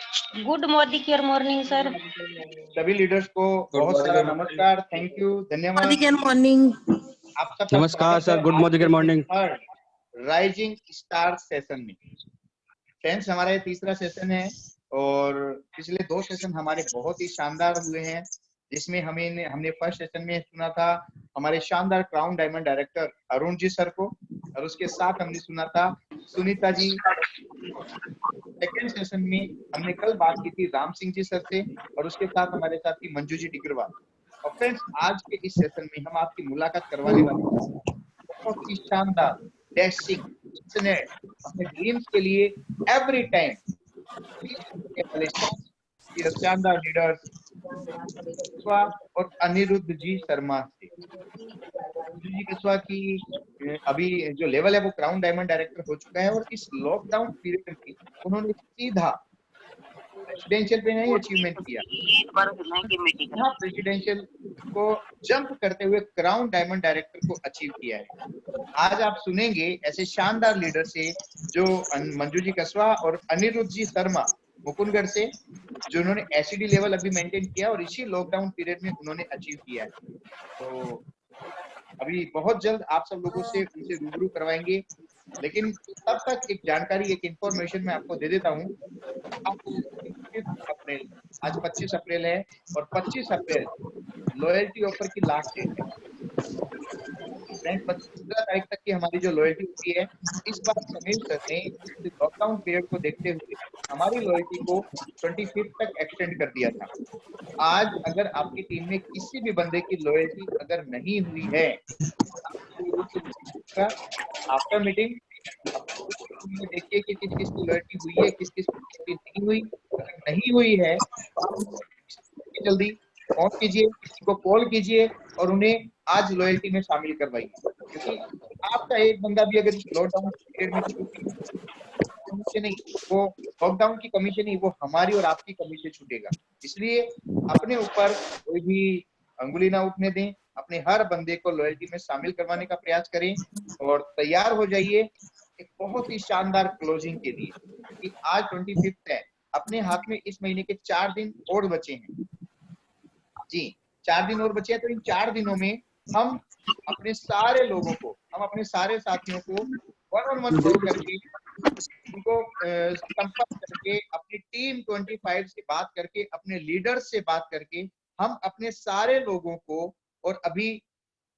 Good morning morning sir. सभी leaders को बहुत सारा नमस्कार, थैंक यू, धन्यवाद। मॉर्निंग। आप सबका नमस्कार sir, good morning morning. Rising star session में फ्रेंड्स, हमारा ये तीसरा सेशन है और पिछले 2 सेशन हमारे बहुत ही शानदार हुए हैं, जिसमें हमने फर्स्ट सेशन में सुना था हमारे शानदार crown diamond director Arun ji sir को, और उसके साथ हमने सुना था सुनीता जी। सेकेंड सेशन में हमने कल बात की थी राम सिंह जी सर से, और उसके साथ हमारे साथ थी मंजू जी डिग्रवाल। और फ्रेंड्स, आज के इस सेशन में हम आपकी मुलाकात करवाने वाले हैं बहुत ही शानदार डैशिंग अपने ड्रीम्स के लिए एवरी टाइम शानदार लीडर्स और अनिरुद्ध जी शर्मा से। जी कस्वा की अभी जो लेवल है वो क्राउन डायमंड डायरेक्टर हो चुका है, और इस लॉकडाउन पीरियड में उन्होंने सीधा प्रेसिडेंशियल पे नहीं अचीवमेंट किया, हाँ प्रेसिडेंशियल को जंप करते हुए क्राउन डायमंड डायरेक्टर को अचीव किया है। आज आप सुनेंगे ऐसे शानदार लीडर से जो मंजू जी कस्वा और अनिरुद्ध जी शर्मा मुकुंदगढ़ से, जो उन्होंने एसिडी लेवल अभी मेंटेन किया और इसी लॉकडाउन पीरियड में उन्होंने अचीव किया है। तो अभी बहुत जल्द आप सब लोगों से उनसे रूबरू करवाएंगे, लेकिन तब तक एक जानकारी, एक इंफॉर्मेशन मैं आपको दे देता हूँ। अप्रैल, आज 25 अप्रैल है और 25 अप्रैल लॉयल्टी ऑफर की लास्ट डेट है। 15 तारीख तक की हमारी जो लॉयल्टी होती है, इस बार समीर सर ने लॉकडाउन पीरियड को देखते हुए हमारी लॉयल्टी को 25 तक एक्सटेंड कर दिया था। आज अगर आपकी टीम में किसी भी बंदे की लॉयल्टी अगर नहीं हुई है, आफ्टर मीटिंग देखिए कि किस किस की लॉयल्टी हुई है, किस किस की नहीं हुई। अगर नहीं हुई है तो जल्दी फोन कीजिए, किसी को कॉल कीजिए और उन्हें आज लॉयल्टी में शामिल करवाइए, क्योंकि आपका एक बंदा भी अगर लॉकडाउन पीरियड में कमीशन नहीं, वो लॉकडाउन की कमीशन नहीं, वो हमारी और आपकी कमी से छूटेगा। इसलिए अपने ऊपर कोई भी अंगुली ना उठने दें, अपने हर बंदे को लॉयल्टी में शामिल करवाने का प्रयास करें और तैयार हो जाइए एक बहुत ही शानदार क्लोजिंग के लिए, कि आज 25 है, अपने हाथ में इस महीने के 4 दिन और बचे हैं जी, 4 दिन और बचे हैं। तो इन 4 दिनों में हम अपने सारे लोगों को, हम अपने सारे साथियों को 1-on-1 कॉल करके उनको संपर्क करके, अपनी टीम 25 से बात करके, अपने लीडर्स से बात करके, हम अपने सारे लोगों को और अभी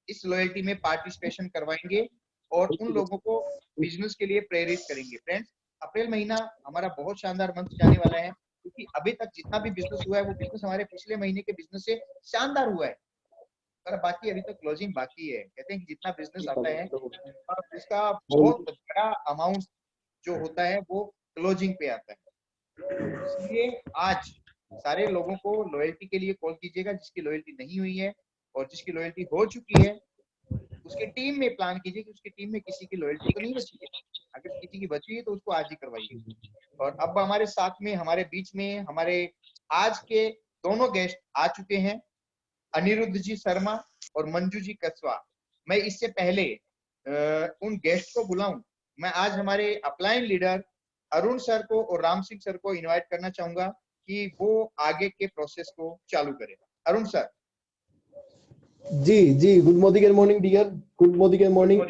इस लॉयल्टी में पार्टिसिपेशन करवाएंगे और उन लोगों को बिजनेस के लिए प्रेरित करेंगे। फ्रेंड्स, अप्रैल महीना हमारा बहुत शानदार मंथ जाने वाला है, क्योंकि अभी तक जितना भी बिजनेस हुआ है वो बिजनेस हमारे पिछले महीने के बिजनेस से शानदार हुआ है, पर बाकी अभी तक क्लोजिंग बाकी है। कहते हैं कि जितना बिजनेस आता है उसका बहुत बड़ा अमाउंट जो होता है वो क्लोजिंग पे आता है। इसलिए आज सारे लोगों को लॉयल्टी के लिए कॉल कीजिएगा, जिसकी लॉयल्टी नहीं हुई है, और जिसकी लॉयल्टी हो चुकी है उसकी टीम में प्लान कीजिए कि उसकी टीम में किसी की लॉयल्टी तो नहीं बची है। अगर किसी की बची है तो उसको आज ही करवाइए। और अब हमारे साथ में, हमारे बीच में, हमारे आज के दोनों गेस्ट आ चुके हैं, अनिरुद्ध जी शर्मा और मंजू जी कस्वा। मैं इससे पहले उन गेस्ट को बुलाऊं, मैं आज हमारे अपलाइन लीडर अरुण सर को और राम सिंह सर को इनवाइट करना चाहूंगा कि वो आगे के प्रोसेस को चालू करें। अरुण सर। जी जी, good morning dear, good morning.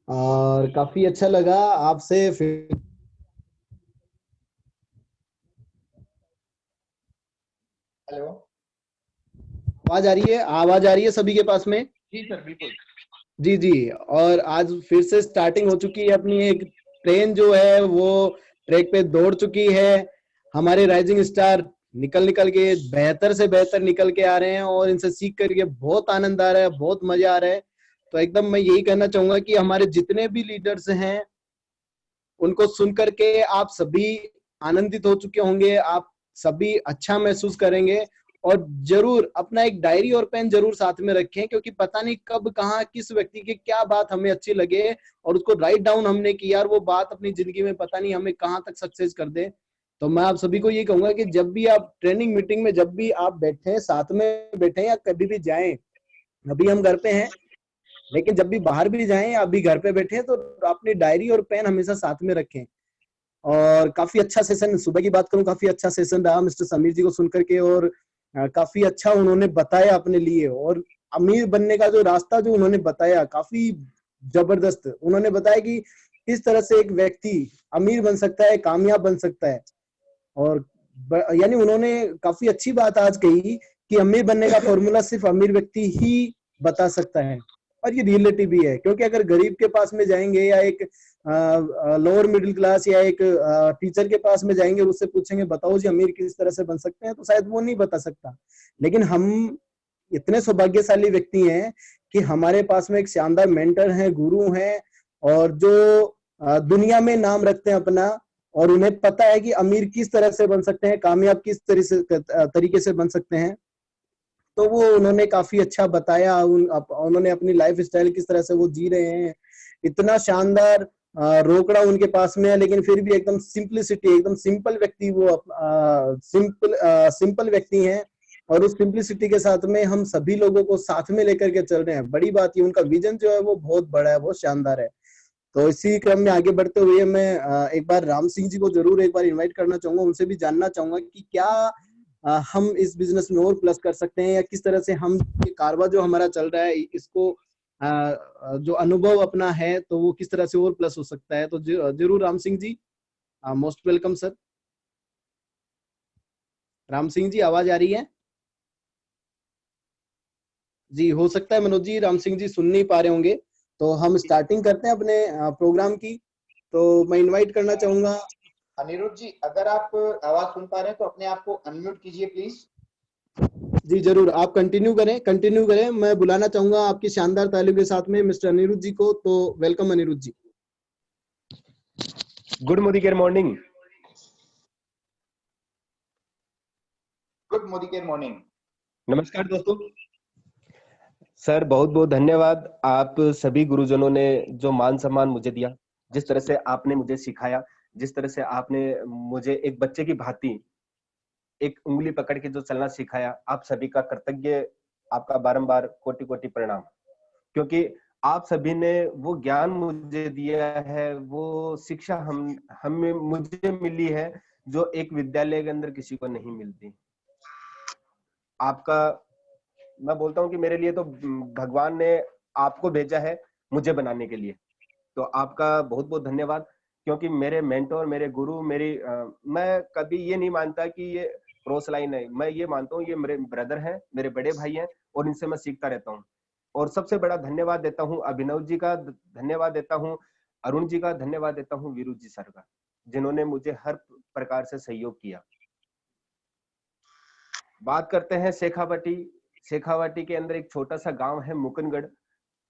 और काफी अच्छा लगा आपसे फिर। हेलो, आवाज आ रही है सभी के पास में? जी सर, बिल्कुल। जी जी, और आज फिर से स्टार्टिंग हो चुकी है अपनी, एक ट्रेन जो है वो ट्रैक पे दौड़ चुकी है। हमारे राइजिंग स्टार निकल के बेहतर से बेहतर निकल के आ रहे हैं और इनसे सीख करके बहुत आनंद आ रहा है, बहुत मजा आ रहा है। तो एकदम मैं यही कहना चाहूंगा कि हमारे जितने भी लीडर्स हैं उनको सुन करके आप सभी आनंदित हो चुके होंगे, आप सभी अच्छा महसूस करेंगे। और जरूर अपना एक डायरी और पेन जरूर साथ में रखें, क्योंकि पता नहीं कब कहाँ किस व्यक्ति की क्या बात हमें अच्छी लगे और उसको राइट डाउन हमने किया और वो बात अपनी जिंदगी में पता नहीं हमें कहाँ तक सक्सेस कर दे। तो मैं आप सभी को ये कहूंगा कि जब भी आप ट्रेनिंग मीटिंग में जब भी आप बैठे, साथ में बैठे या कभी भी जाएं, अभी हम घर पे हैं लेकिन जब भी बाहर भी जाएं या अभी घर पे बैठे तो अपनी डायरी और पेन हमेशा साथ में रखें और काफी अच्छा सेशन, सुबह की बात करूं काफी अच्छा सेशन रहा मिस्टर समीर जी को सुनकर के। और काफी अच्छा उन्होंने बताया अपने लिए, और अमीर बनने का जो रास्ता जो उन्होंने बताया काफी जबरदस्त। उन्होंने बताया कि किस तरह से एक व्यक्ति अमीर बन सकता है, कामयाब बन सकता है। और यानी उन्होंने काफी अच्छी बात आज कही कि अमीर बनने का फॉर्मूला सिर्फ अमीर व्यक्ति ही बता सकता है। और ये रियलिटी भी है, क्योंकि अगर गरीब के पास में जाएंगे या एक लोअर मिडिल क्लास या एक टीचर के पास में जाएंगे और उससे पूछेंगे बताओ जी अमीर किस तरह से बन सकते हैं, तो शायद वो नहीं बता सकता। लेकिन हम इतने सौभाग्यशाली व्यक्ति हैं कि हमारे पास में एक शानदार मेंटर हैं, गुरु हैं, और जो दुनिया में नाम रखते हैं अपना, और उन्हें पता है कि अमीर किस तरह से बन सकते हैं, कामयाब किस तरीके से बन सकते हैं। तो वो उन्होंने काफी अच्छा बताया। उन्होंने अपनी लाइफ स्टाइल किस तरह से वो जी रहे हैं, इतना शानदार रोकड़ा उनके पास में है, लेकिन फिर भी एकदम सिंपलिसिटी, एकदम सिंपल व्यक्ति, वो सिंपल व्यक्ति हैं। और उस सिंपलिसिटी के साथ में हम सभी लोगों को साथ में लेकर के चल रहे हैं। बड़ी बात ये, उनका विजन जो है वो बहुत बड़ा है, बहुत शानदार है। तो इसी क्रम में आगे बढ़ते हुए मैं एक बार राम सिंह जी को जरूर एक बार इनवाइट करना चाहूंगा। उनसे भी जानना चाहूंगा कि क्या हम इस बिजनेस में और प्लस कर सकते हैं, या किस तरह से हम ये कारवा जो हमारा चल रहा है इसको जो अनुभव अपना है तो वो किस तरह से और प्लस हो सकता है। तो जरूर Ram Singh ji, most welcome sir. Ram Singh ji आवाज आ रही है जी? हो सकता है मनोज जी राम सिंह जी सुन नहीं पा रहे होंगे, तो हम स्टार्टिंग करते हैं अपने प्रोग्राम की। तो मैं इनवाइट करना चाहूंगा। अनिरुद्ध जी, अगर आप आवाज सुन पा रहे हैं तो अपने आप को अनम्यूट कीजिए प्लीज। जी जरूर, आप कंटिन्यू करें। मैं बुलाना चाहूंगा आपकी शानदार तालियों के साथ में मिस्टर अनिरुद्ध जी को। तो welcome Aniruddh ji. Good Modicare morning. Good Modicare morning. नमस्कार दोस्तों। सर बहुत बहुत धन्यवाद आप सभी गुरुजनों ने जो मान सम्मान मुझे दिया, जिस तरह से आपने मुझे सिखाया, जिस तरह से आपने मुझे एक बच्चे की भांति एक उंगली पकड़ के जो चलना सिखाया, आप सभी का कृतज्ञ, आपका बारंबार कोटि कोटि प्रणाम। क्योंकि आप सभी ने वो ज्ञान मुझे दिया है, वो शिक्षा हमें मुझे मिली है जो एक विद्यालय के अंदर किसी को नहीं मिलती। आपका, मैं बोलता हूँ कि मेरे लिए तो भगवान ने आपको भेजा है मुझे बनाने के लिए। तो आपका बहुत बहुत धन्यवाद। क्योंकि मेरे मेंटोर, मेरे गुरु, मैं कभी ये नहीं मानता कि ये क्रॉस लाइन है। मैं ये मानता हूँ ये मेरे ब्रदर हैं, मेरे बड़े भाई हैं, और इनसे मैं सीखता रहता हूँ। और सबसे बड़ा धन्यवाद देता हूँ अभिनव जी का, धन्यवाद देता हूँ अरुण जी का, धन्यवाद देता हूँ वीरू जी सर का, जिन्होंने मुझे हर प्रकार से सहयोग किया। बात करते हैं शेखावाटी। शेखावाटी के अंदर एक छोटा सा गांव है मुकुंदगढ़,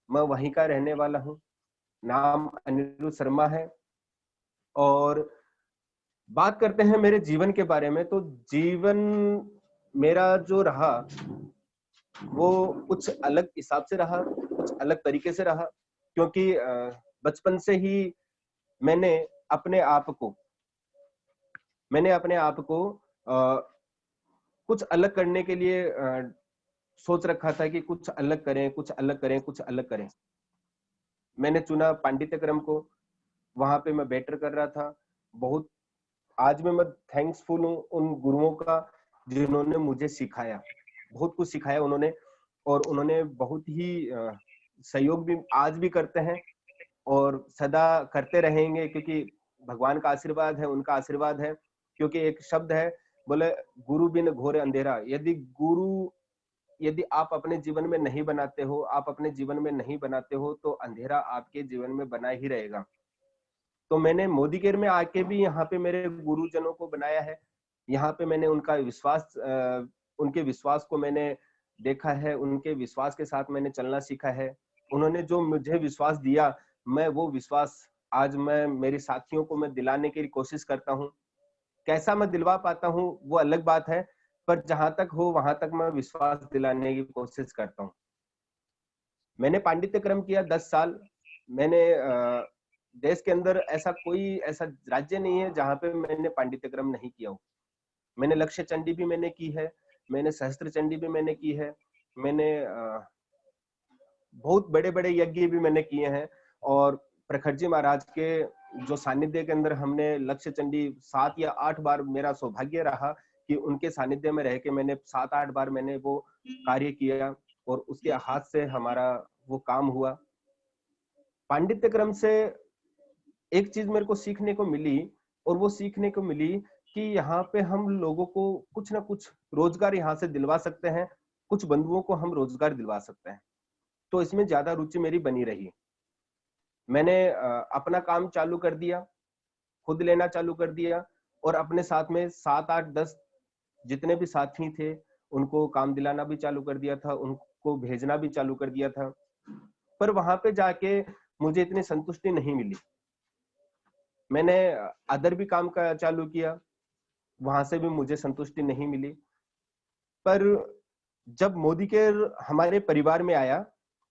मैं वहीं का रहने वाला हूँ। नाम अनिरुद्ध शर्मा है। और बात करते हैं मेरे जीवन के बारे में, तो जीवन मेरा जो रहा वो कुछ अलग हिसाब से रहा, कुछ अलग तरीके से रहा। क्योंकि बचपन से ही मैंने अपने आप को कुछ अलग करने के लिए सोच रखा था कि कुछ अलग करें, कुछ अलग करें, कुछ अलग करें। मैंने चुना पांडित्य क्रम को, वहां पे मैं बेटर कर रहा था बहुत। आज में मैं थैंक्सफुल हूँ उन गुरुओं का जिन्होंने मुझे सिखाया, बहुत कुछ सिखाया उन्होंने। और उन्होंने बहुत ही सहयोग भी आज भी करते हैं और सदा करते रहेंगे, क्योंकि भगवान का आशीर्वाद है, उनका आशीर्वाद है। क्योंकि एक शब्द है, बोले गुरु बिन घोर अंधेरा। यदि आप अपने जीवन में नहीं बनाते हो, तो अंधेरा आपके जीवन में बना ही रहेगा। तो मैंने मोदी केयर में आके भी यहाँ पे मेरे गुरुजनों को बनाया है। यहाँ पे मैंने उनके विश्वास को मैंने देखा है, उनके विश्वास के साथ मैंने चलना सीखा है। उन्होंने जो मुझे विश्वास दिया, मैं वो विश्वास आज मैं मेरे साथियों को मैं दिलाने की कोशिश करता हूँ। कैसा मैं दिलवा पाता हूँ वो अलग बात है, पर जहां तक हो वहां तक मैं विश्वास दिलाने की कोशिश करता हूँ। मैंने पांडित्य क्रम किया 10 साल। मैंने देश के अंदर ऐसा राज्य नहीं है जहां पे मैंने पांडित्य क्रम नहीं किया हो। मैंने लक्ष्य चंडी भी मैंने की है, मैंने सहस्त्र चंडी भी मैंने की है, मैंने बहुत बड़े बड़े यज्ञ भी मैंने किए हैं। और प्रखर जी महाराज के जो सानिध्य के अंदर हमने लक्ष्य चंडी 7 या 8 बार मेरा सौभाग्य रहा कि उनके सानिध्य में रह के मैंने 7-8 बार मैंने वो कार्य किया और उसके हाथ से हमारा वो काम हुआ। पांडित्य क्रम से एक चीज मेरे को सीखने को मिली, और वो सीखने को मिली कि यहाँ पे हम लोगों को कुछ ना कुछ रोजगार यहाँ से दिलवा सकते हैं, कुछ बंधुओं को हम रोजगार दिलवा सकते हैं। तो इसमें ज्यादा रुचि मेरी बनी रही। मैंने अपना काम चालू कर दिया, खुद लेना चालू कर दिया, और अपने साथ में 7-8-10 जितने भी साथी थे उनको काम दिलाना भी चालू कर दिया था, उनको भेजना भी चालू कर दिया था। पर वहां पे जाके मुझे इतनी संतुष्टि नहीं मिली। मैंने अदर भी काम का चालू किया, वहां से भी मुझे संतुष्टि नहीं मिली। पर जब मोदी केयर हमारे परिवार में आया,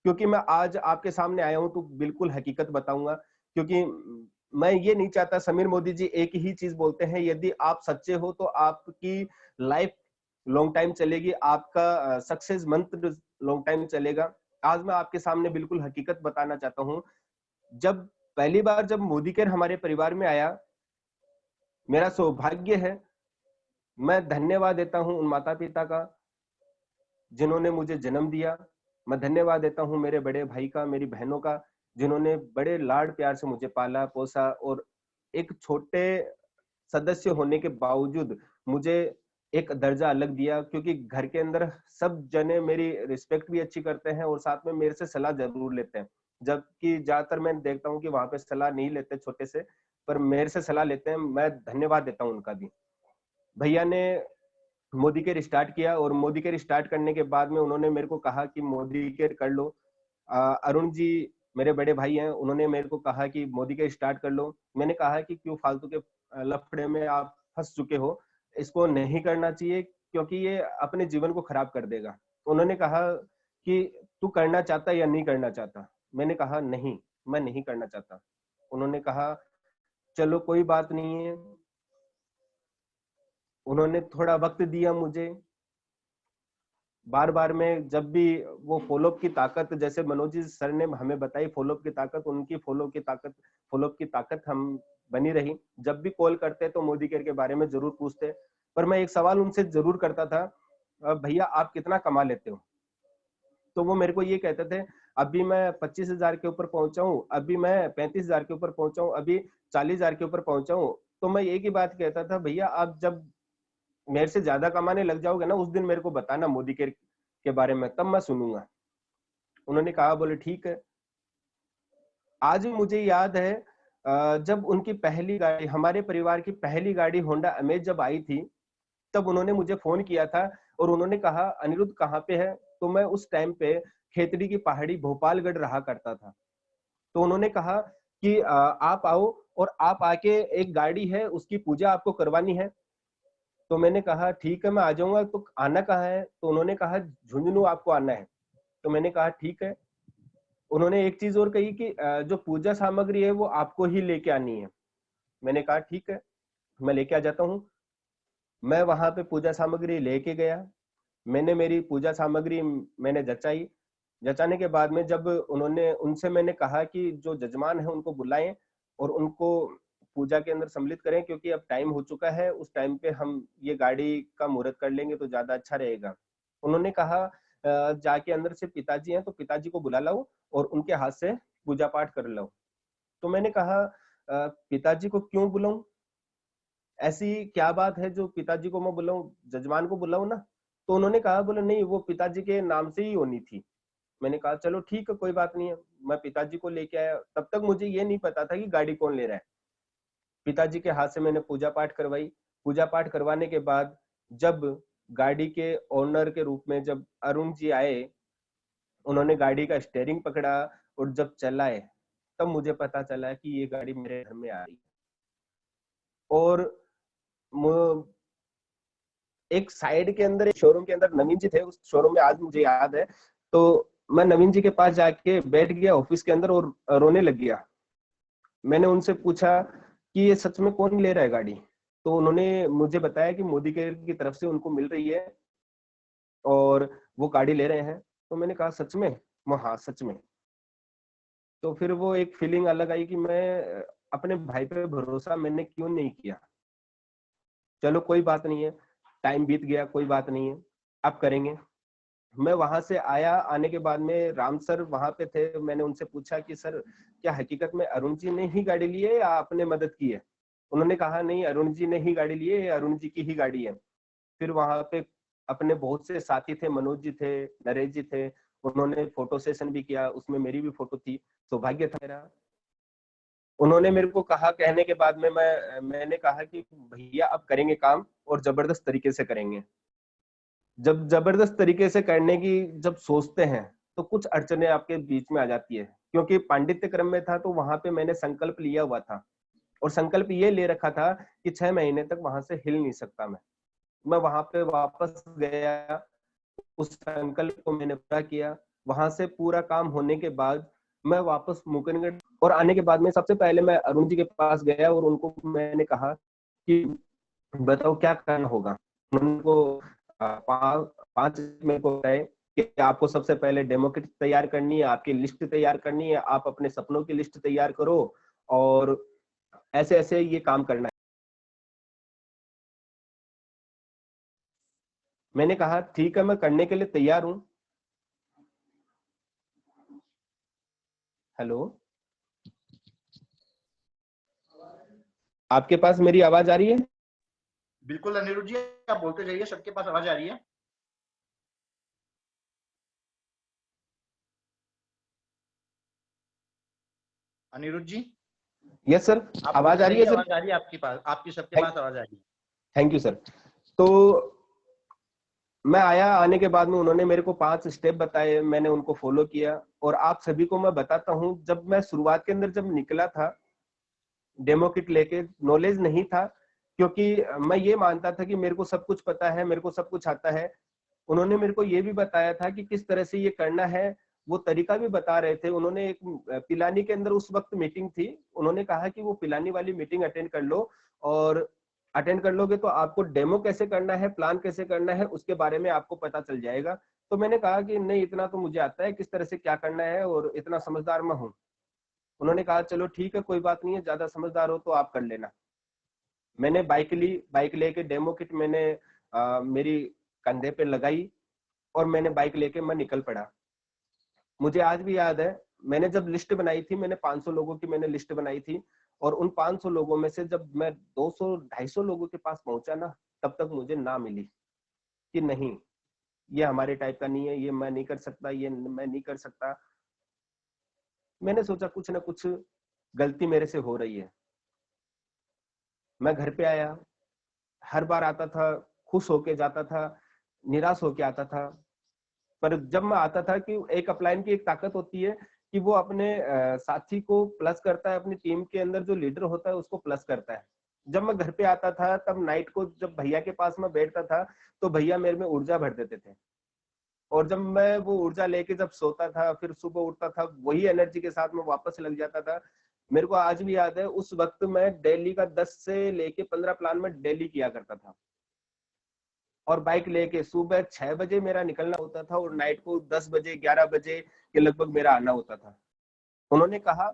क्योंकि मैं आज आपके सामने आया हूं तो बिल्कुल हकीकत बताऊंगा, क्योंकि मैं ये नहीं चाहता। समीर मोदी जी एक ही चीज बोलते हैं, यदि आप सच्चे हो तो आपकी लाइफ लॉन्ग टाइम चलेगी, आपका सक्सेस मंत्र लॉन्ग टाइम चलेगा। आज मैं आपके सामने बिल्कुल हकीकत बताना चाहता हूँ। जब पहली बार जब मोदी केयर हमारे परिवार में आया, मेरा सौभाग्य है, मैं धन्यवाद देता हूं उन माता पिता का जिन्होंने मुझे जन्म दिया। मैं धन्यवाद देता हूं मेरे बड़े भाई का, मेरी बहनों का, जिन्होंने बड़े लाड प्यार से मुझे पाला पोसा, और एक छोटे सदस्य होने के बावजूद मुझे एक दर्जा अलग दिया, क्योंकि घर के अंदर सब जने मेरी रिस्पेक्ट भी अच्छी करते हैं और साथ में मेरे से सलाह जरूर लेते हैं। जबकि ज्यादातर मैं देखता हूँ कि वहां पे सलाह नहीं लेते छोटे से, पर मेरे से सलाह लेते हैं। मैं धन्यवाद देता हूँ उनका भी। भैया ने मोदी केयर स्टार्ट किया, और मोदी केयर स्टार्ट करने के बाद में उन्होंने मेरे को कहा कि मोदी केयर कर लो। अरुण जी मेरे बड़े भाई हैं, उन्होंने मेरे को कहा कि मोदी केयर स्टार्ट कर लो। मैंने कहा कि क्यों फालतू के लफड़े में आप फंस चुके हो, इसको नहीं करना चाहिए, क्योंकि ये अपने जीवन को खराब कर देगा। उन्होंने कहा कि तू करना चाहता या नहीं करना चाहता। मैंने कहा नहीं, मैं नहीं करना चाहता। उन्होंने कहा चलो कोई बात नहीं है। उन्होंने थोड़ा वक्त दिया मुझे। बार बार में जब भी वो फॉलोअप की ताकत, जैसे मनोज जी सर ने हमें बताई फॉलोअप की ताकत, उनकी फॉलोअप की ताकत हम बनी रही। जब भी कॉल करते तो मोदी केयर के बारे में जरूर पूछते। पर मैं एक सवाल उनसे जरूर करता था, भैया आप कितना कमा लेते हो? तो वो मेरे को ये कहते थे, अभी मैं 25,000 के ऊपर पहुंचा हूँ, अभी मैं 35,000 के ऊपर पहुंचा हूँ, अभी 40,000 के ऊपर पहुंचा हूँ। तो मैं एक ही बात कहता था, भैया आप जब मेरे से ज्यादा कमाने लग जाओगे ना, उस दिन मेरे को बताना मोदी के बारे में, तब मैं सुनूंगा। उन्होंने कहा, बोले ठीक है। आज भी मुझे याद है जब उनकी पहली गाड़ी, हमारे परिवार की पहली गाड़ी होंडा अमेज जब आई थी, तब उन्होंने मुझे फोन किया था और उन्होंने कहा अनिरुद्ध कहाँ पे है? तो मैं उस टाइम पे खेतड़ी की पहाड़ी भोपालगढ़ रहा करता था। तो उन्होंने कहा कि आप आओ और आप आके, एक गाड़ी है उसकी पूजा आपको करवानी है। तो मैंने कहा ठीक है मैं आ जाऊंगा। तो आना कहाँ है? तो उन्होंने कहा झुंझुनू आपको आना है। तो मैंने कहा ठीक है। उन्होंने एक चीज और कही कि जो पूजा सामग्री है वो आपको ही लेके आनी है। मैंने कहा ठीक है, मैं लेके आ जाता हूँ। मैं वहां पे पूजा सामग्री लेके गया। मैंने मेरी पूजा सामग्री मैंने जचाई। जचाने के बाद में जब उनसे मैंने कहा कि जो जजमान है उनको बुलाएं और उनको पूजा के अंदर सम्मिलित करें, क्योंकि अब टाइम हो चुका है, उस टाइम पे हम ये गाड़ी का मुहूर्त कर लेंगे तो ज्यादा अच्छा रहेगा। उन्होंने कहा जाके अंदर से पिताजी हैं तो पिताजी को बुला लाओ और उनके हाथ से पूजा पाठ कर लो। तो मैंने कहा पिताजी को क्यों बुलाऊं? ऐसी क्या बात है जो पिताजी को मैं बुलाऊं, जजमान को बुलाऊं ना? तो उन्होंने कहा, बोले नहीं वो पिताजी के नाम से ही होनी थी। मैंने कहा चलो ठीक है कोई बात नहीं है। मैं पिताजी को लेके आया। तब तक मुझे ये नहीं पता था कि गाड़ी कौन ले रहा है। पिताजी के हाथ से मैंने पूजा पाठ करवाई। पूजा पाठ करवाने के बाद जब गाड़ी के ओनर के रूप में जब अरुण जी आए, उन्होंने गाड़ी का स्टीयरिंग पकड़ा और जब चलाए, तब मुझे पता चला कि ये गाड़ी मेरे घर में आ रही है। और एक साइड के अंदर, एक शोरूम के अंदर नवीन जी थे, उस शोरूम में आज मुझे याद है। तो मैं नवीन जी के पास जाके बैठ गया ऑफिस के अंदर और रोने लग गया। मैंने उनसे पूछा कि ये सच में कौन ले रहा है गाड़ी? तो उन्होंने मुझे बताया कि मोदी केयर की तरफ से उनको मिल रही है और वो गाड़ी ले रहे हैं। तो मैंने कहा सच में? हाँ सच में। तो फिर वो एक फीलिंग अलग आई कि मैं अपने भाई पे भरोसा मैंने क्यों नहीं किया। चलो कोई बात नहीं है, टाइम बीत गया, कोई बात नहीं है, अब करेंगे। मैं वहां से आया, आने के बाद में राम सर वहां पे थे। मैंने उनसे पूछा कि सर क्या हकीकत में अरुण जी ने ही गाड़ी ली है या आपने मदद की है? उन्होंने कहा नहीं, अरुण जी ने ही गाड़ी ली है, अरुण जी की ही गाड़ी है। फिर वहां पे अपने बहुत से साथी थे, मनोज जी थे, नरेश जी थे, उन्होंने फोटो सेशन भी किया, उसमें मेरी भी फोटो थी, सौभाग्य था मेरा। उन्होंने मेरे को कहा, कहने के बाद में मैंने कहा कि भैया अब करेंगे काम और जबरदस्त तरीके से करेंगे। जब जबरदस्त तरीके से करने की जब सोचते हैं तो कुछ अड़चने आपके बीच में आ जाती है, क्योंकि पांडित्य क्रम में था तो वहां पे मैंने संकल्प लिया हुआ था और संकल्प ये ले रखा था कि 6 महीने तक वहां से हिल नहीं सकता मैं वहां पे वापस गया, उस संकल्प को मैंने पूरा किया। वहां से पूरा काम होने के बाद मैं वापस मुकरगढ़ और आने के बाद में सबसे पहले मैं अरुण जी के पास गया और उनको मैंने कहा कि बताओ क्या करना होगा। उनको 5 मिनट को बताए कि आपको सबसे पहले डेमो किट तैयार करनी है, आपकी लिस्ट तैयार करनी है, आप अपने सपनों की लिस्ट तैयार करो और ऐसे ऐसे ये काम करना है। मैंने कहा ठीक है, मैं करने के लिए तैयार हूं। हेलो, आपके पास मेरी आवाज आ रही है? बिल्कुल अनिरुद्ध जी, आप बोलते जाइए, सबके पास आवाज आ रही है। अनिरुद्ध जी, यस सर, आप आवाज आ रही है सर? आवाज आ रही है आपके पास, आपकी सबके पास आवाज आ रही है। Thank you sir. तो मैं आया, आने के बाद में उन्होंने मेरे को 5 स्टेप बताए, मैंने उनको फॉलो किया और आप सभी को मैं बताता हूं, जब मैं शुरुआत के अंदर जब निकला था डेमो किट लेके, नॉलेज नहीं था, क्योंकि मैं ये मानता था कि मेरे को सब कुछ पता है, मेरे को सब कुछ आता है। उन्होंने मेरे को ये भी बताया था कि किस तरह से ये करना है, वो तरीका भी बता रहे थे। उन्होंने एक पिलानी के अंदर उस वक्त मीटिंग थी, उन्होंने कहा कि वो पिलानी वाली मीटिंग अटेंड कर लो और अटेंड कर लोगे तो आपको डेमो कैसे करना है, प्लान कैसे करना है, उसके बारे में आपको पता चल जाएगा। तो मैंने कहा कि नहीं, इतना तो मुझे आता है किस तरह से क्या करना है और इतना समझदार मैं हूँ। उन्होंने कहा चलो ठीक है, कोई बात नहीं है, ज्यादा समझदार हो तो आप कर लेना। मैंने बाइक ली, बाइक लेके डेमो किट मैंने मेरी कंधे पे लगाई और मैंने बाइक लेके मैं निकल पड़ा। मुझे आज भी याद है, मैंने जब लिस्ट बनाई थी, मैंने 500 लोगों की मैंने लिस्ट बनाई थी और उन 500 लोगों में से जब मैं 200-250 लोगों के पास पहुंचा ना, तब तक मुझे ना मिली कि नहीं, ये हमारे टाइप का नहीं है, ये मैं नहीं कर सकता, ये मैं नहीं कर सकता। मैंने सोचा कुछ ना कुछ गलती मेरे से हो रही है। मैं घर पे आया, हर बार आता था, खुश होके जाता था, निराश होके आता था। पर जब मैं आता था कि एक अपलाइन की एक ताकत होती है कि वो अपने साथी को प्लस करता है, अपनी टीम के अंदर जो लीडर होता है उसको प्लस करता है। जब मैं घर पे आता था तब नाइट को जब भैया के पास में बैठता था तो भैया मेरे में ऊर्जा भर देते थे और जब मैं वो ऊर्जा लेके जब सोता था, फिर सुबह उठता था, वही एनर्जी के साथ में वापस लग जाता था। मेरे को आज भी याद है, उस वक्त मैं डेली का 10 से लेके 15 प्लान में डेली किया करता था और बाइक लेके सुबह 6 बजे मेरा निकलना होता था और नाइट को 10 बजे 11 बजे के लगभग मेरा आना होता था। उन्होंने कहा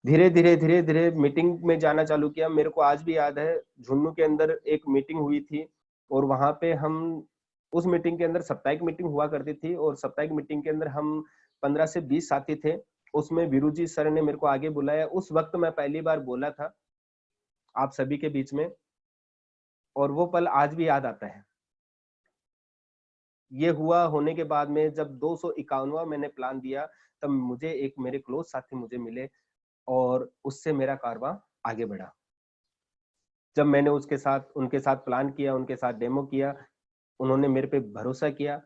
धीरे धीरे धीरे धीरे मीटिंग में जाना चालू किया। मेरे को आज भी याद है, झुन्नू के अंदर एक मीटिंग हुई थी और वहां पे हम उस मीटिंग के अंदर साप्ताहिक मीटिंग हुआ करती थी और साप्ताहिक मीटिंग के अंदर हम 15 से 20 साथी थे। उसमें वीरू जी सर ने मेरे को आगे बुलाया। उस वक्त मैं पहली बार बोला था आप सभी के बीच में और वो पल आज भी याद आता है। ये हुआ होने के बाद में जब 251वां मैंने प्लान दिया, तब मुझे एक मेरे क्लोज साथी मुझे मिले और उससे मेरा कारवां आगे बढ़ा। जब मैंने उनके साथ प्लान किया, उनके साथ डेमो किया, उन्होंने मेरे पे भरोसा किया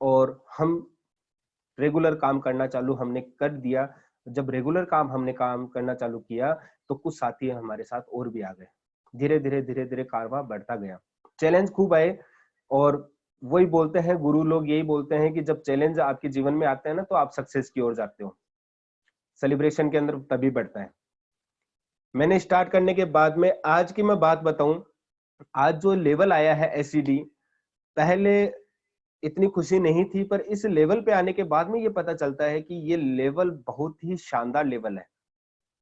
और हम रेगुलर काम करना चालू हमने कर दिया। जब रेगुलर काम करना चालू किया तो कुछ साथी हमारे साथ और भी आ गए। धीरे धीरे कारवां बढ़ता गया। चैलेंज खूब आए और वही बोलते हैं गुरु लोग, यही बोलते हैं कि जब चैलेंज आपके जीवन में आते हैं ना तो आप सक्सेस की ओर जाते हो। सेलिब्रेशन के अंदर तभी बढ़ता है। मैंने स्टार्ट करने के बाद में आज की मैं बात बताऊं, आज जो लेवल आया है एसईडी, पहले इतनी खुशी नहीं थी, पर इस लेवल पे आने के बाद में ये पता चलता है कि ये लेवल बहुत ही शानदार लेवल है।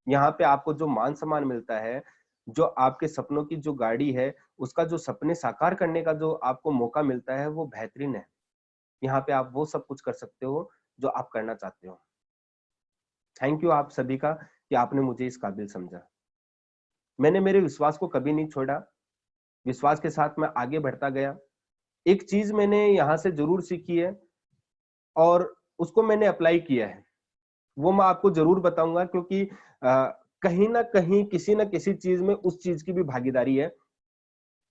यहाँ पे आपको जो मान सम्मान मिलता है, जो आपके सपनों की जो गाड़ी है, उसका जो सपने साकार करने का जो आपको मौका मिलता है, वो बेहतरीन है। यहाँ पे आप वो सब कुछ कर सकते हो जो आप करना चाहते हो। थैंक यू आप सभी का कि आपने मुझे इस काबिल समझा। मैंने मेरे विश्वास को कभी नहीं छोड़ा, विश्वास के साथ मैं आगे बढ़ता गया। एक चीज मैंने यहाँ से जरूर सीखी है और उसको मैंने अप्लाई किया है, वो मैं आपको जरूर बताऊंगा, क्योंकि कहीं ना कहीं किसी न किसी चीज में उस चीज की भी भागीदारी है।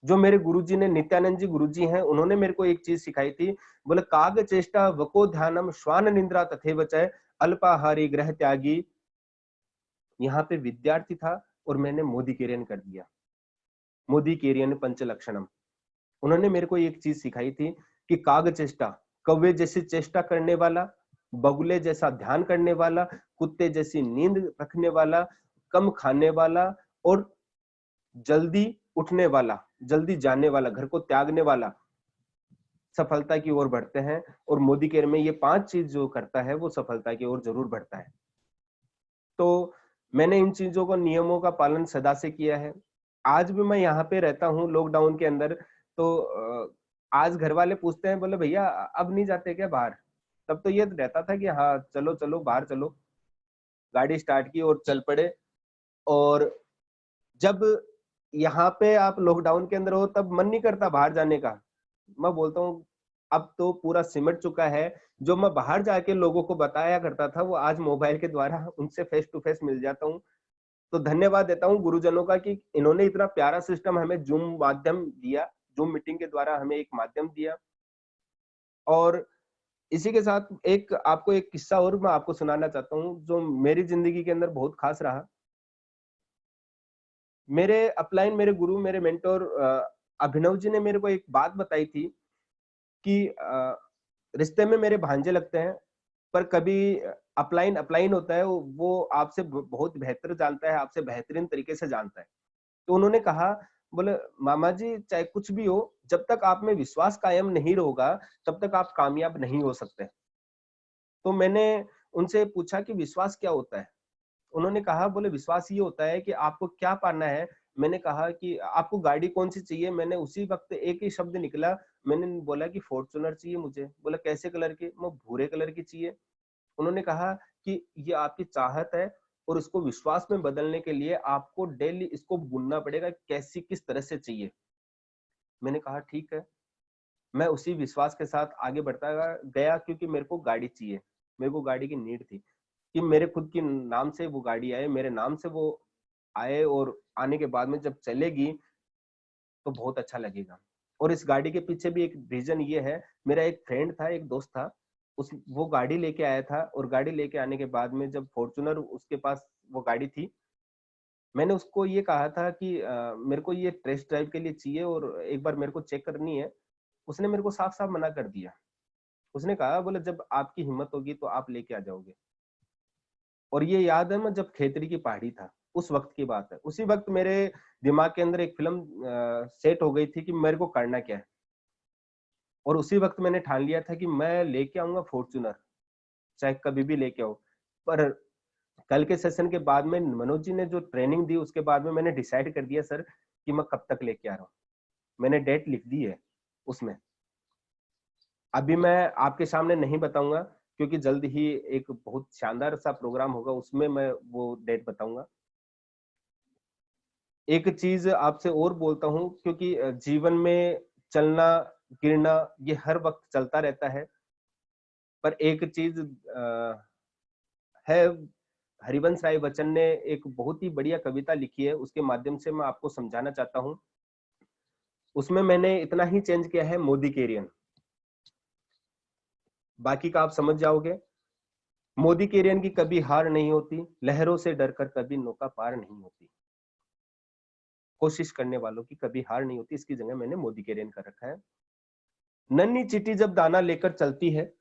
जो मेरे गुरुजी ने, नित्यानंद जी गुरुजी हैं, उन्होंने मेरे को एक चीज सिखाई थी, बोले काग चेष्टा वको ध्यानम श्वान निंद्रा तथैव च अल्पाहारी ग्रह त्यागी। यहाँ पे विद्यार्थी था और मैंने मोदी केरियन कर दिया, मोदी केरियन पंचलक्षणम। उन्होंने मेरे को एक चीज सिखाई थी कि काग चेष्टा, कौवे जैसी चेष्टा करने वाला, बगुले जैसा ध्यान करने वाला, कुत्ते जैसी नींद रखने वाला, कम खाने वाला और जल्दी उठने वाला, जल्दी जाने वाला, घर को त्यागने वाला सफलता की ओर बढ़ते हैं। और मोदी केयर में ये 5 चीज जो करता है वो सफलता की ओर जरूर बढ़ता है। तो मैंने इन चीजों को, नियमों का पालन सदा से किया है। आज भी मैं यहाँ पे रहता हूँ लॉकडाउन के अंदर, तो आज घर वाले पूछते हैं, बोले भैया अब नहीं जाते क्या बाहर? तब तो ये रहता था कि हाँ चलो चलो बाहर चलो, गाड़ी स्टार्ट की और चल पड़े। और जब यहाँ पे आप लॉकडाउन के अंदर हो तब मन नहीं करता बाहर जाने का। मैं बोलता हूँ अब तो पूरा सिमट चुका है, जो मैं बाहर जाके लोगों को बताया करता था वो आज मोबाइल के द्वारा उनसे फेस टू फेस मिल जाता हूँ। तो धन्यवाद देता हूँ गुरुजनों का कि इन्होंने इतना प्यारा सिस्टम हमें जूम माध्यम दिया, जूम मीटिंग के द्वारा हमें एक माध्यम दिया। और इसी के साथ एक आपको एक किस्सा और मैं आपको सुनाना चाहता हूँ जो मेरी जिंदगी के अंदर बहुत खास रहा। मेरे अपलाइन, मेरे गुरु, मेरे मेंटोर अभिनव जी ने मेरे को एक बात बताई थी कि रिश्ते में मेरे भांजे लगते हैं, पर कभी अपलाइन अपलाइन होता है, वो आपसे बहुत बेहतर जानता है, आपसे बेहतरीन तरीके से जानता है। तो उन्होंने कहा, बोले मामा जी चाहे कुछ भी हो, जब तक आप में विश्वास कायम नहीं होगा तब तक आप कामयाब नहीं हो सकते। तो मैंने उनसे पूछा कि विश्वास क्या होता है? उन्होंने कहा, बोले विश्वास ये होता है कि आपको क्या पाना है। मैंने कहा कि आपको गाड़ी कौन सी चाहिए? मैंने उसी वक्त एक ही शब्द निकला, मैंने बोला कि फॉर्च्यूनर चाहिए मुझे। बोला कैसे कलर की? मैं भूरे कलर की चाहिए। उन्होंने कहा कि ये आपकी चाहत है और इसको विश्वास में बदलने के लिए आपको डेली इसको बुनना पड़ेगा, कैसी किस तरह से चाहिए। मैंने कहा ठीक है। मैं उसी विश्वास के साथ आगे बढ़ता गया, क्योंकि मेरे को गाड़ी चाहिए, मेरे को गाड़ी की नीड थी कि मेरे खुद के नाम से वो गाड़ी आए, मेरे नाम से वो आए, और आने के बाद में जब चलेगी तो बहुत अच्छा लगेगा। और इस गाड़ी के पीछे भी एक रीजन ये है, मेरा एक फ्रेंड था, एक दोस्त था, वो गाड़ी लेके आया था, और गाड़ी लेके आने के बाद में जब फॉर्च्यूनर उसके पास वो गाड़ी थी, मैंने उसको ये कहा था कि मेरे को ये टेस्ट ड्राइव के लिए चाहिए और एक बार मेरे को चेक करनी है। उसने मेरे को साफ साफ मना कर दिया। उसने कहा, बोले जब आपकी हिम्मत होगी तो आप लेके आ जाओगे। और ये याद है, मैं जब खेतरी की पहाड़ी था उस वक्त की बात है। उसी वक्त मेरे दिमाग के अंदर एक फिल्म सेट हो गई थी कि मेरे को करना क्या है। और उसी वक्त मैंने ठान लिया था कि मैं लेके आऊंगा फॉर्च्यूनर, चाहे कभी भी लेके आऊं। पर कल के सेशन के बाद में मनोज जी ने जो ट्रेनिंग दी, उसके बाद में मैंने डिसाइड कर दिया सर कि मैं कब तक लेके आ रहा हूँ। मैंने डेट लिख दी है उसमें। अभी मैं आपके सामने नहीं बताऊंगा, क्योंकि जल्द ही एक बहुत शानदार सा प्रोग्राम होगा, उसमें मैं वो डेट बताऊंगा। एक चीज आपसे और बोलता हूं, क्योंकि जीवन में चलना गिरना ये हर वक्त चलता रहता है, पर एक चीज है, हरिवंश राय बच्चन ने एक बहुत ही बढ़िया कविता लिखी है, उसके माध्यम से मैं आपको समझाना चाहता हूं। उसमें मैंने इतना ही चेंज किया है, मोदी केरियन, बाकी का आप समझ जाओगे। मोदी केरियन की कभी हार नहीं होती, लहरों से डरकर कभी नौका पार नहीं होती। कोशिश करने वालों की कभी हार नहीं होती, इसकी जगह मैंने मोदी केरियन कर रखा है। नन्ही चींटी जब दाना लेकर चलती है,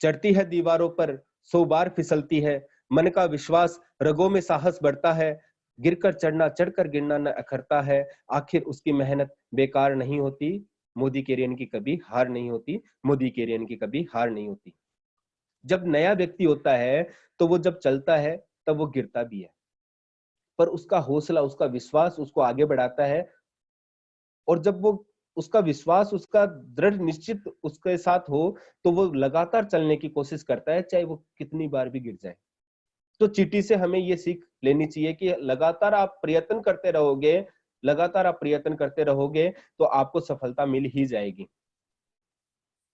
चढ़ती है दीवारों पर 100 बार फिसलती है। मन का विश्वास, रगों में साहस बढ़ता है। गिरकर चढ़ना, चढ़कर गिरना न अखरता है। आखिर उसकी मेहनत बेकार नहीं होती, मोदी केरियन की कभी हार नहीं होती, मोदी केरियन की कभी हार नहीं होती। जब नया व्यक्ति होता है तो वो जब चलता है तब वो गिरता भी है, पर उसका हौसला, उसका विश्वास उसको आगे बढ़ाता है। और जब वो उसका विश्वास, उसका दृढ़ निश्चित उसके साथ हो तो वो लगातार चलने की कोशिश करता है, चाहे वो कितनी बार भी गिर जाए। तो चींटी से हमें ये सीख लेनी चाहिए कि लगातार आप प्रयत्न करते रहोगे, लगातार आप प्रयत्न करते रहोगे तो आपको सफलता मिल ही जाएगी।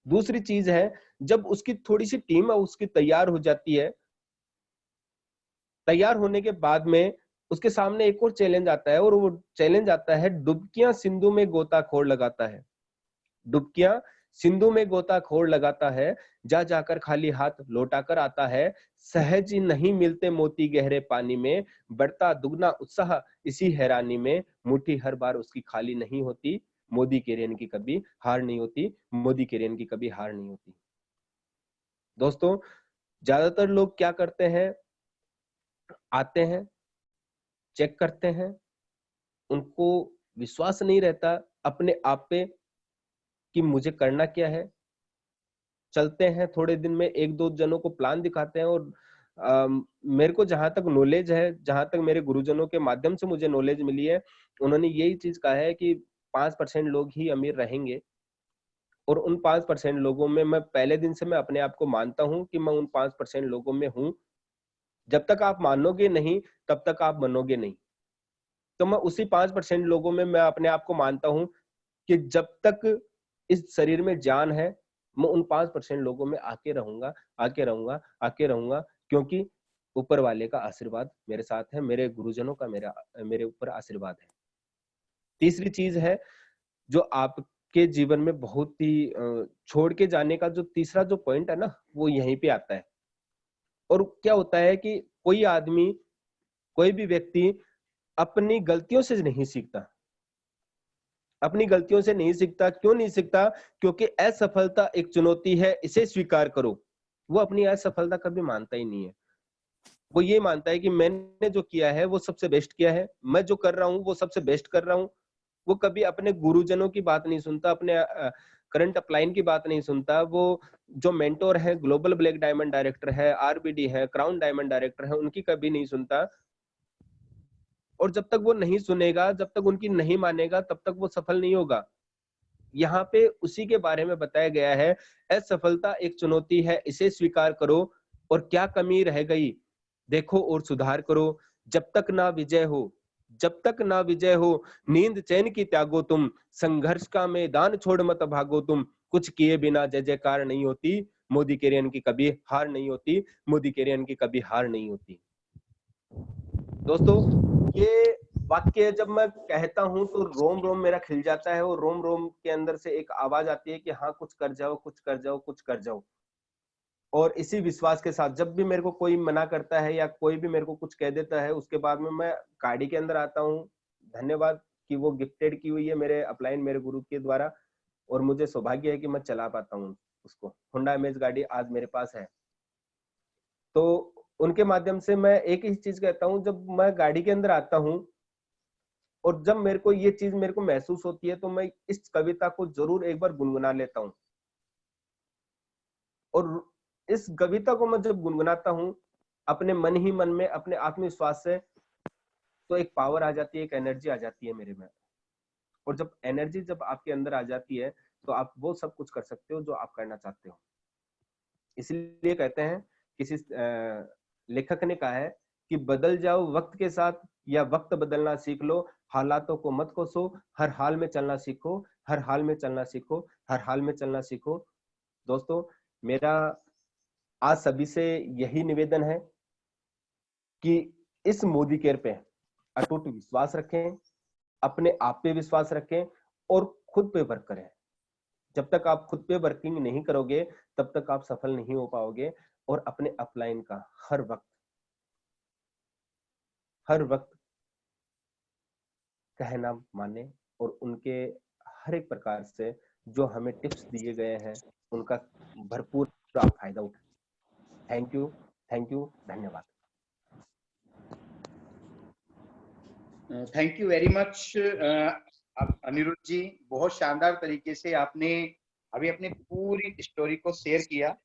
दूसरी चीज है, जब उसकी थोड़ी सी टीम उसकी तैयार हो जाती है, तैयार होने के बाद में उसके सामने एक और चैलेंज आता है, और वो चैलेंज आता है डुबकियां सिंधु में गोताखोर लगाता है। डुबकियां सिंधु में गोताखोर लगाता है, जा जाकर खाली हाथ लौटाकर आता है। सहज ही नहीं मिलते मोती गहरे पानी में, बढ़ता दुगना उत्साह इसी हैरानी में, मुट्ठी हर बार उसकी खाली नहीं होती, मोदी केरियन की कभी हार नहीं होती, मोदी केरियन की कभी हार नहीं होती। दोस्तों, ज्यादातर लोग क्या करते हैं, आते हैं, चेक करते हैं, उनको विश्वास नहीं रहता अपने आप पे कि मुझे करना क्या है। चलते हैं, थोड़े दिन में एक दो जनों को प्लान दिखाते हैं, और मेरे को जहां तक नॉलेज है, जहां तक मेरे गुरुजनों के माध्यम से मुझे नॉलेज मिली है, उन्होंने यही चीज कहा है कि 5% लोग ही अमीर रहेंगे। और उन 5% लोगों में मैं पहले दिन से मैं अपने आप को मानता हूं कि मैं उन 5% लोगों में हूं। जब तक आप मानोगे नहीं तब तक आप बनोगे नहीं। तो मैं उसी 5% लोगों में मैं अपने आप को मानता हूं कि जब तक इस शरीर में जान है, मैं उन 5% लोगों में आके रहूंगा, आके रहूंगा, आके रहूंगा, क्योंकि ऊपर वाले का आशीर्वाद मेरे साथ है, मेरे गुरुजनों का मेरे ऊपर आशीर्वाद है। तीसरी चीज है जो आपके जीवन में बहुत ही छोड़ के जाने का जो तीसरा जो पॉइंट है ना, वो यहीं पे आता है। और क्या होता है कि कोई आदमी, कोई भी व्यक्ति अपनी गलतियों से नहीं सीखता। अपनी गलतियों से नहीं सीखता। क्यों नहीं सीखता? क्योंकि असफलता एक चुनौती है, इसे स्वीकार करो। वो अपनी असफलता कभी मानता ही नहीं है। वो ये मानता है कि मैंने जो किया है वो सबसे बेस्ट किया है, मैं जो कर रहा हूँ वो सबसे बेस्ट कर रहा हूँ। वो कभी अपने गुरुजनों की बात नहीं सुनता, अपने करंट अपलाइन की बात नहीं सुनता। वो जो मेंटोर है, ग्लोबल ब्लैक डायमंड डायरेक्टर है, आरबीडी है, क्राउन डायमंड डायरेक्टर है, उनकी कभी नहीं सुनता। और जब तक वो नहीं सुनेगा, जब तक उनकी नहीं मानेगा, तब तक वो सफल नहीं होगा। यहाँ पे उसी के बारे में बताया गया है, असफलता एक चुनौती है, इसे स्वीकार करो, और क्या कमी रह गई देखो और सुधार करो। जब तक ना विजय हो, जब तक ना विजय हो, नींद चैन की त्यागो तुम, संघर्ष का मैदान छोड़ मत भागो तुम, कुछ किए बिना जय जयकार नहीं होती, मोदी केरियन की कभी हार नहीं होती, मोदी केरियन की कभी हार नहीं होती। दोस्तों, ये वाक्य जब मैं कहता हूं तो रोम रोम मेरा खिल जाता है, और रोम रोम के अंदर से एक आवाज आती है कि हाँ, कुछ कर जाओ, कुछ कर जाओ, कुछ कर जाओ। और इसी विश्वास के साथ जब भी मेरे को कोई मना करता है या कोई भी मेरे को कुछ कह देता है, उसके बाद में मैं गाड़ी के अंदर आता हूँ। धन्यवाद कि वो गिफ्टेड की हुई है मेरे अपलाइन, मेरे गुरु के द्वारा, और मुझे सौभाग्य है कि मैं चला पाता हूँ उसको। होंडा अमेज गाड़ी आज मेरे पास है। तो उनके माध्यम से मैं एक ही चीज कहता हूँ, जब मैं गाड़ी के अंदर आता हूँ और जब मेरे को ये चीज मेरे को महसूस होती है, तो मैं इस कविता को जरूर एक बार गुनगुना लेता हूँ। और इस कविता को मैं जब गुनगुनाता हूँ अपने मन ही मन में, अपने आत्मविश्वास से, तो एक पावर आ जाती है, एक एनर्जी आ जाती है मेरे में। और जब एनर्जी जब आपके अंदर आ जाती है तो आप वो सब कुछ कर सकते हो जो आप करना चाहते हो। इसलिए कहते हैं, किसी लेखक ने कहा है कि बदल जाओ वक्त के साथ या वक्त बदलना सीख लो, हालातों को मत कोसो, हर हाल में चलना सीखो, हर हाल में चलना सीखो, हर हाल में चलना सीखो। दोस्तों, मेरा आज सभी से यही निवेदन है कि इस मोदी केयर पे अटूट विश्वास रखें, अपने आप पे विश्वास रखें और खुद पे वर्क करें। जब तक आप खुद पे वर्किंग नहीं करोगे तब तक आप सफल नहीं हो पाओगे। और अपने अपलाइन का हर वक्त कहना माने, और उनके हर एक प्रकार से जो हमें टिप्स दिए गए हैं उनका भरपूर आप फायदा उठाएं। थैंक यू, धन्यवाद। Thank you very much. अब अनिरुद्ध जी, बहुत शानदार तरीके से आपने अभी अपनी पूरी स्टोरी को शेयर किया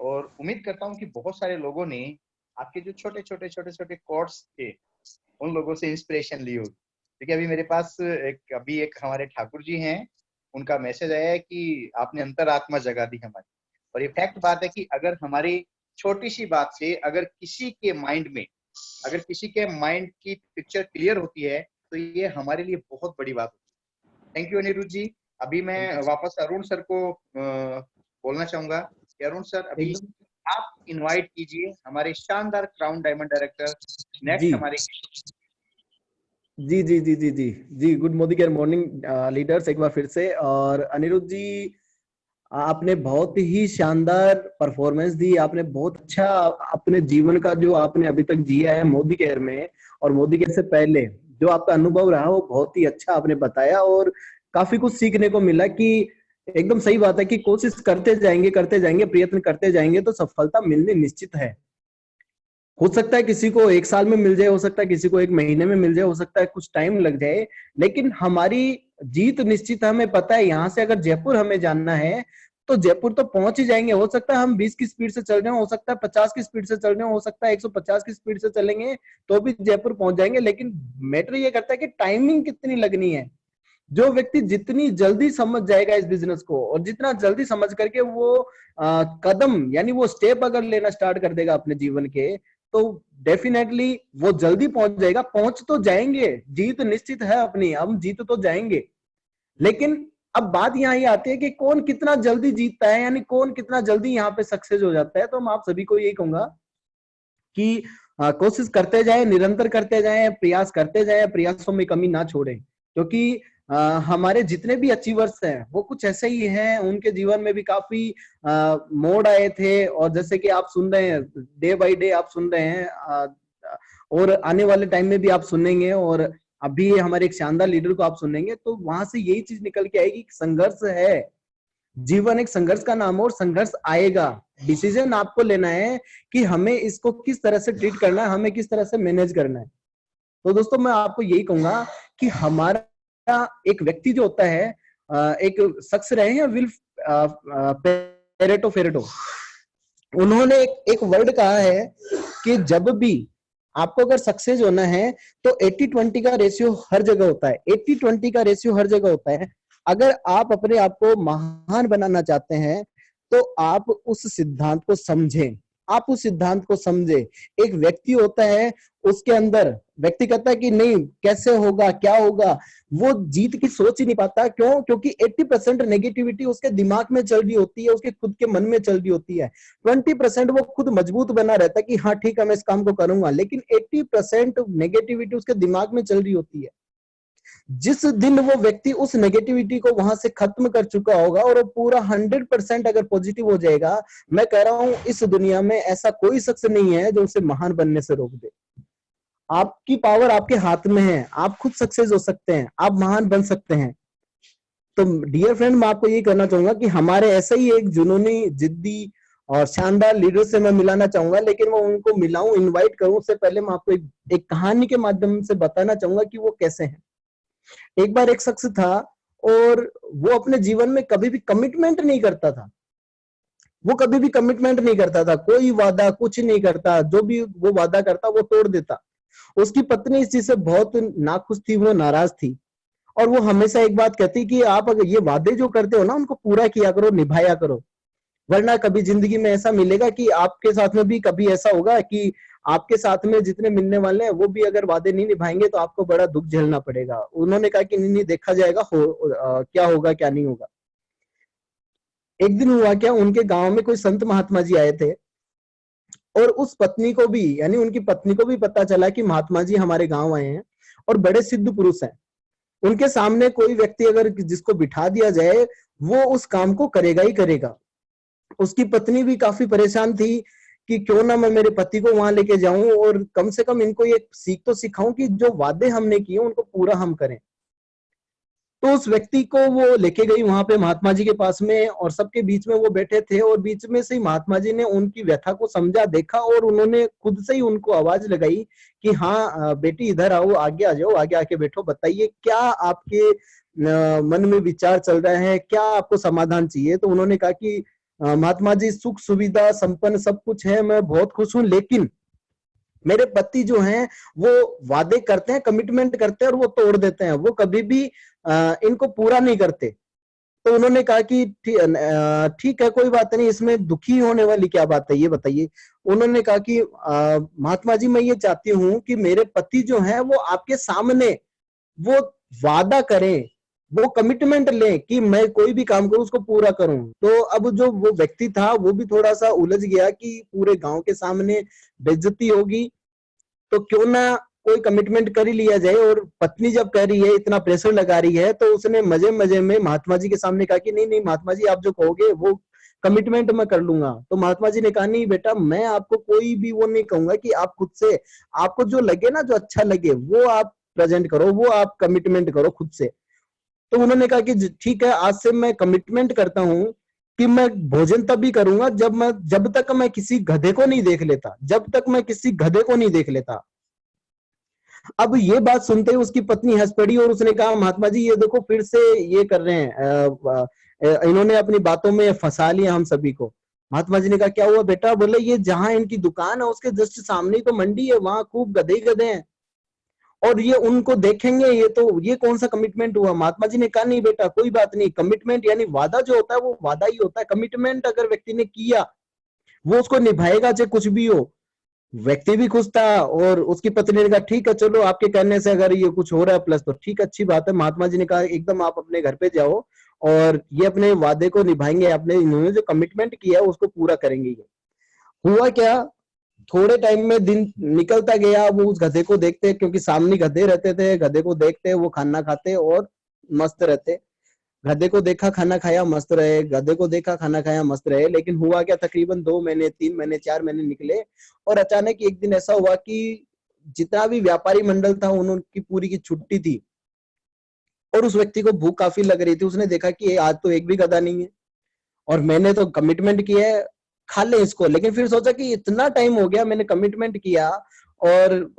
और उम्मीद करता हूँ कि बहुत सारे लोगों ने आपके जो छोटे छोटे कोट्स थे उन लोगों से इंस्पिरेशन ली होगी। देखिए अभी मेरे पास एक हमारे ठाकुर जी हैं, उनका मैसेज आया है कि आपने अंतरात्मा जगा दी हमारी। और ये फैक्ट बात है कि अगर हमारी छोटी सी बात से अगर किसी के माइंड की पिक्चर क्लियर होती है तो ये हमारे लिए बहुत बड़ी बात होती है। थैंक यू अनिरुद्ध जी। अभी मैं वापस अरुण सर को बोलना चाहूंगा कि अरुण सर अभी एकदम आप इनवाइट कीजिए हमारे शानदार crown diamond director ji next हमारे। जी जी जी जी जी जी। Good Modicare morning leaders, एक बार फिर से। और अनिरुद्ध जी, आपने बहुत ही शानदार परफॉर्मेंस दी। आपने बहुत अच्छा अपने जीवन का जो आपने अभी तक जिया है मोदी केयर में और मोदी केयर से पहले जो आपका अनुभव रहा वो बहुत ही अच्छा आपने बताया और काफी कुछ सीखने को मिला कि एकदम सही बात है कि कोशिश करते जाएंगे प्रयत्न करते जाएंगे तो सफलता मिलनी निश्चित है। हो सकता है किसी को 1 साल में मिल जाए, हो सकता है किसी को 1 महीने में मिल जाए, हो सकता है कुछ टाइम लग जाए, लेकिन हमारी जीत निश्चित है। हमें पता है यहाँ से अगर जयपुर हमें जानना है तो जयपुर तो पहुंच ही जाएंगे। हो सकता है हम 20 की स्पीड से चल रहे हो सकता है 50 की स्पीड से चल रहे हो सकता है 150 की स्पीड से चलेंगे तो भी जयपुर पहुंच जाएंगे। लेकिन मैटर ये करता है कि टाइमिंग कितनी लगनी है। जो व्यक्ति जितनी जल्दी समझ जाएगा इस बिजनेस को और जितना जल्दी समझ करके वो कदम यानी वो स्टेप अगर लेना स्टार्ट कर देगा अपने जीवन के तो डेफिनेटली वो जल्दी पहुंच जाएगा। पहुंच तो जाएंगे, जीत निश्चित है अपनी, हम जीत तो जाएंगे। लेकिन अब बात यहाँ ये आती है कि कौन कितना जल्दी जीतता है, यानी कौन कितना जल्दी यहाँ पे सक्सेस हो जाता है। तो मैं आप सभी को यही कहूंगा कि कोशिश करते जाएं, निरंतर करते जाएं, प्रयास करते जाएं, प्रयासों में कमी ना छोड़ें। क्योंकि हमारे जितने भी अचीवर्स हैं वो कुछ ऐसे ही हैं, उनके जीवन में भी काफी मोड़ आए थे और जैसे कि आप सुन रहे हैं डे बाय डे आप सुन रहे हैं और आने वाले टाइम में भी आप सुनेंगे और अभी हमारे एक शानदार लीडर को आप सुनेंगे तो वहां से यही चीज निकल के आएगी कि संघर्ष है, जीवन एक संघर्ष का नाम है और संघर्ष आएगा। डिसीजन आपको लेना है कि हमें इसको किस तरह से ट्रीट करना है, हमें किस तरह से मैनेज करना है। तो दोस्तों मैं आपको यही कहूंगा कि हमारा एक व्यक्ति जो होता है, एक शख्स रहे हैं विल पेरेटो, उन्होंने एक वर्ड कहा है कि जब भी आपको अगर सक्सेस होना है तो 80-20 का रेशियो हर जगह होता है। 80-20 का रेशियो हर जगह होता है। अगर आप अपने आप को महान बनाना चाहते हैं तो आप उस सिद्धांत को समझें, आप उस सिद्धांत को समझे। एक व्यक्ति होता है, उसके अंदर व्यक्ति कहता है कि नहीं कैसे होगा क्या होगा, वो जीत की सोच ही नहीं पाता। क्यों? क्योंकि 80% नेगेटिविटी उसके दिमाग में चल रही होती है, उसके खुद के मन में चल रही होती है। 20% वो खुद मजबूत बना रहता है कि हाँ ठीक है मैं इस काम को करूंगा, लेकिन 80% नेगेटिविटी उसके दिमाग में चल रही होती है। जिस दिन वो व्यक्ति उस नेगेटिविटी को वहां से खत्म कर चुका होगा और वो पूरा 100% अगर पॉजिटिव हो जाएगा, मैं कह रहा हूं इस दुनिया में ऐसा कोई शख्स नहीं है जो उसे महान बनने से रोक दे। आपकी पावर आपके हाथ में है, आप खुद सक्सेस हो सकते हैं, आप महान बन सकते हैं। तो डियर फ्रेंड मैं आपको ये कहना चाहूंगा कि हमारे ऐसे ही एक जुनूनी, जिद्दी और शानदार लीडर से मैं मिलाना चाहूंगा, लेकिन मैं उनको मिलाऊं, इनवाइट करूं उससे पहले मैं आपको एक कहानी के माध्यम से बताना चाहूंगा कि वो कैसे हैं। एक बार एक शख्स था और वो अपने जीवन में कभी भी कमिटमेंट नहीं करता था। वो कभी भी कमिटमेंट नहीं करता था, कोई वादा कुछ नहीं करता, जो भी वो वादा करता वो तोड़ देता। उसकी पत्नी इस चीज से बहुत नाखुश थी, वो नाराज थी और वो हमेशा एक बात कहती कि आप अगर ये वादे जो करते हो ना उनको पूरा किया करो, निभाया करो, वरना कभी जिंदगी में ऐसा मिलेगा कि आपके साथ में भी कभी ऐसा होगा कि आपके साथ में जितने मिलने वाले हैं वो भी अगर वादे नहीं निभाएंगे तो आपको बड़ा दुख झेलना पड़ेगा। उन्होंने कहा कि नहीं देखा जाएगा क्या होगा क्या नहीं होगा। एक दिन हुआ क्या, उनके गांव में कोई संत महात्मा जी आए थे और उस पत्नी को भी यानी उनकी पत्नी को भी पता चला कि महात्मा जी हमारे गांव आए हैं और बड़े सिद्ध पुरुष हैं। उनके सामने कोई व्यक्ति अगर जिसको बिठा दिया जाए वो उस काम को करेगा ही करेगा। उसकी पत्नी भी काफी परेशान थी कि क्यों ना मैं मेरे पति को वहां लेके जाऊं और कम से कम इनको ये सीख तो सिखाऊं कि जो वादे हमने किए उनको पूरा हम करें। तो उस व्यक्ति को वो लेके गई वहां पे महात्मा जी के पास में, और सबके बीच में वो बैठे थे, और बीच में से ही महात्मा जी ने उनकी व्यथा को समझा, देखा, और उन्होंने खुद से ही उनको आवाज लगाई कि हाँ बेटी इधर आओ, आगे आ जाओ, आगे आके बैठो, बताइए क्या आपके मन में विचार चल रहा है, क्या आपको समाधान चाहिए। तो उन्होंने कहा कि महात्मा जी सुख सुविधा संपन्न सब कुछ है, मैं बहुत खुश हूं, लेकिन मेरे पति जो हैं वो वादे करते हैं, कमिटमेंट करते हैं और वो तोड़ देते हैं, वो कभी भी इनको पूरा नहीं करते। तो उन्होंने कहा कि ठीक है, कोई बात नहीं, इसमें दुखी होने वाली क्या बात है, ये बताइए। उन्होंने कहा कि महात्मा जी मैं ये चाहती हूँ कि मेरे पति जो हैं वो आपके सामने वो वादा करें, वो कमिटमेंट लें कि मैं कोई भी काम करूं उसको पूरा करूं। तो अब जो वो व्यक्ति था वो भी थोड़ा सा उलझ गया कि पूरे गांव के सामने बेइज्जती होगी, तो क्यों ना कोई कमिटमेंट कर ही लिया जाए। और पत्नी जब कह रही है, इतना प्रेशर लगा रही है, तो उसने मजे मजे में महात्मा जी के सामने कहा कि नहीं नहीं महात्मा जी, आप जो कहोगे वो कमिटमेंट मैं कर लूंगा। तो महात्मा जी ने कहा नहीं बेटा, मैं आपको कोई भी वो नहीं कहूंगा, कि आप खुद से आपको जो लगे ना, जो अच्छा लगे वो आप प्रेजेंट करो, वो आप कमिटमेंट करो खुद से। तो उन्होंने कहा कि ठीक है, आज से मैं कमिटमेंट करता हूं कि मैं भोजन तभी करूंगा जब तक मैं किसी गधे को नहीं देख लेता, जब तक मैं किसी गधे को नहीं देख लेता। अब ये बात सुनते ही उसकी पत्नी हंस पड़ी और उसने कहा महात्मा जी ये देखो फिर से ये कर रहे हैं, इन्होंने अपनी बातों में फंसा लिया हम सभी को। महात्मा जी ने कहा क्या हुआ बेटा? बोले ये जहां इनकी दुकान है उसके जस्ट सामने ही तो मंडी है, वहां खूब गधे ही गधे हैं और ये उनको देखेंगे, ये कौन सा कमिटमेंट हुआ? महात्मा जी ने कहा नहीं बेटा कोई बात नहीं, कमिटमेंट यानी वादा जो होता है वो वादा ही होता है। कमिटमेंट अगर व्यक्ति ने किया वो उसको निभाएगा चाहे कुछ भी हो। व्यक्ति भी खुश था और उसकी पत्नी ने कहा ठीक है चलो आपके कहने से अगर ये कुछ हो रहा है प्लस तो ठीक, अच्छी बात है। महात्मा जी ने कहा एकदम आप अपने घर पे जाओ और ये अपने वादे को निभाएंगे, अपने इन्होंने जो कमिटमेंट किया है उसको पूरा करेंगे। ये हुआ क्या, थोड़े टाइम में दिन निकलता गया, वो उस गधे को देखते क्योंकि सामने गधे रहते थे, गधे को देखते वो खाना खाते और मस्त रहते। गधे को देखा खाना खाया मस्त रहे, गधे को देखा खाना खाया मस्त रहे। लेकिन हुआ क्या, तकरीबन 2 महीने 3 महीने 4 महीने निकले और अचानक एक दिन ऐसा हुआ कि जितना भी व्यापारी मंडल था उनकी पूरी की छुट्टी थी और उस व्यक्ति को भूख काफी लग रही थी। उसने देखा कि आज तो एक भी गधा नहीं है और मैंने तो कमिटमेंट किया है, खा ले इसको। लेकिन फिर सोचा कि इतना टाइम हो गया मैंने कमिटमेंट किया और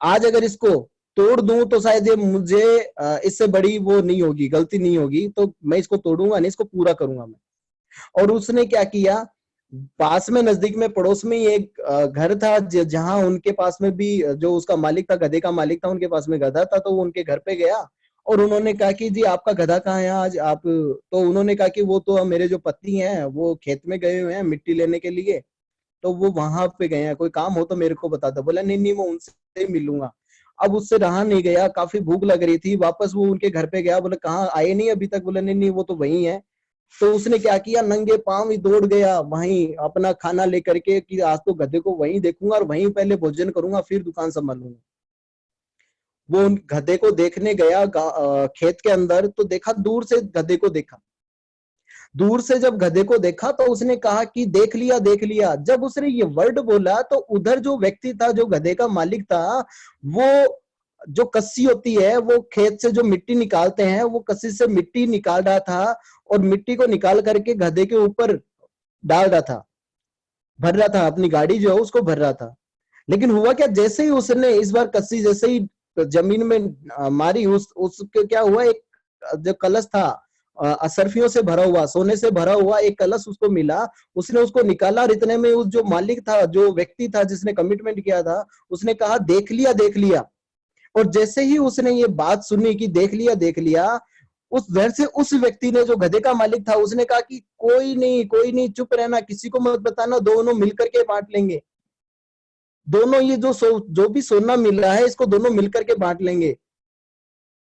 आज अगर इसको तोड़ दूं तो शायद ये मुझे इससे बड़ी वो नहीं होगी, गलती नहीं होगी, तो मैं इसको तोड़ूंगा नहीं, इसको पूरा करूंगा मैं। और उसने क्या किया, पास में नजदीक में पड़ोस में ही एक घर था जहां उनके पास में भी जो उसका मालिक था, गधे का मालिक था, उनके पास में गधा था। तो वो उनके घर पे गया और उन्होंने कहा कि जी आपका गधा कहाँ है आज आप? तो उन्होंने कहा कि वो तो मेरे जो पति हैं वो खेत में गए हुए हैं मिट्टी लेने के लिए, तो वो वहां पे गए हैं, कोई काम हो तो मेरे को बता दो। बोला नहीं नहीं मैं उनसे मिलूंगा। अब उससे रहा नहीं गया, काफी भूख लग रही थी, वापस वो उनके घर पे गया। बोले कहाँ आए नहीं अभी तक? बोले नहीं नहीं वो तो वही है। तो उसने क्या किया, नंगे पांव ही दौड़ गया वहीं अपना खाना लेकर के कि आज तो गधे को वहीं देखूंगा और वहीं पहले भोजन करूंगा फिर दुकान संभालूंगा। वो उन गधे को देखने गया खेत के अंदर, तो देखा दूर से गधे को देखा। दूर से जब गधे को देखा तो उसने कहा कि देख लिया देख लिया। जब उसने ये वर्ड बोला तो उधर जो व्यक्ति था, जो गधे का मालिक था, वो जो कस्सी होती है वो खेत से जो मिट्टी निकालते हैं वो कस्सी से मिट्टी निकाल रहा था और मिट्टी को निकाल करके गधे के ऊपर डाल रहा था, भर रहा था, अपनी गाड़ी जो है उसको भर रहा था। लेकिन हुआ क्या, जैसे ही उसने इस बार कस्सी जैसे ही जमीन में मारी, उसके क्या हुआ, एक जो कलश था असरफियों से भरा हुआ, सोने से भरा हुआ एक कलश उसको मिला। उसने उसको निकाला और इतने में उस जो मालिक था, जो व्यक्ति था जिसने कमिटमेंट किया था, उसने कहा देख लिया देख लिया। और जैसे ही उसने ये बात सुनी कि देख लिया, उस घर से उस व्यक्ति ने, जो गधे का मालिक था, उसने कहा कि कोई नहीं चुप रहना, किसी को मत बताना, दोनों मिलकर के बांट लेंगे। दोनों ये जो भी सोना मिल रहा है इसको दोनों मिलकर के बांट लेंगे।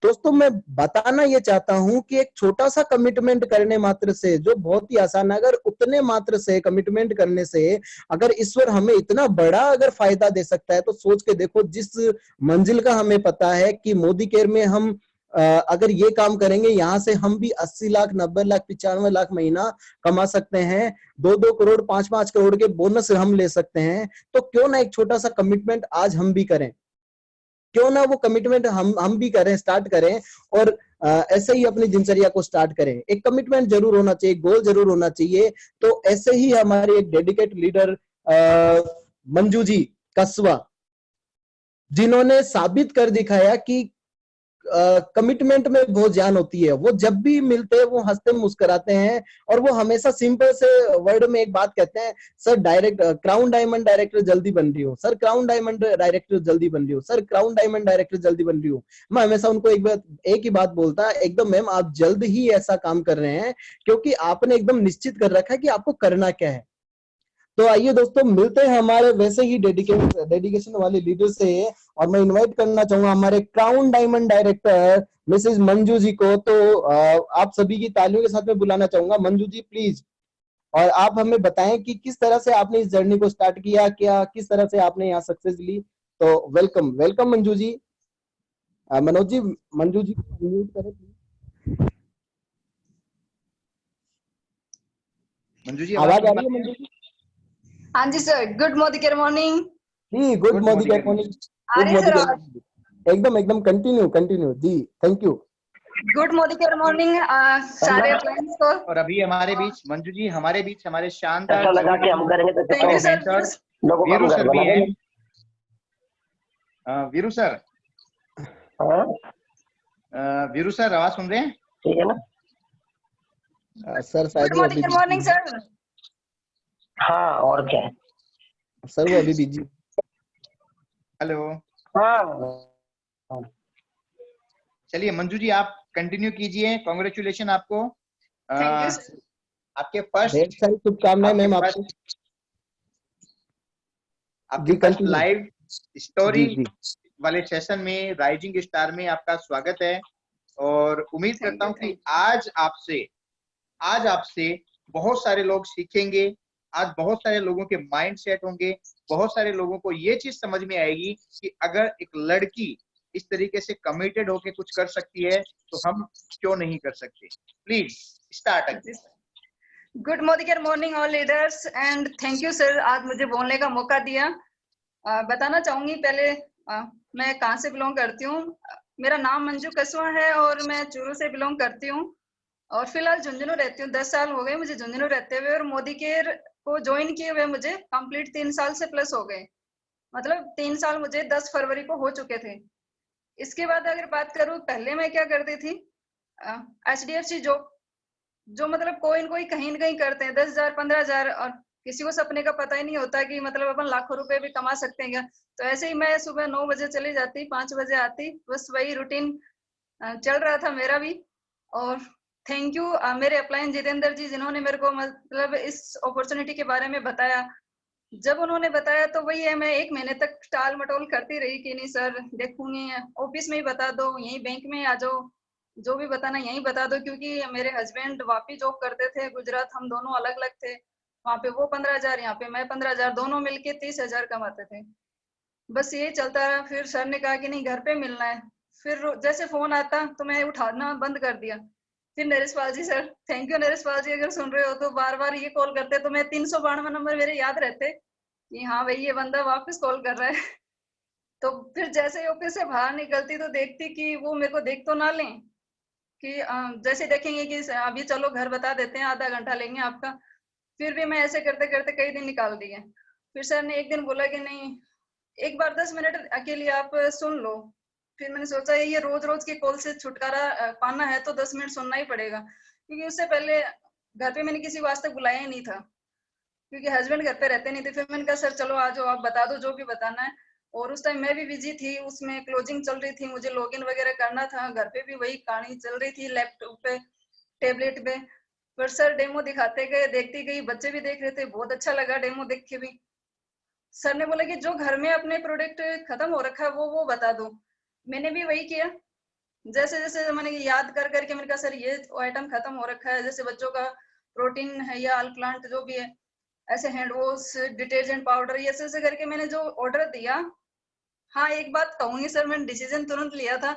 दोस्तों मैं बताना ये चाहता हूं कि एक छोटा सा कमिटमेंट करने मात्र से, जो बहुत ही आसान है, अगर उतने मात्र से कमिटमेंट करने से अगर ईश्वर हमें इतना बड़ा अगर फायदा दे सकता है तो सोच के देखो। जिस मंजिल का हमें पता है कि मोदी केयर में हम अगर ये काम करेंगे यहाँ से हम भी 80 लाख 90 लाख 95 लाख महीना कमा सकते हैं, 2-2 करोड़ 5-5 करोड़ के बोनस हम ले सकते हैं। तो क्यों ना एक छोटा सा कमिटमेंट आज हम भी करें, क्यों ना वो कमिटमेंट हम भी करें, स्टार्ट करें। और ऐसे ही अपनी दिनचर्या को स्टार्ट करें। एक कमिटमेंट जरूर होना चाहिए, गोल जरूर होना चाहिए। तो ऐसे ही हमारे एक डेडिकेट लीडर मंजू जी कसवा, जिन्होंने साबित कर दिखाया कि कमिटमेंट में बहुत जान होती है। वो जब भी मिलते हैं वो हंसते मुस्कुराते हैं, और वो हमेशा सिंपल से वर्ड में एक बात कहते हैं, sir direct crown diamond director जल्दी बन रही हो, सर क्राउन डायमंड डायरेक्टर जल्दी बन रही हो, सर क्राउन डायमंड डायरेक्टर जल्दी बन रही हो। मैं हमेशा उनको एक ही बात बोलता, एकदम मैम आप जल्द ही ऐसा काम कर रहे हैं, क्योंकि आपने एकदम निश्चित कर रखा है कि आपको करना क्या है। तो आइए दोस्तों, मिलते हैं हमारे वैसे ही डेडिकेशन वाले लीडर से। और मैं इनवाइट करना चाहूंगा हमारे crown diamond director Mrs Manju ji को। तो आप सभी की तालियों के साथ में बुलाना चाहूंगा। मंजू जी प्लीज, और आप हमें बताएं कि किस तरह से आपने इस जर्नी को स्टार्ट किया, क्या किस तरह से आपने यहाँ सक्सेस ली। तो वेलकम वेलकम मंजू जी। मनोज जी, मंजू जी को अनम्यूट करें प्लीज। मंजू जी आवाज आ रही है मंजू जी? हाँ जी सर, गुड मॉर्निंग। जी गुड Good मॉर्निंग। morning. आ रही है सर आवाज? एकदम एकदम कंटिन्यू जी, थैंक यू। गुड मॉर्निंग सारे फ्रेंड्स को। और अभी हमारे बीच मंजू जी, हमारे बीच हमारे शानदार ऐसा लगा कि हम करेंगे तो थैंक यू सर। मेंटर लोगों का वीरू घर सर भी बना हैं। देंगे। वीरू सर, हाँ, वीरू सर आवाज सुन रहे हैं? ठीक है ना? सर शायद गुड वो अभी मॉर्निंग busy सर। हाँ, और क्या है? हैं। सर वो अभी बिजी। हेलो, हाँ, चलिए मंजू जी आप कंटिन्यू कीजिए। कॉन्ग्रेचुलेशन आपको। Thank you sir. आपके ढेर सारी शुभकामनाएं मैम आपको। आपके जी, फर्स्ट continue। लाइव स्टोरी जी वाले सेशन में राइजिंग स्टार में आपका स्वागत है। और उम्मीद Thank करता हूँ you, कि आज आपसे बहुत सारे लोग सीखेंगे। आज बहुत सारे लोगों के माइंड सेट होंगे। बहुत सारे लोगों को ये चीज समझ में आएगी कि अगर एक लड़की इस तरीके से कमिटेड होके कुछ कर सकती है तो हम क्यों नहीं कर सकते। Please start again. Good morning all leaders and thank you sir, आज मुझे बोलने का मौका दिया। बताना चाहूंगी पहले मैं कहाँ से बिलोंग करती हूँ। मेरा नाम मंजू कसवा है और मैं चूरू से बिलोंग करती हूँ और फिलहाल झुंझुनू रहती हूँ। 10 साल हो गए मुझे झुंझुनू रहते हुए और मोदी केयर को ज्वाइन किए हुए मुझे कंप्लीट 3 साल से प्लस हो गए। मतलब 3 साल मुझे 10 फरवरी को हो चुके थे। इसके बाद अगर बात करूँ पहले मैं क्या करती थी, HDFC जॉब, जो मतलब कोई न कोई कहीं न कहीं करते हैं 10,000 15,000 और किसी को सपने का पता ही नहीं होता कि मतलब अपन लाखों रुपए भी कमा सकते हैं क्या। तो ऐसे ही मैं सुबह 9 बजे चली जाती, 5 बजे आती, बस वही रूटीन चल रहा था मेरा भी। और थैंक यू मेरे अपलाइन जितेंद्र जी, जिन्होंने मेरे को मतलब इस अपॉर्चुनिटी के बारे में बताया। जब उन्होंने बताया तो वही है, मैं 1 महीने तक टाल मटोल करती रही कि नहीं सर देखूंगी, ऑफिस में ही बता दो, यहीं बैंक में आ जाओ, जो भी बताना यहीं बता दो। क्योंकि मेरे हस्बैंड वहाँ पे जॉब करते थे गुजरात, हम दोनों अलग अलग थे। वहाँ पे वो 15,000, यहाँ पे मैं 15,000, दोनों मिलके 30,000 कमाते थे। बस यही चलता रहा। फिर सर ने कहा कि नहीं घर पे मिलना है। फिर जैसे फोन आता तो मैं उठाना बंद कर दिया। फिर नरेश पाल जी sir, thank you Naresh Pal जी, अगर सुन रहे हो तो बार बार ये कॉल करते तो मैं 392 नंबर मेरे याद रहते कि हाँ भाई ये बंदा वापस कॉल कर रहा है। तो फिर जैसे ही ऑफिस से बाहर निकलती तो देखती कि वो मेरे को देख तो ना लें, कि जैसे देखेंगे कि अभी चलो घर बता देते हैं, आधा घंटा लेंगे आपका। फिर भी मैं ऐसे करते करते कई दिन निकाल दिए। फिर सर ने एक दिन बोला कि नहीं, एक बार 10 मिनट अकेले आप सुन लो। फिर मैंने सोचा ये रोज रोज के कॉल से छुटकारा पाना है तो 10 मिनट सुनना ही पड़ेगा। क्योंकि उससे पहले घर पे मैंने किसी को आज तक बुलाया ही नहीं था, क्योंकि हस्बैंड घर पे रहते नहीं थे। फिर मैंने कहा सर चलो आ जाओ, आप बता दो जो भी बताना है। और उस टाइम मैं भी बिजी थी, उसमें क्लोजिंग चल रही थी, मुझे लॉगिन वगैरह करना था, घर पे भी वही कहानी चल रही थी लैपटॉप पे टेबलेट पे। पर सर डेमो दिखाते गए, देखती गई, बच्चे भी देख रहे थे, बहुत अच्छा लगा डेमो देख के भी। सर ने बोला कि जो घर में अपने प्रोडक्ट खत्म हो रखा है वो बता दो। मैंने भी वही किया। जैसे जैसे मैंने याद कर करके मैंने कहा सर ये आइटम खत्म हो रखा है, जैसे बच्चों का प्रोटीन है या अल्प्लांट जो भी है, ऐसे हैंड वॉश, डिटर्जेंट पाउडर, ये ऐसे ऐसे करके मैंने जो ऑर्डर दिया। हाँ एक बात कहूंगी सर, मैंने डिसीजन तुरंत लिया था।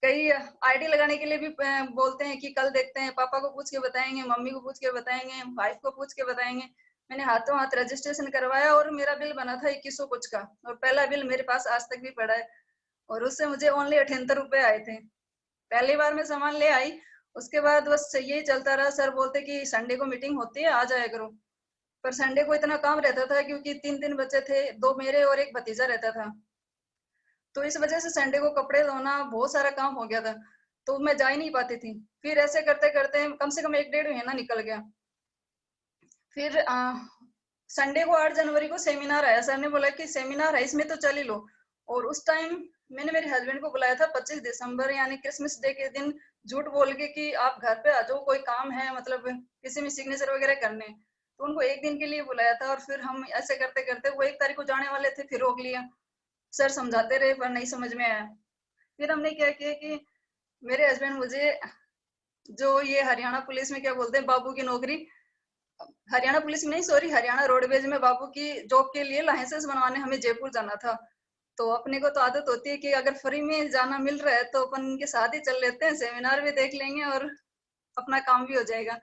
कई आईडी लगाने के लिए भी बोलते हैं कि कल देखते हैं, पापा को पूछ के बताएंगे, मम्मी को पूछ के बताएंगे, वाइफ को पूछ के बताएंगे। मैंने हाथों हाथ रजिस्ट्रेशन करवाया और मेरा बिल बना था 2100 कुछ का, और पहला बिल मेरे पास आज तक भी पड़ा है। और उससे मुझे ओनली 78 रुपए आए थे। पहली बार मैं सामान ले आई, उसके बाद बस यही चलता रहा। सर बोलते कि संडे को मीटिंग होती है, आ जाया करो। पर संडे को इतना काम रहता था क्योंकि 3 बच्चे थे, 2 मेरे और एक भतीजा रहता था, तो इस वजह से संडे को कपड़े धोना बहुत सारा काम हो गया था, तो मैं जा ही नहीं पाती थी। फिर ऐसे करते करते कम से कम 1-1.5 महीना निकल गया। फिर संडे को 8 जनवरी को सेमिनार आया। सर ने बोला कि सेमिनार है, इसमें तो चल ही लो। और उस टाइम मैंने मेरे हस्बैंड को बुलाया था 25 दिसंबर यानी क्रिसमस डे के दिन, झूठ बोल के कि आप घर पे आ जाओ, कोई काम है, मतलब किसी में सिग्नेचर वगैरह करने। तो उनको एक दिन के लिए बुलाया था और फिर हम ऐसे करते करते वो 1 तारीख को जाने वाले थे, फिर रोक लिया। सर समझाते रहे पर नहीं समझ में आया। फिर हमने क्या किया कि मेरे हस्बैंड मुझे, जो ये हरियाणा पुलिस में क्या बोलते हैं, बाबू की नौकरी, हरियाणा पुलिस में नहीं सॉरी, हरियाणा रोडवेज में बाबू की जॉब के लिए लाइसेंस बनवाने हमें जयपुर जाना था। तो अपने को तो आदत होती है कि अगर फ्री में जाना मिल रहा है तो अपन उनके साथ ही चल लेते हैं, सेमिनार भी देख लेंगे और अपना काम भी हो जाएगा।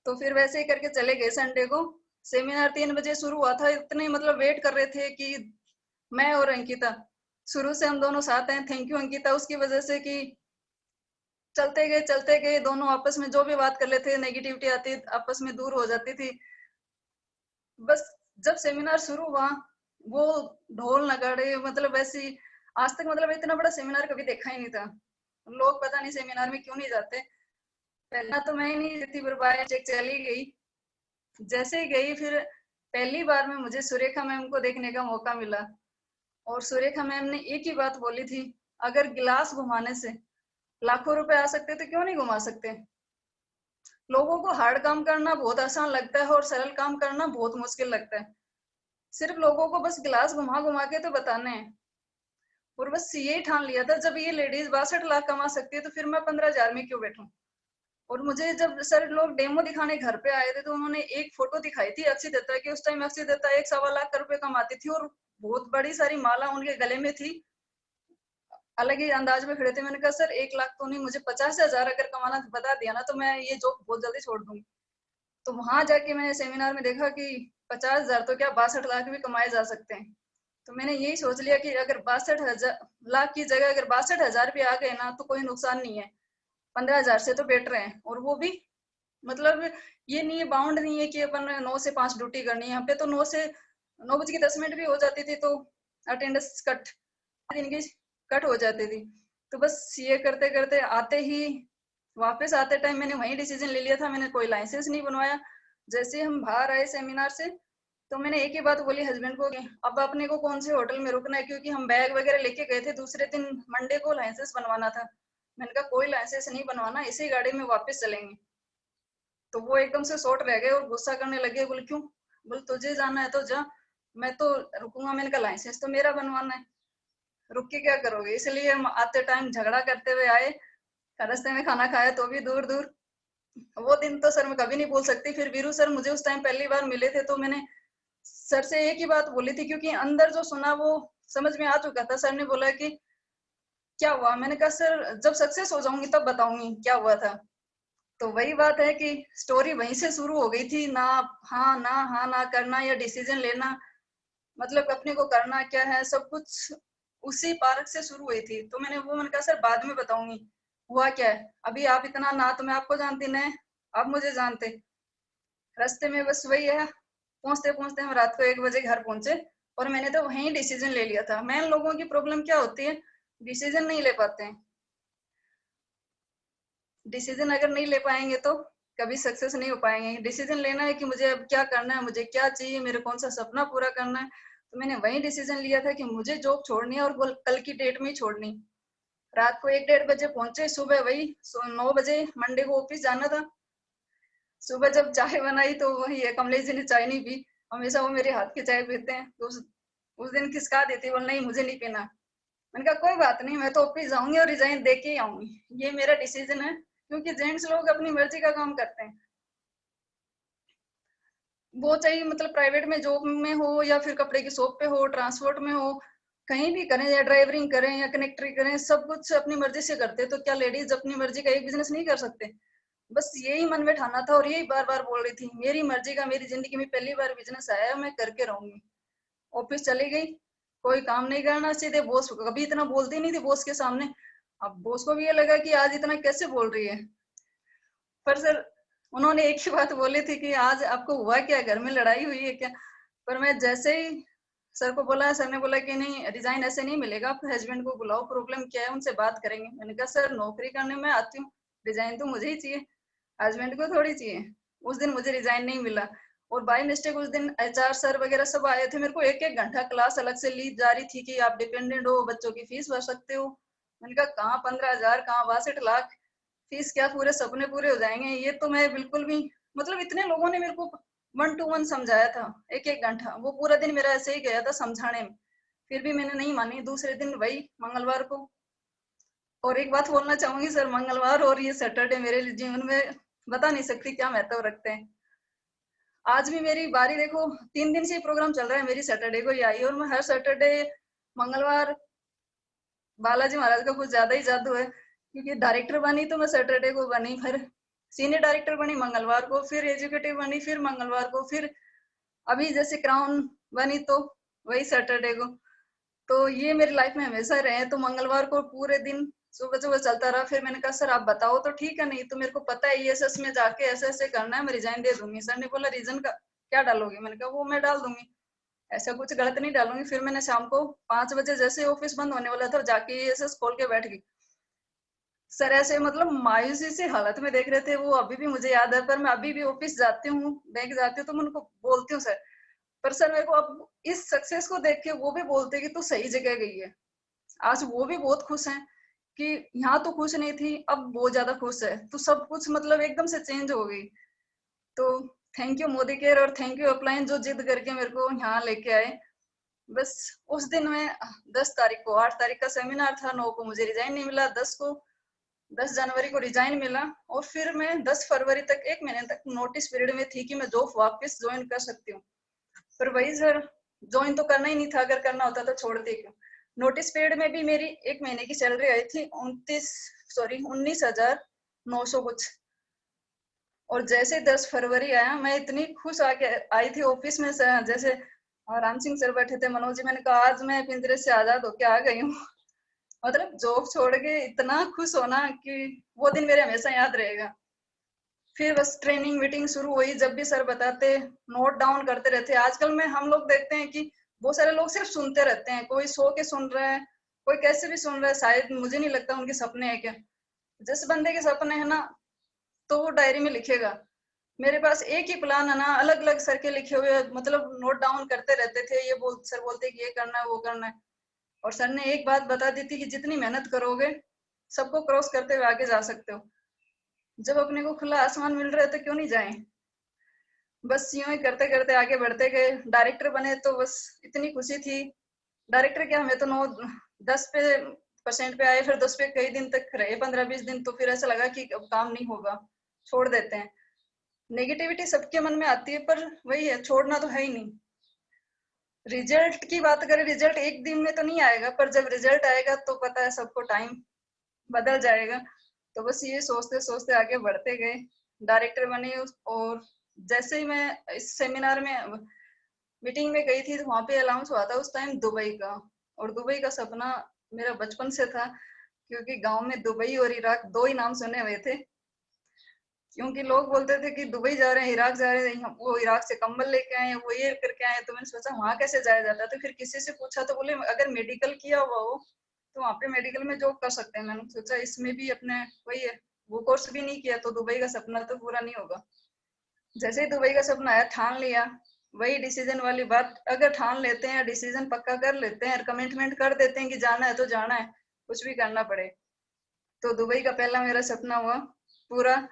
तो फिर वैसे ही करके चले गए। संडे को सेमिनार 3 बजे शुरू हुआ था, इतने मतलब वेट कर रहे थे कि मैं और अंकिता, शुरू से हम दोनों साथ हैं, थैंक यू अंकिता उसकी वजह से कि चलते गए दोनों आपस में जो भी बात कर लेते, नेगेटिविटी आती आपस में दूर हो जाती थी। बस जब सेमिनार शुरू हुआ, वो ढोल नगाड़े, मतलब ऐसी आज तक मतलब इतना बड़ा सेमिनार कभी देखा ही नहीं था। लोग पता नहीं सेमिनार में क्यों नहीं जाते। पहला तो मैं ही नहीं थी, पर बाय चेक चली गई। जैसे ही गई, फिर पहली बार में मुझे सुरेखा मैम को देखने का मौका मिला। और सुरेखा मैम ने एक ही बात बोली थी, अगर गिलास घुमाने से लाखों रुपए आ सकते तो क्यों नहीं घुमा सकते। लोगों को हार्ड काम करना बहुत आसान लगता है और सरल काम करना बहुत मुश्किल लगता है। सिर्फ लोगों को बस गिलास घुमा घुमा के तो बताने हैं। और बस यही ठान लिया था, जब ये लेडीज 62 लाख कमा सकती है तो फिर मैं 15,000 में क्यों बैठूं। और मुझे जब सर लोग डेमो दिखाने घर पे आए थे तो उन्होंने एक फोटो दिखाई थी अक्षय दत्ता की। उस टाइम अक्षय दत्ता 1-1.25 लाख रुपए कमाती थी और बहुत बड़ी सारी माला उनके गले में थी, अलग ही अंदाज में खड़े थे। मैंने कहा सर 1 लाख तो नहीं, मुझे 50,000 अगर कमाना बता दिया ना तो मैं ये जॉब बहुत जल्दी छोड़ दूंगी। तो वहां जाके मैंने सेमिनार में देखा कि 50,000 तो क्या 62 लाख भी कमाए जा सकते हैं। तो मैंने यही सोच लिया कि अगर 62 लाख की जगह अगर 62,000 भी आ गए ना तो कोई नुकसान नहीं है, 15,000 से तो बेटर है। और वो भी मतलब ये नहीं है, बाउंड नहीं है कि अपन 9 से 5 ड्यूटी करनी है। यहाँ पे तो 9:10 भी हो जाती थी तो अटेंडेंस दिन की कट हो जाती थी। तो बस ये करते करते वापस आते टाइम मैंने वही डिसीजन ले लिया था, मैंने कोई लाइसेंस नहीं बनवाया। जैसे हम बाहर आए सेमिनार से तो मैंने एक ही बात बोली हस्बैंड को कि अब अपने को कौन से होटल में रुकना है, क्योंकि हम बैग वगैरह लेके गए थे। दूसरे दिन मंडे को लाइसेंस बनवाना था। मैंने कहा कोई लाइसेंस नहीं बनवाना, इसी गाड़ी में वापस चलेंगे। तो वो एकदम से शॉर्ट रह गए और गुस्सा करने लगे। बोले क्यों? बोले तुझे जाना है तो जा, मैं तो रुकूंगा। मैंने कहा लाइसेंस तो मेरा बनवाना है, रुक के क्या करोगे। इसलिए हम आते टाइम झगड़ा करते हुए आए, रास्ते में खाना खाया तो भी दूर दूर। वो दिन तो सर मैं कभी नहीं भूल सकती। फिर वीरू सर मुझे उस टाइम पहली बार मिले थे तो मैंने सर से एक ही बात बोली थी, क्योंकि अंदर जो सुना वो समझ में आ चुका था। सर ने बोला कि क्या हुआ? मैंने कहा सर जब सक्सेस हो जाऊंगी तब बताऊंगी क्या हुआ था। तो वही बात है कि स्टोरी वहीं से शुरू हो गई थी, ना हाँ ना करना या डिसीजन लेना, मतलब अपने को करना क्या है सब कुछ उसी पार्क से शुरू हुई थी। तो मैंने कहा सर बाद में बताऊंगी हुआ क्या है, अभी आप इतना ना तो मैं आपको जानती न आप मुझे जानते। रास्ते में बस वही है, पहुंचते पहुंचते हम रात को 1 बजे घर पहुंचे और मैंने तो वहीं डिसीजन ले लिया था। मेन लोगों की प्रॉब्लम क्या होती है, डिसीजन नहीं ले पाते हैं। डिसीजन अगर नहीं ले पाएंगे तो कभी सक्सेस नहीं हो पाएंगे। डिसीजन लेना है कि मुझे अब क्या करना है, मुझे क्या चाहिए, मेरे कौन सा सपना पूरा करना है। तो मैंने वही डिसीजन लिया था कि मुझे जॉब छोड़नी है और कल की डेट में ही छोड़नी। रात को 1-1:30 बजे पहुंचे, सुबह वही 9 बजे मंडे को ऑफिस जाना था। सुबह जब चाय बनाई तो वही है, कमलेश जी ने चाय नहीं पी, हमेशा वो मेरे हाथ की चाय पीते हैं। तो उस दिन खिसका देती, बोल नहीं मुझे नहीं पीना। मैंने कहा कोई बात नहीं, मैं तो ऑफिस जाऊंगी और रिजाइन दे के ही आऊंगी, ये मेरा डिसीजन है। क्योंकि जेंट्स लोग अपनी मर्जी का काम करते हैं, वो चाहिए मतलब प्राइवेट में जॉब में हो या फिर कपड़े की शॉप पे हो, ट्रांसपोर्ट में हो, कहीं भी करें, या ड्राइवरिंग करें या कनेक्टरी करें, सब कुछ अपनी मर्जी से करते। तो क्या लेडीज अपनी मर्जी का एक बिजनेस नहीं कर सकते? बस यही मन में ठाना था और यही बार बार बोल रही थी, मेरी मर्जी का मेरी जिंदगी में पहली बार बिजनेस आया, मैं करके रहूंगी। ऑफिस चली गई, कोई काम नहीं करना, सीधे बॉस, कभी इतना बोलती नहीं थी बॉस के सामने, अब बॉस को भी ये लगा कि आज इतना कैसे बोल रही है। पर सर उन्होंने एक ही बात बोली थी कि आज आपको हुआ क्या, घर में लड़ाई हुई है क्या। पर मैं जैसे ही सर को बोला, सर ने बोला कि नहीं रिजाइन ऐसे नहीं मिलेगा, आप हस्बैंड को बुलाओ, प्रॉब्लम क्या है उनसे बात करेंगे। मैंने कहा सर नौकरी करने में आती हूँ, रिजाइन तो मुझे ही चाहिए, हस्बैंड को थोड़ी चाहिए। उस दिन मुझे रिजाइन नहीं मिला और बाय मिस्टेक उस दिन एचआर सर वगैरह सब आए थे। मेरे को एक एक घंटा क्लास अलग से ली जा रही थी कि आप डिपेंडेंट हो, बच्चों की फीस भर सकते हो। मैंने कहा कहाँ 15,000, कहाँ 62 लाख फीस, क्या पूरे सपने पूरे हो जाएंगे। ये तो मैं बिल्कुल भी, मतलब इतने लोगों ने मेरे को 1 to 1 समझाया था, एक एक घंटा, वो पूरा दिन मेरा ऐसे ही गया था समझाने में। फिर भी मैंने नहीं मानी। दूसरे दिन वही मंगलवार को, और एक बात बोलना चाहूंगी सर, मंगलवार और ये सैटरडे मेरे जीवन में बता नहीं सकती क्या महत्व रखते हैं। आज भी मेरी बारी देखो, 3 दिन से ये प्रोग्राम चल रहा है, मेरी सैटरडे को ही आई और मैं हर सैटरडे मंगलवार, बालाजी महाराज का कुछ ज्यादा ही जादू है, क्योंकि डायरेक्टर बनी तो मैं सैटरडे को बनी, फिर सीनियर डायरेक्टर बनी मंगलवार को, फिर एजुकेटिव बनी फिर मंगलवार को, फिर अभी जैसे क्राउन बनी तो वही सैटरडे को। तो ये मेरी लाइफ में हमेशा रहे। तो मंगलवार को पूरे दिन सुबह सुबह चलता रहा। फिर मैंने कहा सर आप बताओ तो ठीक है, नहीं तो मेरे को पता है ईएसएस में जाके ऐसे ऐसे करना है, मैं रिजाइन दे दूंगी। सर ने बोला रीजन का क्या डालोगे, मैंने कहा वो मैं डाल दूंगी, ऐसा कुछ गलत नहीं डालूंगी। फिर मैंने शाम को 5 बजे जैसे ऑफिस बंद होने वाला था जाके ईएसएस खोल के बैठ गई। सर ऐसे मतलब मायूसी से हालत में देख रहे थे, वो अभी भी मुझे याद है। पर मैं अभी भी ऑफिस जाती हूँ, बैंक जाती हूँ तो मैं उनको बोलती हूँ सर, पर सर मेरे को अब इस सक्सेस को देख के वो भी बोलते हैं कि तू सही जगह गई है। आज वो भी बहुत खुश हैं कि यहाँ तो खुश नहीं थी, अब बहुत ज्यादा खुश है, तो सब कुछ मतलब एकदम से चेंज हो गई। तो थैंक यू मोदी केयर और थैंक यू अपलाइन जो जिद करके मेरे को यहाँ लेके आए। बस उस दिन में 10 तारीख को, 8 तारीख का सेमिनार था, 9 को मुझे रिजाइन नहीं मिला, 10 जनवरी को रिजाइन मिला और फिर मैं 10 फरवरी तक 1 महीने तक नोटिस पीरियड में थी कि मैं जॉब वापस ज्वाइन कर सकती हूँ। पर वही सर, ज्वाइन तो करना ही नहीं था, अगर करना होता तो छोड़ती क्यों। नोटिस पीरियड में भी मेरी 1 महीने की सैलरी आई थी 19,900 कुछ। और जैसे 10 फरवरी आया, मैं इतनी खुश आके आई थी ऑफिस में सर, जैसे राम सिंह सर बैठे थे, मनोज जी, मैंने कहा आज मैं पिंजरे से आजाद होके आ गई हूँ। मतलब जॉब छोड़ के इतना खुश होना कि वो दिन मेरे हमेशा याद रहेगा। फिर बस ट्रेनिंग मीटिंग शुरू हुई, जब भी सर बताते नोट डाउन करते रहते। आजकल में हम लोग देखते हैं कि बहुत सारे लोग सिर्फ सुनते रहते हैं, कोई सो के सुन रहा है, कोई कैसे भी सुन रहा है, शायद मुझे नहीं लगता उनके सपने है क्या। जिस बंदे के सपने है ना, तो वो डायरी में लिखेगा। मेरे पास एक ही प्लान है ना, अलग अलग सर के लिखे हुए, मतलब नोट डाउन करते रहते थे। ये सर बोलते कि ये करना है वो करना है, और सर ने एक बात बता दी थी कि जितनी मेहनत करोगे सबको क्रॉस करते हुए आगे जा सकते हो। जब अपने को खुला आसमान मिल रहा है तो क्यों नहीं जाए। बस यूं ही करते करते आगे बढ़ते गए, डायरेक्टर बने तो बस इतनी खुशी थी। डायरेक्टर क्या, हमें तो 9-10% पे आए, फिर 10 पे कई दिन तक रहे, 15-20 दिन, तो फिर ऐसा लगा कि अब काम नहीं होगा, छोड़ देते हैं। नेगेटिविटी सबके मन में आती है, पर वही है, छोड़ना तो है ही नहीं। रिजल्ट की बात करें, रिजल्ट एक दिन में तो नहीं आएगा, पर जब रिजल्ट आएगा तो पता है सबको टाइम बदल जाएगा। तो बस ये सोचते सोचते आगे बढ़ते गए, डायरेक्टर बने। और जैसे ही मैं इस सेमिनार में मीटिंग में गई थी तो वहां पे अनाउंस हुआ था उस टाइम दुबई का, और दुबई का सपना मेरा बचपन से था, क्योंकि गांव में दुबई और इराक 2 ही नाम सुने हुए थे। क्योंकि लोग बोलते थे कि दुबई जा रहे हैं, इराक जा रहे हैं, वो इराक से कंबल लेके आए, वो ये करके आए। तो मैंने सोचा वहां कैसे जाया जाता है, तो फिर किसी से पूछा तो बोले अगर मेडिकल किया हुआ हो तो वहाँ पे मेडिकल में जॉब कर सकते हैं। मैंने सोचा इसमें भी अपने वही है, वो कोर्स भी नहीं किया तो दुबई का सपना तो पूरा नहीं होगा। जैसे ही दुबई का सपना आया, ठान लिया। वही डिसीजन वाली बात, अगर ठान लेते हैं, डिसीजन पक्का कर लेते हैं, कमिटमेंट कर देते हैं कि जाना है तो जाना है, कुछ भी करना पड़े। तो दुबई का पहला मेरा सपना हुआ पूरा।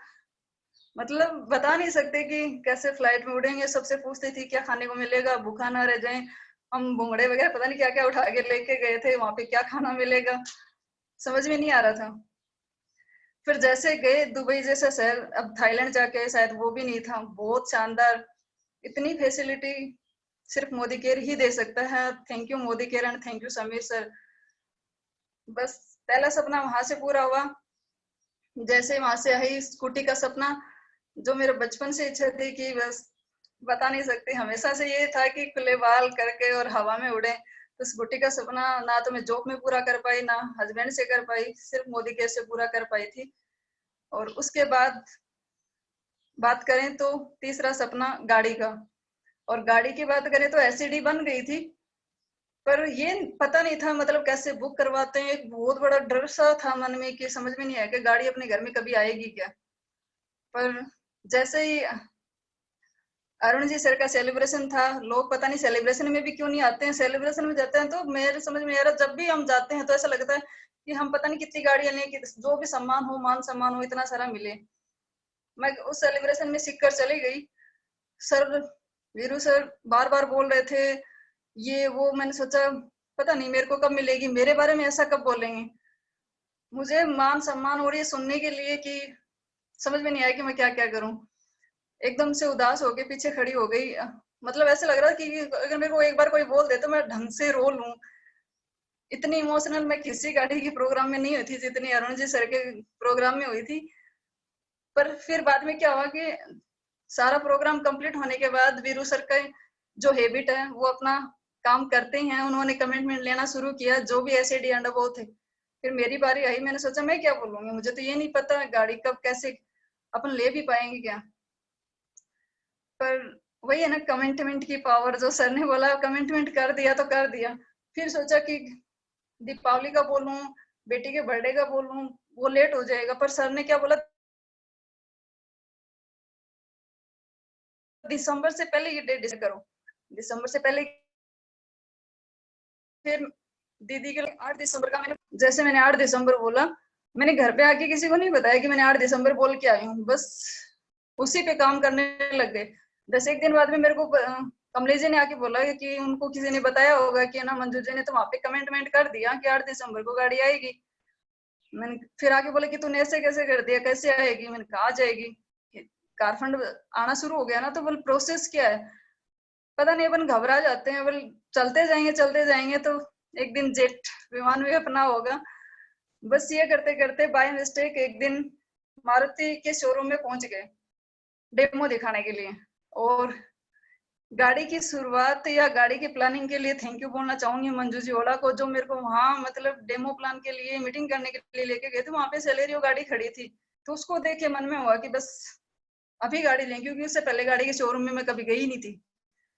मतलब बता नहीं सकते कि कैसे फ्लाइट में उड़ेंगे। सबसे पूछती थी क्या खाने को मिलेगा, भूखा ना रह जाए। हम भुंगड़े वगैरह पता नहीं क्या क्या उठा के लेके गए थे, वहां पे क्या खाना मिलेगा समझ में नहीं आ रहा था। फिर जैसे गए दुबई जैसा शहर, अब थाईलैंड जाके शायद वो भी नहीं था, बहुत शानदार, इतनी फैसिलिटी सिर्फ मोदी केयर ही दे सकता है। Thank you Modi care and thank you Sameer sir. बस पहला सपना वहां से पूरा हुआ। जैसे वहां से आई स्कूटी का सपना, जो मेरे बचपन से इच्छा थी कि बस बता नहीं सकती, हमेशा से ये था कि खुले बाल करके और हवा में उड़े। तो स्कूटी का सपना ना तो मैं जॉब में पूरा कर पाई, ना हस्बैंड से कर पाई, सिर्फ मोदी केयर से पूरा कर पाई थी। और उसके बाद बात करें तो तीसरा सपना गाड़ी का, और गाड़ी की बात करें तो एसईडी बन गई थी, पर ये पता नहीं था मतलब कैसे बुक करवाते हैं। एक बहुत बड़ा डर सा था मन में कि समझ में नहीं आया कि गाड़ी अपने घर में कभी आएगी क्या। पर जैसे ही अरुण जी सर का सेलिब्रेशन था, लोग पता नहीं सेलिब्रेशन में भी क्यों नहीं आते हैं, सेलिब्रेशन में जाते हैं तो मेरे समझ में आ रहा, जब भी हम जाते हैं तो ऐसा लगता है कि हम पता नहीं कितनी गाड़ियां लें कि जो भी सम्मान हो, मान सम्मान हो, इतना सारा मिले। मैं उस सेलिब्रेशन में सीख कर चली गई। सर, वीरू सर बार बार बोल रहे थे ये वो, मैंने सोचा पता नहीं मेरे को कब मिलेगी, मेरे बारे में ऐसा कब बोलेंगे। मुझे मान सम्मान हो रही है सुनने के लिए कि समझ में नहीं आया कि मैं क्या क्या करूं। एकदम से उदास होके पीछे खड़ी हो गई। मतलब ऐसे लग रहा कि अगर मेरे को एक बार कोई बोल दे तो मैं ढंग से रो लूं। इतनी इमोशनल मैं किसी गाड़ी की प्रोग्राम में नहीं हुई थी जितनी अरुण जी सर के प्रोग्राम में हुई थी। पर फिर बाद में क्या हुआ कि सारा प्रोग्राम कंप्लीट होने के बाद वीरू सर का जो हैबिट है वो अपना काम करते हैं, उन्होंने कमिटमेंट लेना शुरू किया जो भी एसईडी एंड अबव थे। फिर मेरी बारी आई, मैंने सोचा मैं क्या बोलूंगी, मुझे तो ये नहीं पता गाड़ी कब कैसे अपन ले भी पाएंगे क्या। पर वही है ना कमिटमेंट की पावर, जो सर ने बोला कमिटमेंट कर दिया तो कर दिया। फिर सोचा कि दीपावली का बोलूं, बेटी के बर्थडे का बोलूं, वो लेट हो जाएगा, पर सर ने क्या बोला दिसंबर से पहले ये डेट डिसाइड करो। दिसंबर से पहले फिर दीदी के 8 दिसंबर का मैंने 8 दिसंबर बोला, मैंने घर पे आके किसी को नहीं बताया कि मैंने 8 दिसंबर बोल के आई हूँ, बस उसी पे काम करने लग गए। 10 दिन बाद में मेरे को कमलेश जी ने आके बोला कि उनको किसी ने बताया होगा कि ना मंजू जी ने तो वहां पे कमिटमेंट कर दिया कि 8 दिसंबर को गाड़ी आएगी। मैंने फिर आके बोला कि तूने ऐसे कैसे कर दिया, कैसे आएगी, मैंने कहा आ जाएगी। कार फंड आना शुरू हो गया ना, तो बोल प्रोसेस क्या है पता नहीं, अपन घबरा जाते हैं, बोल चलते जाएंगे तो एक दिन जेट विमान भी अपना होगा। बस ये करते करते बाय मिस्टेक एक दिन मारुति के शोरूम में पहुंच गए डेमो दिखाने के लिए। और गाड़ी की शुरुआत या गाड़ी की प्लानिंग के लिए थैंक यू बोलना चाहूंगी मंजू जी ओला को, जो मेरे को वहां मतलब डेमो प्लान के लिए मीटिंग करने के लिए लेके गए थे। वहां पे सेलेरियो गाड़ी खड़ी थी, तो उसको देख के मन में हुआ कि बस अभी गाड़ी लें, क्योंकि उससे पहले गाड़ी के शोरूम में मैं कभी गई नहीं थी।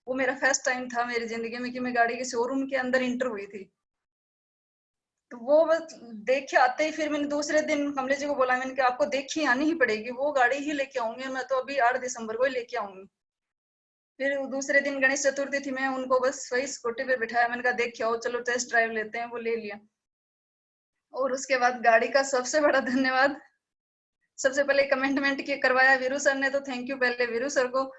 वो मेरा फर्स्ट टाइम था मेरी जिंदगी में कि मैं गाड़ी के शोरूम के अंदर इंटर हुई थी। तो वो बस देख के आते ही फिर मैंने दूसरे दिन कमलेश जी को बोला, मैंने कहा आपको देख के आनी ही पड़ेगी, वो गाड़ी ही लेके आऊंगी मैं तो, अभी 8 दिसंबर को ही लेके आऊंगी। फिर दूसरे दिन गणेश चतुर्थी थी, मैं उनको बस वही स्कूटी पे बिठाया, मैंने कहा देख के आओ, चलो टेस्ट ड्राइव लेते हैं, वो ले लिया। और उसके बाद गाड़ी का सबसे बड़ा धन्यवाद सबसे पहले कमिटमेंट की करवाया वीरू सर ने, तो थैंक यू पहले वीरू सर को।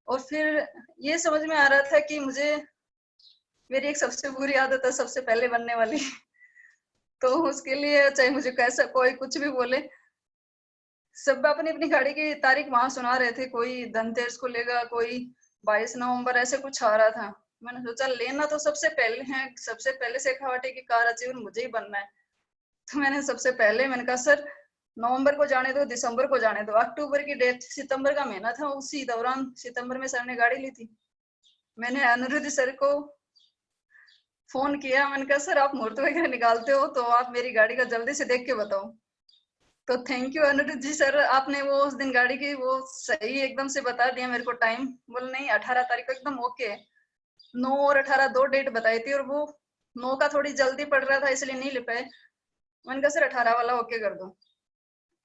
और फिर ये समझ में आ रहा था कि मुझे मेरी एक सबसे बुरी आदत है सबसे पहले बनने वाली तो उसके लिए चाहे मुझे कैसा कोई कुछ भी बोले, सब अपनी अपनी गाड़ी की तारीख वहां सुना रहे थे, कोई धनतेरस को लेगा, कोई 22 नवंबर ऐसे कुछ आ रहा था। मैंने सोचा लेना तो सबसे पहले है, सबसे पहले शेखावाटी की कार अचीवर मुझे ही बनना है। तो मैंने सबसे पहले मैंने कहा सर नवंबर को जाने दो, दिसंबर को जाने दो। अक्टूबर की डेट, सितंबर का महीना था, उसी दौरान सितंबर में सर ने गाड़ी ली थी। मैंने अनिरुद्ध सर को फोन किया, मैंने कहा सर आप मुहूर्त वगैरह निकालते हो तो आप मेरी गाड़ी का जल्दी से देख के बताओ। तो thank you Anirudh ji sir, आपने वो उस दिन गाड़ी की वो सही एकदम से बता दिया मेरे को टाइम। बोल नहीं 18 तारीख को एकदम ओके। 9 और 18 दो डेट बताई थी, और वो 9 का थोड़ी जल्दी पड़ रहा था इसलिए नहीं ले पाए। मैंने कहा सर 18 वाला ओके कर दो।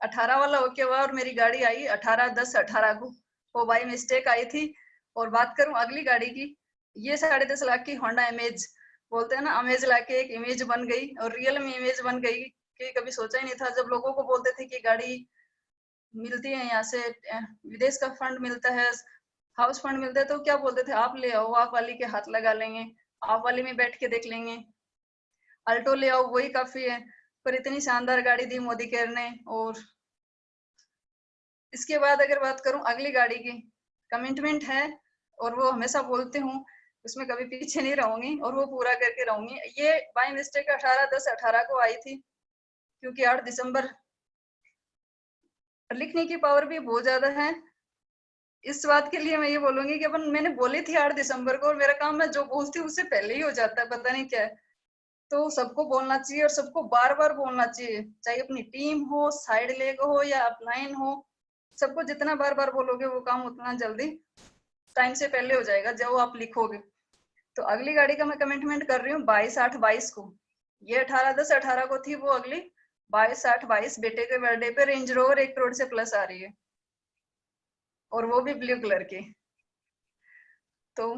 18 वाला ओके हुआ और मेरी गाड़ी आई 18/10/18 को, वो बाई मिस्टेक आई थी। और बात करूं अगली गाड़ी की, ये 10.5 लाख की होंडा इमेज, बोलते हैं ना अमेज लाके एक इमेज बन गई, और रियल में इमेज बन गई कि कभी सोचा ही नहीं था। जब लोगों को बोलते थे कि गाड़ी मिलती है यहाँ से, विदेश का फंड मिलता है, हाउस फंड मिलता है, तो क्या बोलते थे आप ले आओ, आप वाली के हाथ लगा लेंगे, आप वाली में बैठ के देख लेंगे, अल्टो ले आओ वही काफी है। पर इतनी शानदार गाड़ी दी मोदी केयर ने। और इसके बाद अगर बात करूं अगली गाड़ी की, कमिटमेंट है और वो हमेशा बोलती हूँ, उसमें कभी पीछे नहीं रहूंगी और वो पूरा करके रहूंगी। ये बाय मिस्टेक 18/10/18 को आई थी, क्योंकि 8 दिसंबर लिखने की पावर भी बहुत ज्यादा है, इस बात के लिए मैं ये बोलूंगी कि अपन मैंने बोली थी 8 दिसंबर को, और मेरा काम मैं जो बोलती हूँ उससे पहले ही हो जाता है, पता नहीं क्या है। तो सबको बोलना चाहिए और सबको बार बार बोलना चाहिए, चाहे अपनी टीम हो, साइड लेग हो या अपलाइन हो, सबको जितना बार बार बोलोगे वो काम उतना जल्दी टाइम से पहले हो जाएगा जो आप लिखोगे। तो अगली गाड़ी का मैं कमिटमेंट कर रही हूँ 22/8/22 को। ये 18/10/18 को थी, वो अगली 22/8/22 बेटे के बर्थडे पे रेंज रोवर 1 करोड़ से प्लस आ रही है, और वो भी ब्लू कलर की। तो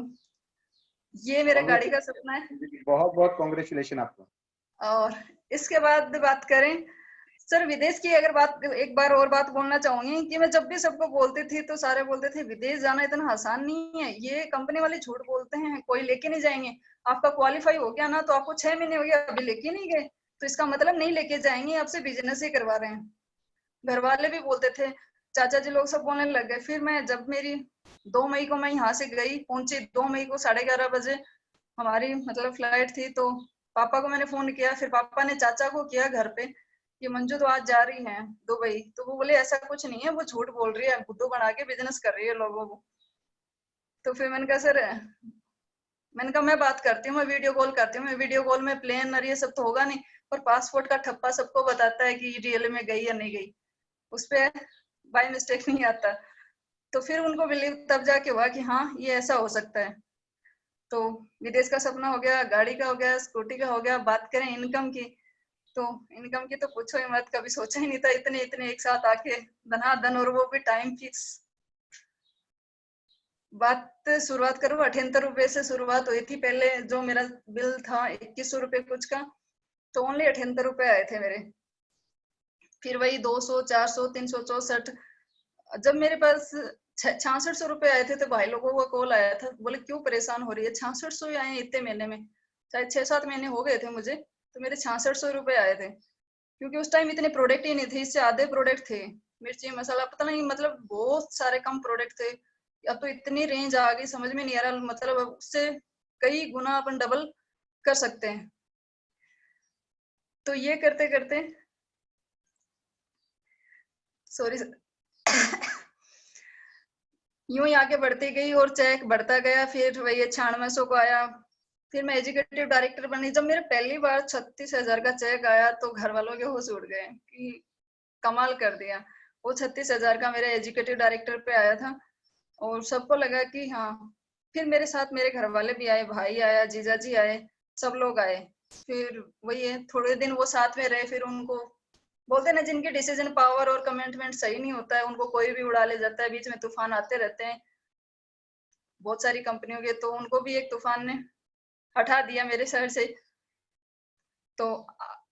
ये मेरे गाड़ी का सपना है। बहुत बहुत कॉन्ग्रेचुलेशन आपको। और इसके बाद बात करें सर विदेश की, अगर बात एक बार और बात बोलना चाहूंगी कि मैं जब भी सबको बोलती थी तो सारे बोलते थे विदेश जाना इतना आसान नहीं है, ये कंपनी वाले झूठ बोलते हैं, कोई लेके नहीं जाएंगे। आपका क्वालिफाई हो गया ना तो आपको 6 महीने हो गया अभी लेके नहीं गए, तो इसका मतलब नहीं लेके जाएंगे, आपसे बिजनेस ही करवा रहे हैं। घर वाले भी बोलते थे, चाचा जी लोग सब बोलने लग गए। फिर मैं जब मेरी 2 मई को मैं यहाँ से गई, पहुंची 2 मई को 11:30 बजे हमारी मतलब फ्लाइट थी, तो पापा को मैंने फोन किया, फिर पापा ने चाचा को किया घर पे कि मंजू तो आज जा रही है दुबई। तो वो बोले ऐसा कुछ नहीं है, वो झूठ बोल रही है, बुद्धू बना के बिजनेस कर रही है लोगों को। तो फिर मैंने कहा सर, मैंने कहा मैं बात करती हूँ, मैं वीडियो कॉल करती हूँ, मैं वीडियो कॉल में प्लेन और ये सब तो होगा नहीं, पर पासपोर्ट का ठप्पा सबको बताता है कि रियल में गई या नहीं गई, उस पर बाय मिस्टेक नहीं आता। तो फिर उनको बिलीव तब जाके हुआ कि हाँ ये ऐसा हो सकता है। तो विदेश का सपना हो गया, गाड़ी का हो गया, स्कूटी का हो गया। बात करें इनकम की, तो इनकम की तो पूछो ही मत, कभी सोचा ही नहीं था इतने इतने एक साथ आके धनाधन, और वो भी टाइम फिक्स। बात शुरुआत करूँ 78 रुपए से शुरुआत हुई थी पहले, जो मेरा बिल था 2100 रुपए कुछ का, तो ओनली 78 रुपए आए थे मेरे। फिर वही 200, 400, 364, जब मेरे पास 6600 रुपए आए थे तो भाई लोगों का कॉल आया था, बोले क्यों परेशान हो रही है, 6600 ही आए हैं इतने महीने में, शायद 6-7 महीने हो गए थे मुझे, तो मेरे 6600 रुपए आए थे। क्योंकि उस टाइम इतने प्रोडक्ट ही नहीं थे, इससे आधे प्रोडक्ट थे, मिर्ची मसाला पता नहीं, मतलब बहुत सारे कम प्रोडक्ट थे। अब तो इतनी रेंज आ गई समझ में नहीं आ रहा, मतलब उससे कई गुना अपन डबल कर सकते हैं। तो ये करते करते सॉरी यूं ही आगे बढ़ती गई और चेक बढ़ता गया, फिर वही 9600 को आया। फिर मैं एजुकेटिव डायरेक्टर बनी। जब मेरे पहली बार 36,000 का चेक आया तो घर वालों के होश उड़ गए कि कमाल कर दिया। वो 36,000 का मेरे एजुकेटिव डायरेक्टर पे आया था, और सबको लगा कि हाँ। फिर मेरे साथ मेरे घर वाले भी आए, भाई आया, जीजा जी आए, सब लोग आए। फिर वही है, थोड़े दिन वो साथ में रहे, फिर उनको बोलते ना जिनकी डिसीजन पावर और कमिटमेंट सही नहीं होता है उनको कोई भी उड़ा ले जाता है, बीच में तूफान आते रहते हैं बहुत सारी कंपनियों के। तो उनको भी एक तूफान ने हटा दिया मेरे शहर से। तो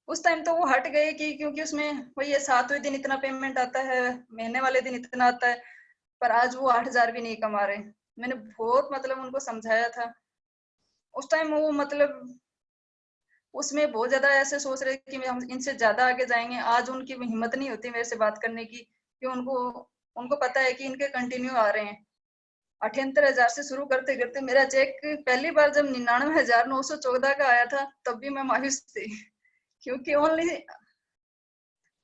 उस टाइम तो वो हट गए कि क्योंकि उसमें वही है 7वें दिन इतना पेमेंट आता है, महीने वाले दिन इतना आता है, पर आज वो 8,000 भी नहीं कमा रहे। मैंने बहुत मतलब उनको समझाया था उस टाइम, वो मतलब उसमें बहुत ज्यादा ऐसे सोच रहे कि हम इनसे ज्यादा आगे जाएंगे। आज उनकी हिम्मत नहीं होती मेरे से बात करने की, कि उनको पता है कि इनके कंटिन्यू आ रहे हैं। 78,000 से शुरू करते करते मेरा चेक पहली बार जब 99,914 का आया था तब भी मैं मायूस थी, क्योंकि ओनली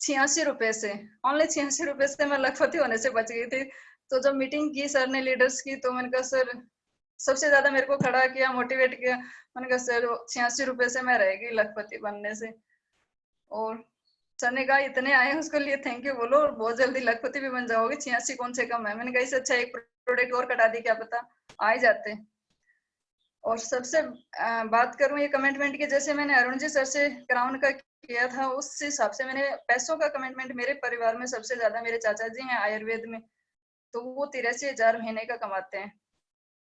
86 रुपए से ओनली 86 रुपए से मैं लखपति होने से बच गई थी। तो जब मीटिंग की सर ने लीडर्स की, तो मैंने कहा सर, सबसे ज्यादा मेरे को खड़ा किया, मोटिवेट किया। मैंने कहा सर 86 रुपए से मैं रह गई लखपति बनने से। और सर ने कहा इतने आए उसके लिए थैंक यू बोलो, और बहुत जल्दी लखपति भी बन जाओगे, 86 कौन से कम है। मैंने कहा इससे अच्छा एक प्रोडक्ट और कटा दी, क्या पता आ ही जाते। और सबसे बात करूं ये कमिटमेंट की, जैसे मैंने अरुण जी सर से क्राउन का किया था, उस हिसाब से मैंने पैसों का कमिटमेंट, मेरे परिवार में सबसे ज्यादा मेरे चाचा जी हैं आयुर्वेद में, तो वो 83,000 महीने का कमाते हैं।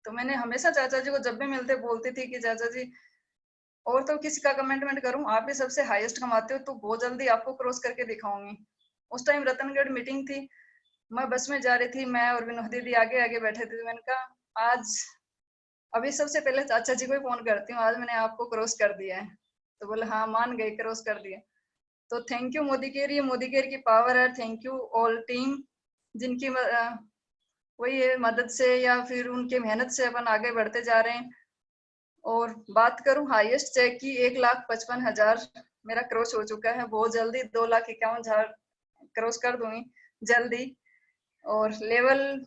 तो मैंने हमेशा चाचा जी को जब भी मिलते बोलती थी कि चाचा जी और तो किसी का कमिटमेंट करूं, आप भी सबसे हाईएस्ट कमाते हो, तो बहुत जल्दी आपको क्रॉस करके दिखाऊंगी। उस टाइम रतनगढ़ मीटिंग थी, मैं बस में जा रही थी, मैं और विनोद दीदी आगे आगे बैठे थे। मैंने कहा आज अभी सबसे पहले चाचा जी को ही फोन करती हूँ, आज मैंने आपको क्रॉस कर दिया है। तो बोले हाँ मान गए, क्रॉस कर दिया। तो थैंक यू मोदी केयर, ये मोदी केयर की पावर है। थैंक यू ऑल टीम, जिनकी वही है मदद से या फिर उनके मेहनत से अपन आगे बढ़ते जा रहे हैं। और बात करूं हाईएस्ट चेक की, 1,55,000 मेरा क्रॉस हो चुका है। बहुत जल्दी 2,51,000 क्रॉस कर दूंगी जल्दी। और लेवल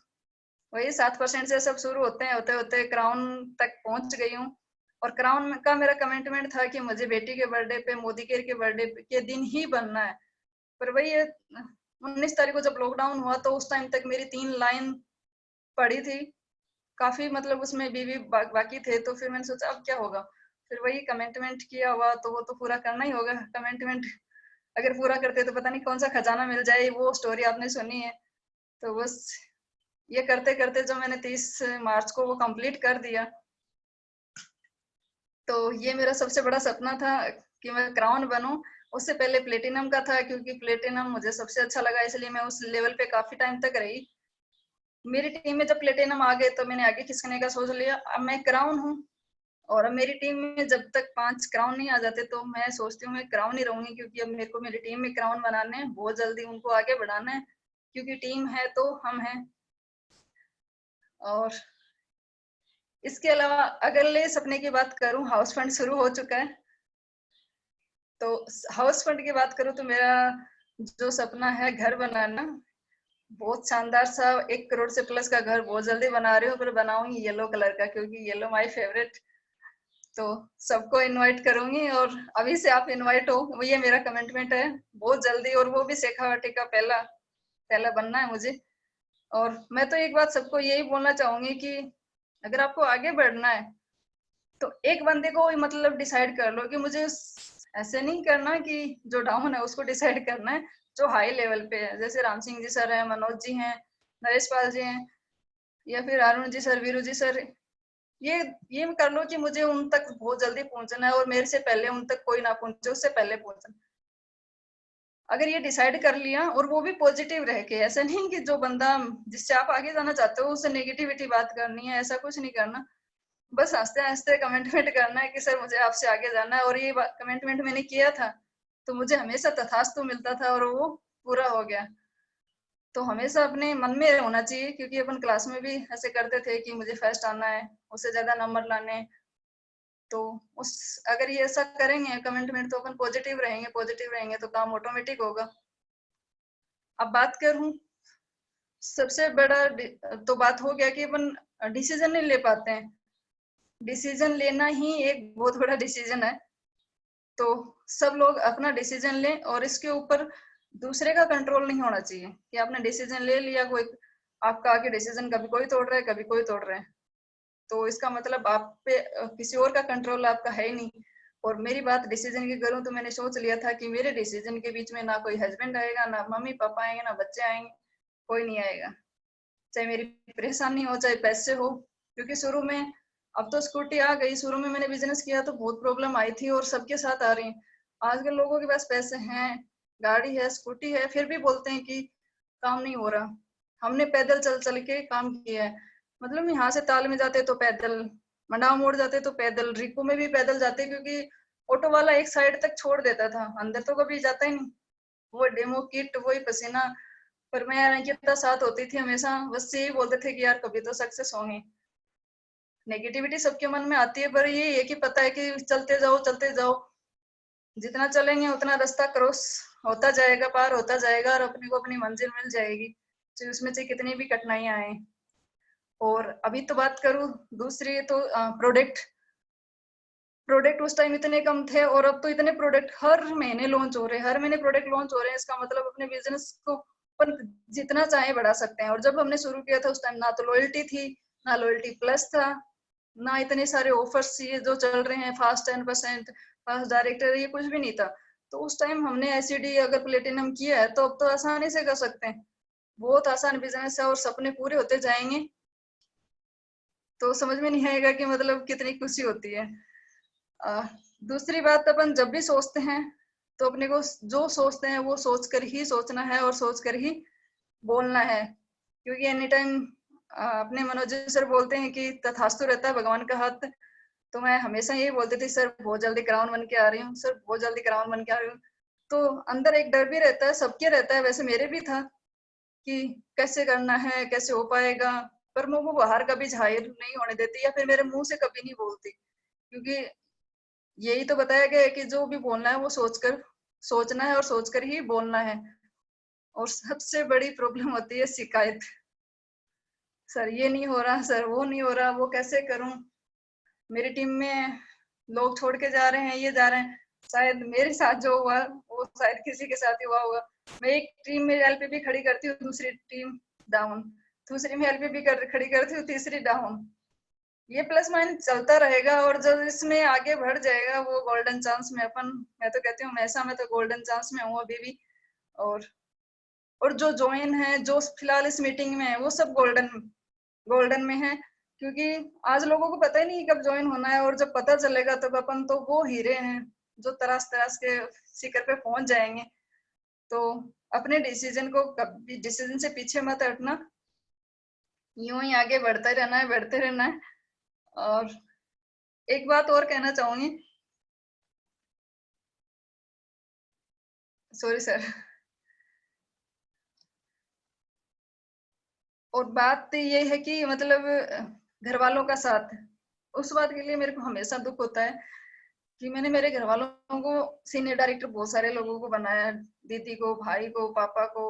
वही 7% से सब शुरू होते हैं, होते होते क्राउन तक पहुंच गई हूँ। और क्राउन का मेरा कमिटमेंट था कि मुझे बेटी के बर्थडे पे, मोदी केयर के बर्थडे के दिन ही बनना है। पर वही 19 तारीख को जब लॉकडाउन हुआ तो उस टाइम तक मेरी 3 लाइन पड़ी थी, काफी मतलब उसमें भी बाकी थे। तो फिर मैंने सोचा अब क्या होगा, फिर वही कमिटमेंट किया हुआ तो वो तो पूरा करना ही होगा। कमिटमेंट अगर पूरा करते तो पता नहीं कौन सा खजाना मिल जाए, वो स्टोरी आपने सुनी है। तो बस ये करते करते जो मैंने 30 मार्च को वो कंप्लीट कर दिया। तो ये मेरा सबसे बड़ा सपना था कि मैं क्राउन बनूं। उससे पहले प्लेटिनम का था, क्योंकि प्लेटिनम मुझे सबसे अच्छा लगा, इसलिए मैं उस लेवल पे काफी टाइम तक रही। मेरी टीम में जब प्लेटिनम आ गए तो मैंने आगे खिसकने का सोच लिया। अब मैं क्राउन हूँ और अब मेरी टीम में जब तक 5 क्राउन नहीं आ जाते तो मैं सोचती हूँ मैं क्राउन ही रहूंगी, क्योंकि अब मेरे को मेरी टीम में क्राउन बनाने हैं, बहुत जल्दी उनको आगे बढ़ाना है, क्योंकि टीम है तो हम हैं। और इसके अलावा अगले सपने की बात करूं, हाउस फंड शुरू हो चुका है। तो हाउस फंड की बात करूं तो मेरा जो सपना है घर बनाना, बहुत शानदार सा 1 करोड़ से प्लस का घर बहुत जल्दी बना रही हूँ, पर बनाऊंगी येलो कलर का, क्योंकि येलो माय फेवरेट। तो सबको इनवाइट करूंगी और अभी से आप इनवाइट हो, ये मेरा कमिटमेंट है बहुत जल्दी। और वो भी शेखावाटी का पहला बनना है मुझे। और मैं तो एक बात सबको यही बोलना चाहूंगी कि अगर आपको आगे बढ़ना है तो एक बंदे को मतलब डिसाइड कर लो कि मुझे ऐसे नहीं करना कि जो डाउन है उसको डिसाइड करना है, जो हाई लेवल पे है। जैसे राम सिंह जी सर हैं, मनोज जी हैं, नरेश पाल जी हैं, या फिर अरुण जी सर, वीरू जी सर। ये कर लो कि मुझे उन तक बहुत जल्दी पहुंचना है और मेरे से पहले उन तक कोई ना पहुंचे, उससे पहले पहुंचना। अगर ये डिसाइड कर लिया, और वो भी पॉजिटिव रह के, ऐसा नहीं कि जो बंदा जिससे आप आगे जाना चाहते हो उससे नेगेटिविटी बात करनी है, ऐसा कुछ नहीं करना। बस हंसते हंसते कमिटमेंट करना है कि सर मुझे आपसे आगे जाना है। और ये कमिटमेंट मैंने किया था तो मुझे हमेशा तथास्तु मिलता था और वो पूरा हो गया। तो हमेशा अपने मन में होना चाहिए, क्योंकि अपन क्लास में भी ऐसे करते थे कि मुझे फर्स्ट आना है, उससे ज्यादा नंबर लाने हैं। तो उस अगर ये ऐसा करेंगे कमिटमेंट तो अपन पॉजिटिव रहेंगे तो काम ऑटोमेटिक होगा। अब बात करूं सबसे बड़ा तो बात हो गया कि अपन डिसीजन नहीं ले पाते हैं। डिसीजन लेना ही एक बहुत बड़ा डिसीजन है। तो सब लोग अपना डिसीजन लें और इसके ऊपर दूसरे का कंट्रोल नहीं होना चाहिए कि आपने डिसीजन ले लिया, कोई आपका आगे डिसीजन कभी कोई तोड़ रहा है, कभी कोई तोड़ रहा है, तो इसका मतलब आप पे किसी और का कंट्रोल आपका है ही नहीं। और मेरी बात डिसीजन की करूं तो मैंने सोच लिया था कि मेरे डिसीजन के बीच में ना कोई हस्बैंड आएगा, ना मम्मी पापा आएंगे, ना बच्चे आएंगे, कोई नहीं आएगा। चाहे मेरी परेशानी हो, चाहे पैसे हो। क्योंकि शुरू में, अब तो स्कूटी आ गई, शुरू में मैंने बिजनेस किया तो बहुत प्रॉब्लम आई थी और सबके साथ आ रही है। आजकल लोगों के पास पैसे हैं, गाड़ी है, स्कूटी है, फिर भी बोलते हैं कि काम नहीं हो रहा। हमने पैदल चल चल के काम किया है। मतलब यहाँ से ताल में जाते तो पैदल, मंडाव मोड़ जाते तो पैदल, रिकू में भी पैदल जाते, क्योंकि ऑटो वाला एक साइड तक छोड़ देता था, अंदर तो कभी जाता ही नहीं। वो डेमो किट, वही पसीना। पर मैं अंकिता साथ होती थी हमेशा, बस यही बोलते थे कि यार कभी तो सक्सेस होंगे। नेगेटिविटी सबके मन में आती है, पर ये है कि पता है कि चलते जाओ, जितना चलेंगे उतना रास्ता क्रॉस होता जाएगा, पार होता जाएगा, और अपने को अपनी मंजिल मिल जाएगी, चाहे उसमें से कितनी भी कठिनाइयां आए। और अभी तो बात करूं दूसरी तो प्रोडक्ट उस टाइम इतने कम थे और अब तो इतने प्रोडक्ट हर महीने लॉन्च हो रहे हैं, हर महीने प्रोडक्ट लॉन्च हो रहे हैं। इसका मतलब अपने बिजनेस को अपन जितना चाहे बढ़ा सकते हैं। और जब हमने शुरू किया था उस टाइम ना तो लॉयल्टी थी, ना लॉयल्टी प्लस था, ना इतने सारे ऑफर्स ये जो चल रहे हैं, फास्ट 10%, फास्ट डायरेक्टर, ये कुछ भी नहीं था। तो उस टाइम हमने एसईडी अगर प्लेटिनम किया है तो अब तो आसानी से कर सकते हैं। बहुत आसान बिजनेस है और सपने पूरे होते जाएंगे तो समझ में नहीं आएगा कि मतलब कितनी खुशी होती है। दूसरी बात, अपन जब भी सोचते हैं तो अपने को जो सोचते हैं वो सोचकर ही सोचना है और सोचकर ही बोलना है। क्योंकि एनी टाइम अपने मनोज सर बोलते हैं कि तथास्तु रहता है भगवान का हाथ। तो मैं हमेशा यही बोलती थी, सर बहुत जल्दी क्राउन बन के आ रही हूँ, सर बहुत जल्दी क्राउन बन के आ रही हूँ। तो अंदर एक डर भी रहता है, सबके रहता है, वैसे मेरे भी था कि कैसे करना है, कैसे हो पाएगा। पर मैं वो बाहर कभी जाहिर नहीं होने देती या फिर मेरे मुंह से कभी नहीं बोलती, क्योंकि यही तो बताया गया है कि जो भी बोलना है वो सोचना है और सोचकर ही बोलना है। और सबसे बड़ी प्रॉब्लम होती है शिकायत। सर ये नहीं हो रहा, सर वो नहीं हो रहा, वो कैसे करूं, मेरी टीम में लोग छोड़ के जा रहे हैं, ये जा रहे हैं, शायद मेरे साथ जो हुआ वो शायद किसी के साथ ही हुआ होगा। मैं एक टीम में एलपीबी खड़ी करती हूँ, दूसरी टीम डाउन, दूसरी में एलपीबी खड़ी करती हूँ, तीसरी डाउन, ये प्लस माइनस चलता रहेगा। और जब इसमें आगे बढ़ जाएगा वो गोल्डन चांस में अपन, मैं तो कहती हूँ हमेशा मैं तो गोल्डन चांस में हूँ अभी भी। और जो ज्वाइन है, जो फिलहाल इस मीटिंग में है, वो सब गोल्डन में है, क्योंकि आज लोगों को पता ही नहीं कब ज्वाइन होना है, और जब पता चलेगा तब अपन तो वो हीरे हैं जो तराश तराश के शिखर पे पहुंच जाएंगे। तो अपने डिसीजन को कभी, डिसीजन से पीछे मत हटना, यूं ही आगे बढ़ते रहना है, बढ़ते रहना है। और एक बात और कहना चाहूंगी, सॉरी सर, और बात ये है कि मतलब घर वालों का साथ, उस बात के लिए मेरे को हमेशा दुख होता है कि मैंने मेरे घर वालों को सीनियर डायरेक्टर बहुत सारे लोगों को बनाया, दीदी को, भाई को, पापा को,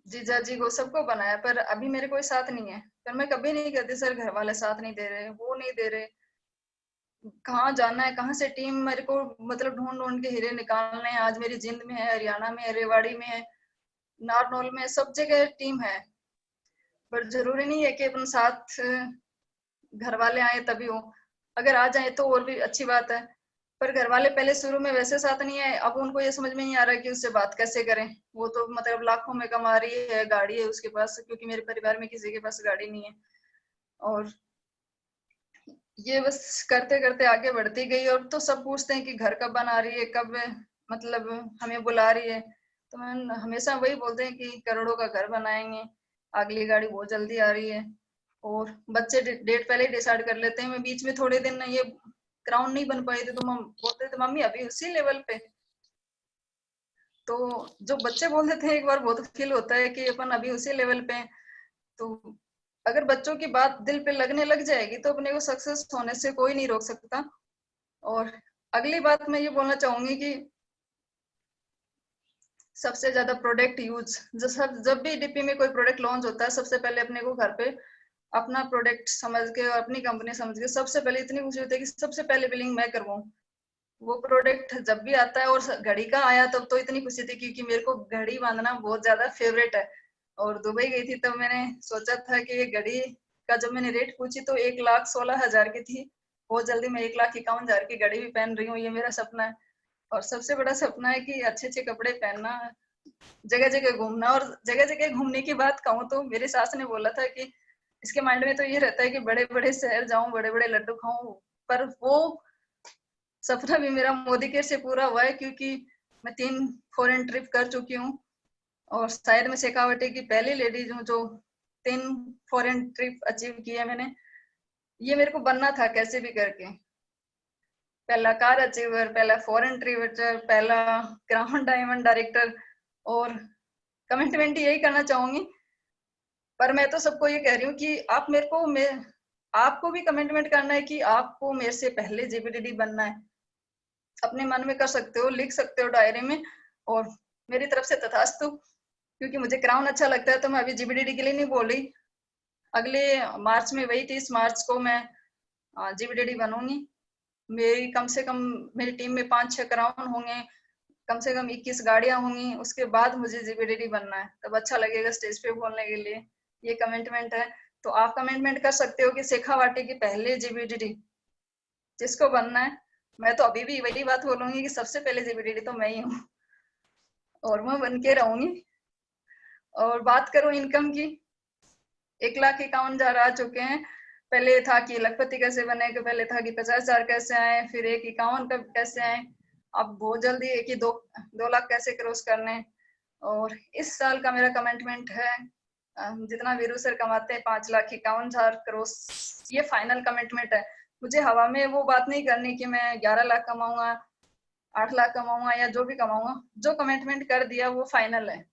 जीजा जी को, सबको बनाया, पर अभी मेरे कोई साथ नहीं है। पर मैं कभी नहीं कहती सर घर वाले साथ नहीं दे रहे, वो नहीं दे रहे, कहाँ जाना है, कहाँ से टीम मेरे को मतलब ढूंढ ढूंढ के हीरे निकालने हैं। आज मेरी जिंद में है, हरियाणा में है, रेवाड़ी में है, नारनौल में, सब जगह टीम है, पर जरूरी नहीं है कि अपन साथ घर वाले आए तभी हो, अगर आ जाए तो और भी अच्छी बात है। पर घर वाले पहले शुरू में वैसे साथ नहीं आए, अब उनको ये समझ में नहीं आ रहा कि उससे बात कैसे करें, वो तो मतलब लाखों में कमा रही है, गाड़ी है उसके पास, क्योंकि मेरे परिवार में किसी के पास गाड़ी नहीं है। और ये बस करते करते आगे बढ़ती गई, और तो सब पूछते हैं कि घर कब बना रही है, कब मतलब हमें बुला रही है, तो मैं हमेशा वही बोलते हैं कि करोड़ों का घर बनाएंगे, अगली गाड़ी बहुत जल्दी आ रही है। और बच्चे डेट पहले ही डिसाइड कर लेते हैं। मैं बीच में थोड़े दिन ये क्राउन नहीं बन पाई थी तो हम बोलते थे मम्मी अभी उसी लेवल पे, तो जो बच्चे बोल देते हैं एक बार बहुत फील होता है कि अपन अभी उसी लेवल पे हैं। तो अगर बच्चों की बात दिल पे लगने लग जाएगी तो अपने को सक्सेस होने से कोई नहीं रोक सकता। और अगली बात मैं ये बोलना चाहूंगी कि सबसे ज्यादा प्रोडक्ट यूज, जब भी डीपी में कोई प्रोडक्ट लॉन्च होता है, सबसे पहले अपने को घर पे अपना प्रोडक्ट समझ के और अपनी कंपनी समझ के सबसे पहले इतनी खुशी होती है कि सबसे पहले बिलिंग मैं करवाऊं। वो प्रोडक्ट जब भी आता है, और घड़ी का आया तब तो इतनी खुशी थी क्योंकि मेरे को घड़ी बांधना बहुत ज्यादा फेवरेट है। और दुबई गई थी तब मैंने सोचा था कि ये घड़ी का जब मैंने रेट पूछी तो 1,16,000 की थी। बहुत जल्दी मैं 1,51,000 की घड़ी भी पहन रही हूँ, ये मेरा सपना है। और सबसे बड़ा सपना है कि अच्छे अच्छे कपड़े पहनना, जगह जगह घूमना। और जगह जगह घूमने की बात कहूँ तो मेरी सास ने बोला था कि इसके माइंड में तो ये रहता है कि बड़े बड़े शहर जाऊं, बड़े बड़े लड्डू खाऊं, पर वो सपना भी मेरा मोदी केयर से पूरा हुआ है, क्योंकि मैं 3 फॉरेन ट्रिप कर चुकी हूँ। और शायद मैं शेखावटी की पहली लेडीज हूँ जो 3 फॉरेन ट्रिप अचीव की है मैंने। ये मेरे को बनना था कैसे भी करके, पहला कार अचीवर, पहला फॉरेन ट्रिप, पहला क्राउन डायमंड डायरेक्टर। और कमिटमेंट यही करना चाहूंगी, पर मैं तो सबको ये कह रही हूँ कि आप मेरे को, मैं आपको भी कमिटमेंट करना है कि आपको मेरे से पहले जीबीडीडी बनना है। अपने मन में कर सकते हो, लिख सकते हो डायरी में, और मेरी तरफ से तथास्तु, क्योंकि मुझे क्राउन अच्छा लगता है तो मैं अभी जीबीडीडी के लिए नहीं बोल रही। अगले मार्च में, वही 30 मार्च को मैं जीबीडीडी बनूंगी। मेरी कम से कम मेरी टीम में 5-6 क्राउन होंगे, कम से कम 21 गाड़ियां होंगी, उसके बाद मुझे जीबीडीडी बनना है, तब अच्छा लगेगा स्टेज पे बोलने के लिए। ये कमिटमेंट है। तो आप कमिटमेंट कर सकते हो कि शेखावाटी की पहले जीबीडीडी जिसको बनना है। मैं तो अभी भी वही बात बोलूंगी कि सबसे पहले जीबीडीडी तो मैं ही हूँ, और मैं बन के रहूंगी। और बात करूं इनकम की, 1,51,000 आ चुके हैं। पहले था कि लखपति कैसे बने, कि पहले था कि 50,000 कैसे आए, फिर 1,51 कब कैसे आए, अब बहुत जल्दी है कि 2 लाख कैसे क्रॉस करने। और इस साल का मेरा कमिटमेंट है, जितना वीरू सर कमाते हैं 5,51,000 क्रॉस, ये फाइनल कमिटमेंट है। मुझे हवा में वो बात नहीं करनी कि मैं 11 लाख कमाऊंगा, 8 लाख कमाऊंगा, या जो भी कमाऊंगा। जो कमिटमेंट कर दिया वो फाइनल है,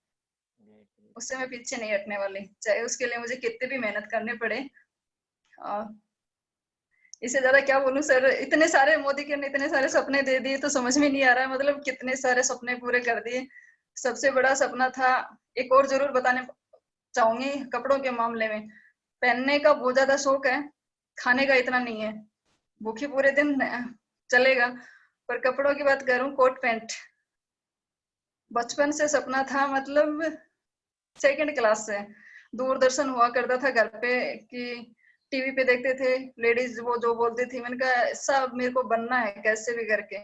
उससे मैं पीछे नहीं हटने वाली, चाहे उसके लिए मुझे कितनी भी मेहनत करनी पड़े। इससे ज्यादा क्या बोलूं सर, इतने सारे मोदी के ने इतने सारे सपने दे दिए तो समझ में नहीं आ रहा है, मतलब कितने सारे सपने पूरे कर दिए। सबसे बड़ा सपना था, एक और जरूर बताने चाहूंगी कपड़ों के मामले में। पहनने का बहुत ज्यादा शौक है, खाने का इतना नहीं है। भूखी पूरे दिन चलेगा, पर कपड़ों की बात करूं, कोट पैंट बचपन से सपना था, मतलब 2nd क्लास से। दूरदर्शन हुआ करता था घर पे कि टीवी पे देखते थे, लेडीज वो जो बोलती थी, मैंने कहा ऐसा मेरे को बनना है कैसे भी करके।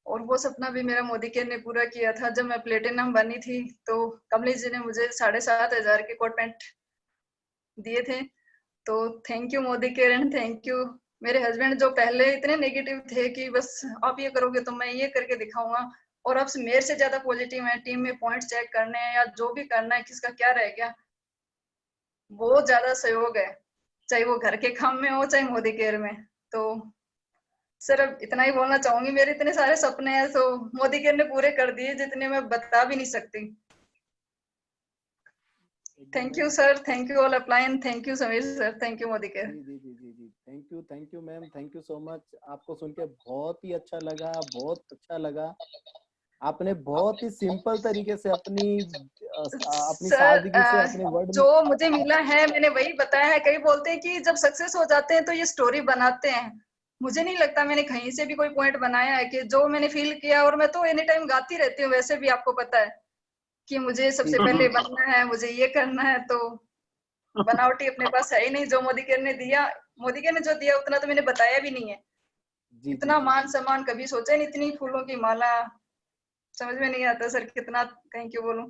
और वो सपना भी मेरा मोदी केयर ने पूरा किया था। जब मैं प्लेटिनम बनी थी तो कमलेश जी ने मुझे 7,500 के कोट पैंट दिए थे। तो thank you Modi care and thank you मेरे हस्बैंड, जो पहले इतने नेगेटिव थे कि बस आप ये करोगे तो मैं ये करके दिखाऊंगा, और अब मेरे से ज्यादा पॉजिटिव है। टीम में पॉइंट चेक करने हैं या जो भी करना है, किसका क्या रह गया, बहुत ज्यादा सहयोग है, चाहे वो घर के काम में हो चाहे मोदी केयर में। तो सर अब इतना ही बोलना चाहूंगी, मेरे इतने सारे सपने हैं तो मोदी केयर ने पूरे कर दिए, जितने मैं बता भी नहीं सकती। Thank you sir, thank you all upline, thank you Sameer sir, thank you Modicare. जी जी जी जी, thank you ma'am, thank you so much. आपको सुन के बहुत ही अच्छा लगा, बहुत अच्छा लगा। आपने बहुत ही सिंपल तरीके से अपनी सर सादगी से अपने वर्ड में जो मुझे मिला है मैंने वही बताया है। कई बोलते हैं कि जब सक्सेस हो जाते हैं तो ये स्टोरी बनाते हैं, मुझे नहीं लगता मैंने कहीं से भी कोई पॉइंट बनाया है कि जो मैंने फील किया। और मैं तो एनी टाइम गाती रहती हूँ, वैसे भी आपको पता है कि मुझे सबसे पहले बनना है, मुझे ये करना है। तो बनावटी अपने पास है ही नहीं। जो मोदी केयर ने दिया, मोदी केयर ने जो दिया उतना तो मैंने बताया भी नहीं है। इतना मान सम्मान कभी सोचा ही नहीं, इतनी फूलों की माला, समझ में नहीं आता सर कितना थैंक यू बोलूं।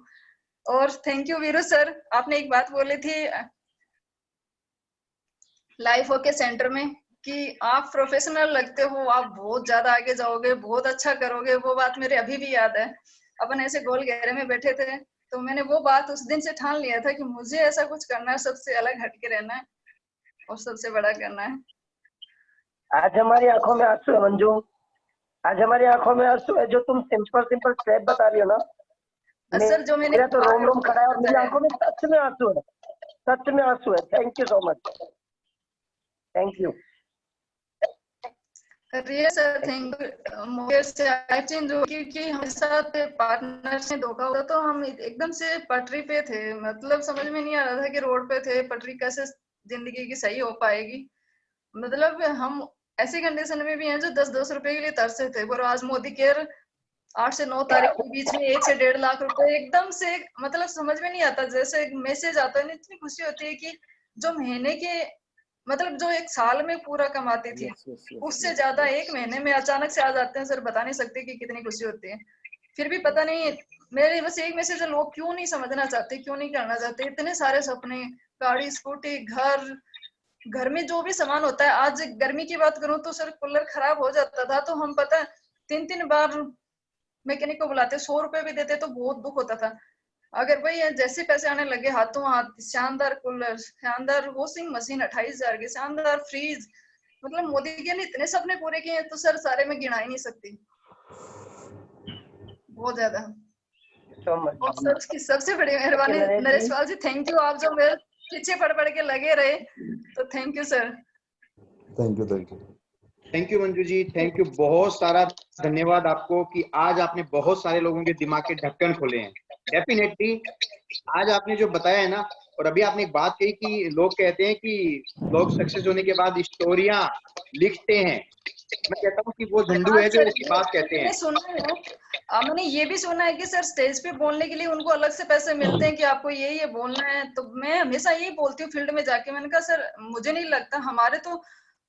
और थैंक यू वीरू सर, आपने एक बात बोली थी लाइफ ओके सेंटर में कि आप प्रोफेशनल लगते हो, आप बहुत ज्यादा आगे जाओगे, बहुत अच्छा करोगे। वो बात मेरे अभी भी याद है। अपन ऐसे गोल घेरे में बैठे थे तो मैंने वो बात उस दिन से ठान लिया था कि मुझे ऐसा कुछ करना है, सबसे अलग हटके रहना है और सबसे बड़ा करना है। आज हमारी आंखों में आंसू है मंजू, आज हमारी आंखों में आंसू है। जो तुम सिंपल स्टेप बता रही हो ना, सर जो मैंने मेरा तो रोम रोम खड़ा है और मेरी आंखों में सच में आंसू है, सच में आंसू है। Thank you so much, thank you. करिए सर, थैंक यू से आई थिंक जो कि हमारे साथ पार्टनर से धोखा हुआ तो हम एकदम से पटरी पे थे, मतलब समझ में नहीं आ रहा था कि रोड पे थे, पटरी कैसे जिंदगी की सही हो पाएगी। मतलब हम ऐसी कंडीशन में भी हैं जो 10-10 रुपए के लिए तरसे थे, पर आज मोदी केयर 8 से 9 तारीख के बीच में 1 से 1.5 लाख रुपए एकदम से, मतलब समझ में नहीं आता। जैसे एक मैसेज आता है, इतनी खुशी होती है कि जो महीने के, मतलब जो एक साल में पूरा कमाती थी उससे ज्यादा एक महीने में अचानक से आ जाते हैं। सर बता नहीं सकते कि कितनी खुशी होती है। फिर भी पता नहीं, मेरे बस एक मैसेज है, लोग क्यों नहीं समझना चाहते, क्यों नहीं करना चाहते। इतने सारे सपने, गाड़ी, स्कूटी, घर में जो भी सामान होता है। आज गर्मी की बात करूं तो सर कूलर खराब हो जाता था तो हम पता 3-3 बार मैकेनिक को बुलाते, 100 रुपए भी देते तो बहुत दुख होता था। अगर वही है, जैसे पैसे आने लगे हाथों हाथ, शानदार कूलर, शानदार वॉशिंग मशीन 28,000 की, शानदार फ्रीज, मतलब मोदी जी ने इतने सपने पूरे किए हैं तो सर सारे में गिना ही नहीं सकती, बहुत ज्यादा। और सच की सबसे बड़ी मेहरबानी नरेश पाल जी, थैंक यू। आप जो मेरे पीछे पड़ के लगे रहे, तो thank you sir. Thank you Manju ji, thank you. बहुत सारा धन्यवाद आपको कि आज आपने बहुत सारे लोगों के दिमाग के ढक्कन खोले हैं। डेफिनेटली आज आपने जो बताया है ना, और अभी आपने एक बात कही कि लोग कहते हैं कि लोग सक्सेस होने के बाद स्टोरियां लिखते हैं। मैं कहता हूँ कि वो झंडू है जो ऐसी बात कहते हैं। सुना है, मैंने ये भी सुना है कि सर स्टेज पे बोलने के लिए उनको अलग से पैसे मिलते हैं कि आपको ये बोलना है। तो मैं हमेशा यही बोलती हूँ फील्ड में जाके, मैंने कहा सर मुझे नहीं लगता, हमारे तो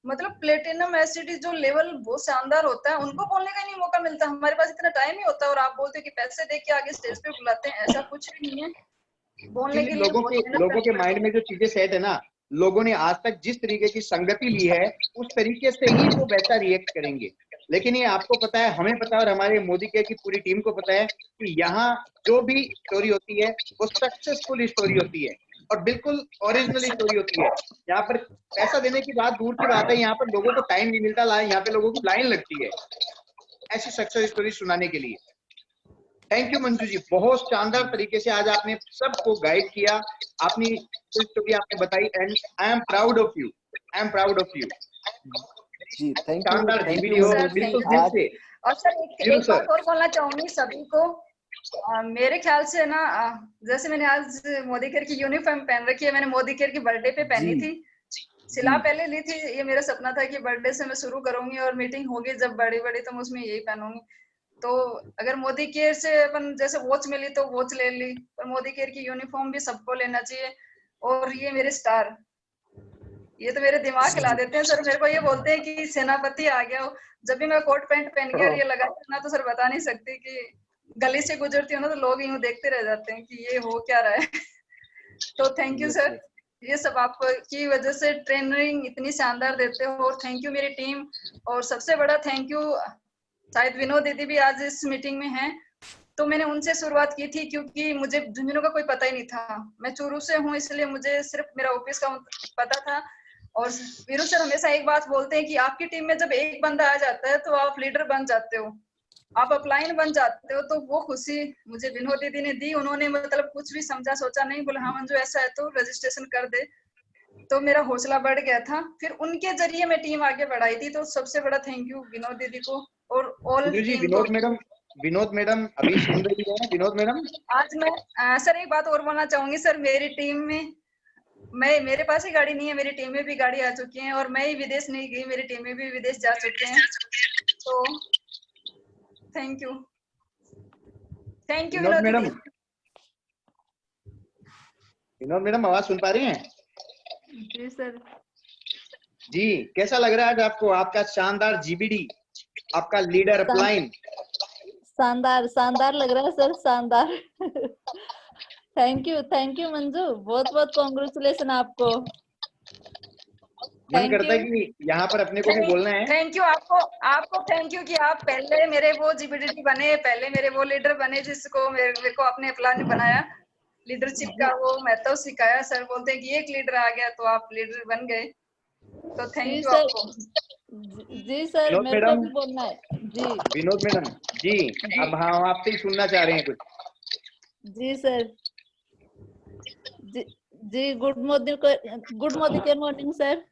मतलब प्लेटिनम एसिड जो लेवल बहुत शानदार होता है, उनको बोलने का नहीं मौका मिलता। हमारे पास इतना टाइम नहीं होता और आप बोलते हो कि पैसे दे के आगे स्टेज पे बुलाते हैं, ऐसा कुछ भी नहीं है। बोलने के लिए लोगों के माइंड में जो चीजें सेट है ना, लोगों ने आज तक जिस तरीके की संगति ली है उस तरीके से ही वो वैसा रिएक्ट करेंगे। लेकिन ये आपको पता है, हमें पता है, और हमारे मोदी केयर की पूरी टीम को पता है कि यहाँ जो भी स्टोरी होती है वो सक्सेसफुल स्टोरी होती है और बिल्कुल ओरिजिनल स्टोरी होती है। यहाँ पर पैसा देने की बात दूर की बात है, यहाँ पर लोगों को टाइम नहीं मिलता, यहाँ पे लोगों की लाइन लगती है ऐसी सक्सेस स्टोरी सुनाने के लिए। थैंक यू मंजू जी, बहुत शानदार तरीके से आज आपने सबको गाइड किया, अपनी स्टोरी आपने बताई and I am proud of you, I am proud of you जी। थैंक शानदार यू वीडियो, बिल्कुल दिल से। और सर एक बात और बोलना चाहूंगी सभी को मेरे ख्याल से ना जैसे मैंने आज मोदी केयर की यूनिफॉर्म पहन रखी है, मैंने मोदी केयर की बर्थडे पे पहनी जी। थी, सिला पहले ली थी। ये मेरा सपना था कि बर्थडे से मैं शुरू करूंगी और मीटिंग होगी जब बड़ी बड़ी तो मैं उसमें यही पहनूंगी। तो अगर मोदी केयर से अपन जैसे वॉच मिली तो वॉच ले ली, पर मोदी केयर की यूनिफॉर्म भी सबको लेना चाहिए। और ये मेरे स्टार, ये तो मेरे दिमाग हिला देते हैं सर। मेरे को ये बोलते हैं कि सेनापति आ गया हो। जब भी मैं कोट पैंट पहन के और ये लगा ना तो सर बता नहीं सकती कि गली से गुजरती हूँ ना तो लोग यूं देखते रह जाते हैं कि ये हो क्या रहा है। तो thank you Yes, sir, yes. ये सब आपकी वजह से ट्रेनिंग इतनी शानदार देते हो। और थैंक यू मेरी टीम, और सबसे बड़ा थैंक यू शायद विनोद दीदी भी आज इस मीटिंग में हैं। तो मैंने उनसे शुरुआत की थी क्योंकि मुझे झुंझुनू का कोई पता ही नहीं था। मैं चूरू से हूँ इसलिए मुझे सिर्फ मेरा ऑफिस का पता था। और वीरू सर हमेशा एक बात बोलते हैं कि आपकी टीम में जब एक बंदा आ जाता है तो आप लीडर बन जाते हो, आप अपलाइन बन जाते हो। तो वो खुशी मुझे विनोद दीदी ने दी। उन्होंने मतलब कुछ भी समझा सोचा नहीं, बोले हाँ मंजू ऐसा है तो रजिस्ट्रेशन कर दे। तो मेरा हौसला बढ़ गया था। फिर उनके जरिए मैं टीम आगे बढ़ाई थी। तो सबसे बड़ा थैंक यू विनोद दीदी को और ऑल मंजू जी, टीम को। विनोद मैडम अभी सुन रही है? विनोद मैडम, आज मैं सर एक बात और बोलना चाहूंगी सर। मेरी टीम में मेरे पास ही गाड़ी नहीं है, मेरी टीम में भी गाड़ी आ चुकी है। और मैं ही विदेश नहीं गई, मेरी टीम में भी विदेश जा चुके हैं। तो thank you Vinod Vinod madam, दीदी। विनोद मैडम आवाज सुन पा रही हैं? जी सर। जी, कैसा लग रहा है आज आपको? आपका शानदार जीबीडी, आपका लीडर अपलाइन। शानदार शानदार लग रहा है सर, शानदार। थैंक यू मंजू, बहुत बहुत कॉन्ग्रेचुलेशन आपको। मन थैंक करता है यू। कि यहाँ पर अपने को भी बोलना है। थैंक यू आपको थैंक यू कि आप पहले मेरे वो जीबीडी बने, पहले मेरे वो लीडर बने जिसको मेरे को अपने प्लान बनाया लीडरशिप का, वो महत्व सिखाया। सर बोलते हैं कि एक लीडर आ गया तो आप लीडर बन गए। तो थैंक जी यू सर, आपको। जी सर विनोद मेरे को मैडम, भी बोलना है जी। विनोद मैडम जी, अब हम आपसे ही सुनना चाह रहे हैं कुछ। जी सर। जी गुड मॉर्निंग के मॉर्निंग सर।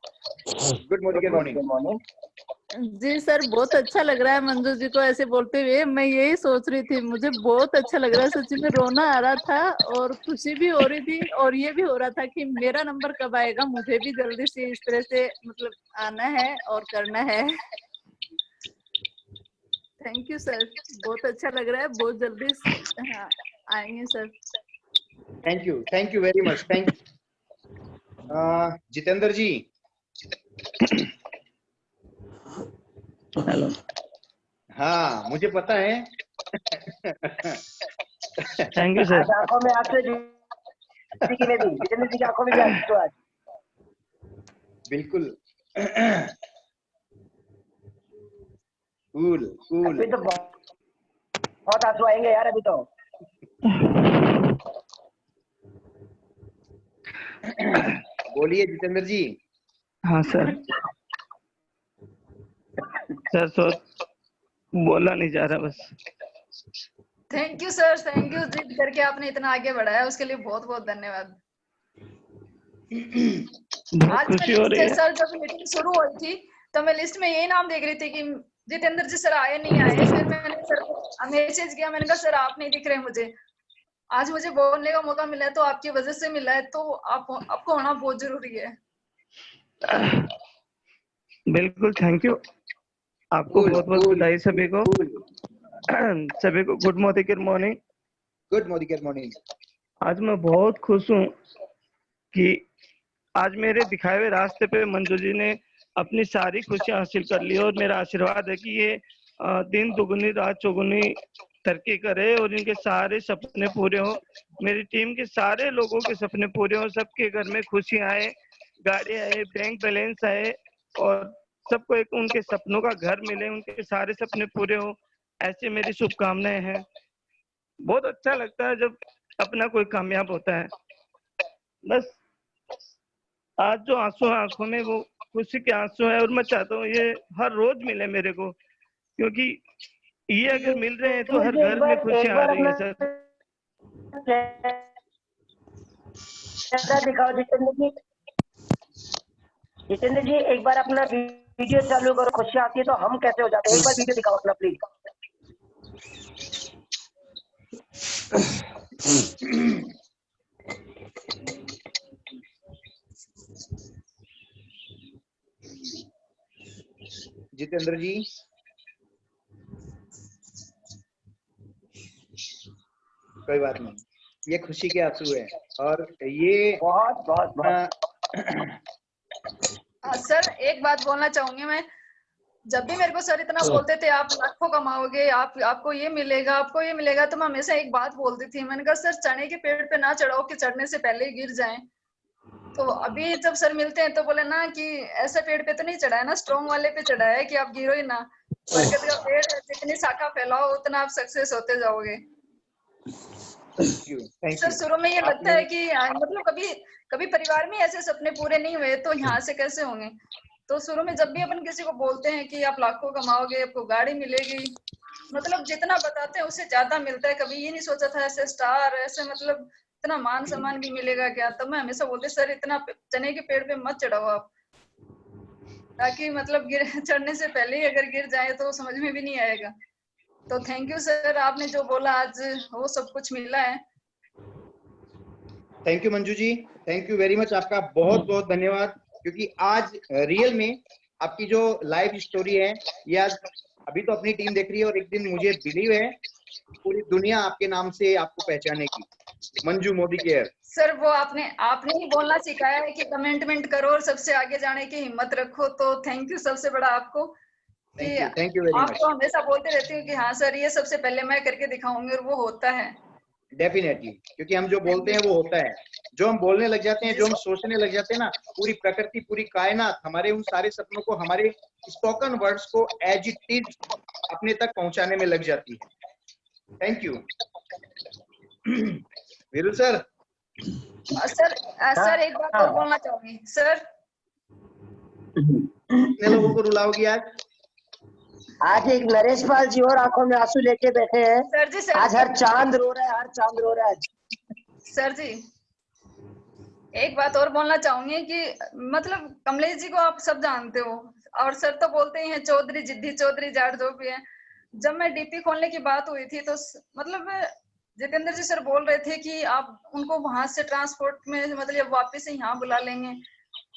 Good morning. जी सर, बहुत अच्छा लग रहा है मंजू जी को ऐसे बोलते हुए। मैं यही सोच रही थी, मुझे बहुत अच्छा लग रहा है, सच्ची में रोना आ रहा था और खुशी भी हो रही थी। और ये भी हो रहा था कि मेरा नंबर कब आएगा, मुझे भी जल्दी से इस तरह से मतलब आना है और करना है। थैंक यू सर, बहुत अच्छा लग रहा है, बहुत जल्दी हाँ, आएंगे sir. Thank you very much. Thank you. Jitendra ji. Hello. हाँ, मुझे पता है। Thank you sir. आज आंखों में आंसू जितेंद्र जी की आंखों में भी आंसू आज। बिल्कुल। कूल। अभी तो बहुत आंसू आएंगे यार अभी तो। बोलिए जितेंद्र जी। हाँ सर। सर बोला नहीं जा रहा बस। Thank you sir, thank you जिद करके आपने इतना आगे बढ़ाया, उसके लिए बहुत बहुत धन्यवाद। बहुत आज खुशी हो रही है सर जब मीटिंग शुरू हुई थी तो मैं लिस्ट में यही नाम देख रही थी कि जितेंद्र जी सर आए नहीं आए। फिर मैंने सर को मैसेज किया, मैंने कहा सर आप नहीं दिख रहे मुझे। आज मुझे बोलने का मौका मिला है तो आपकी वजह से मिला है, तो आपको होना बहुत जरूरी है। बिल्कुल, थैंक यू आपको। बहुत बहुत बधाई सभी को। सभी को गुड मॉर्निंग। Good morning. आज मैं बहुत खुश हूँ कि आज मेरे दिखाए हुए रास्ते पे मंजू जी ने अपनी सारी खुशियां हासिल कर ली। और मेरा आशीर्वाद है कि ये दिन दुगुनी रात चौगुनी तरक्की करे और इनके सारे सपने पूरे हो। मेरी टीम के सारे लोगों के सपने पूरे हो, सबके घर में खुशी आए, गाड़ी आए, बैंक बैलेंस आए और सबको एक उनके सपनों का घर मिले, उनके सारे सपने पूरे हो, ऐसी मेरी शुभकामनाएं हैं। बहुत अच्छा लगता है जब अपना कोई कामयाब होता है। बस आज जो आंसू आंखों में वो खुशी के आंसू है और मैं चाहता हूँ ये हर रोज मिले मेरे को, क्योंकि ये अगर मिल रहे हैं तो हर घर में खुशी आ रही है सर। दिखाओ जितेंद्र जी, एक बार अपना वीडियो चालू करो। खुशी आती है तो हम कैसे हो जाते हैं, एक बार वीडियो दिखाओ अपना प्लीज। जितेंद्र जी, कोई बात नहीं, ये खुशी के आंसू है। और ये बहुत बहुत बहुत सर एक बात बोलना चाहूंगी मैं, जब भी मेरे को सर इतना बोलते थे आप लाखों कमाओगे, आपको ये मिलेगा, आपको ये मिलेगा, तो मैं हमेशा एक बात बोलती थी, मैंने कहा सर चने के पेड़ पे ना चढ़ाओ कि चढ़ने से पहले ही गिर जाएं। तो अभी जब सर मिलते हैं तो बोले ना कि ऐसे पेड़ पे तो नहीं चढ़ा है ना, स्ट्रॉन्ग वाले पे चढ़ा है कि आप गिरो ही ना। बरगद का पेड़ जितनी शाखा फैलाओ उतना आप सक्सेस होते जाओगे। सर शुरू में ये लगता है कि मतलब कभी परिवार में ऐसे सपने पूरे नहीं हुए तो यहाँ से कैसे होंगे। तो शुरू में जब भी अपन किसी को बोलते हैं कि आप लाखों कमाओगे, आपको गाड़ी मिलेगी, मतलब जितना बताते हैं उससे ज्यादा मिलता है। कभी ये नहीं सोचा था ऐसे स्टार, ऐसे मतलब इतना मान सम्मान भी मिलेगा क्या। तब मैं हमेशा बोलती सर इतना चने के पेड़ पे मत चढ़ाओ आप, ताकि मतलब चढ़ने से पहले ही अगर गिर जाए तो समझ में भी नहीं आएगा। तो थैंक यू सर, आपने जो बोला आज वो सब कुछ मिला है। Thank you Manju ji, thank you very much, आपका बहुत बहुत धन्यवाद। क्योंकि आज रियल में आपकी जो लाइफ स्टोरी है ये आज अभी तो अपनी टीम देख रही है और एक दिन मुझे बिलीव है पूरी दुनिया आपके नाम से आपको पहचानेगी। मंजू मोदी केयर। सर वो आपने ही बोलना सिखाया है कि कमेंटमेंट करो और सबसे आगे जाने की हिम्मत रखो। तो थैंक यू सबसे बड़ा आपको कि थैंक यू वेरी मच। आपको हमेशा बोलते रहती हूँ कि हाँ सर ये सबसे पहले मैं करके दिखाऊंगी, और वो होता है डेफिनेटली, क्योंकि हम जो बोलते हैं वो होता है। जो हम बोलने लग जाते हैं, जो हम सोचने लग जाते हैं ना, पूरी प्रकृति, पूरी कायनात हमारे उन सारे सपनों को, हमारे स्पोकन वर्ड्स को एज इट इज अपने तक पहुंचाने में लग जाती है। Thank you Veeru sir. Sir एक बात और बोलना चाहूंगी सर। कितने लोगों को रुलाओगी आज? आज एक नरेश पाल जी और आंखों में आंसू लेके बैठे हैं। सर जी आज हर चांद रो रहा है, हर चांद रो रहा है आज। सर जी एक बात और बोलना चाहूंगी कि मतलब कमलेश जी को आप सब जानते हो, और सर तो बोलते ही हैं चौधरी जिद्दी चौधरी जाट जो भी है। जब मैं डीपी खोलने की बात हुई थी तो मतलब जितेंद्र जी सर बोल रहे थे कि आप उनको वहां से ट्रांसपोर्ट में मतलब वापस से यहाँ बुला लेंगे,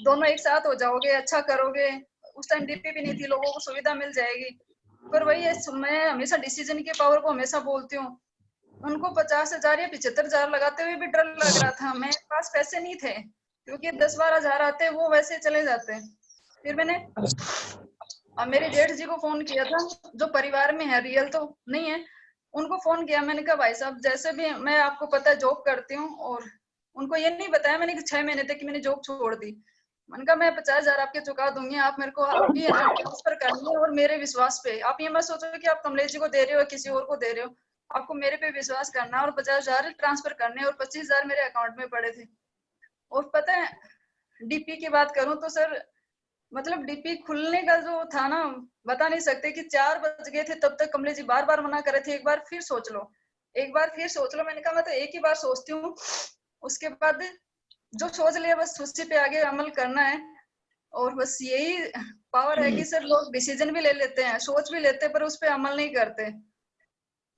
दोनों एक साथ हो जाओगे, अच्छा करोगे। उस टाइम डीपी भी नहीं थी, लोगों को सुविधा मिल जाएगी। पर वही है, मैं हमेशा डिसीजन की पावर को हमेशा बोलती हूँ। उनको 50,000 या 75,000 लगाते हुए भी डर लग रहा था, मेरे पास पैसे नहीं थे, क्योंकि 10-12,000 आते वो वैसे चले जाते। फिर मैंने मेरे जेठ जी को फोन किया था, जो परिवार में है, रियल तो नहीं है, उनको फोन किया। मैंने कहा भाई साहब जैसे भी मैं, आपको पता है जॉब करती हूँ, और उनको ये नहीं बताया मैंने कि 6 महीने तक कि मैंने जॉब छोड़ दी। मैंने कहा मैं 50,000 आपके चुका दूंगी, आप मेरे को अभी ट्रांसफर करनी है, और मेरे विश्वास पे। आप ये मत सोचो कि आप कमलेश जी को दे रहे हो किसी और को दे रहे हो, आपको मेरे पे विश्वास करना, और 50,000 ट्रांसफर करने, और 25,000 मेरे अकाउंट में पड़े थे। और पता है डीपी की बात करूं तो सर मतलब डीपी खुलने का जो था ना, बता नहीं सकते कि 4 बज गए थे तब तक कमलेश जी बार बार मना कर रहे थे, एक बार फिर सोच लो, एक बार फिर सोच लो। मैंने कहा मैं तो एक ही बार सोचती हूँ, उसके बाद जो सोच लिया बस उसी पे आगे अमल करना है। और बस यही पावर है कि सर लोग डिसीजन भी ले लेते हैं, सोच भी लेते हैं, पर उस पर अमल नहीं करते।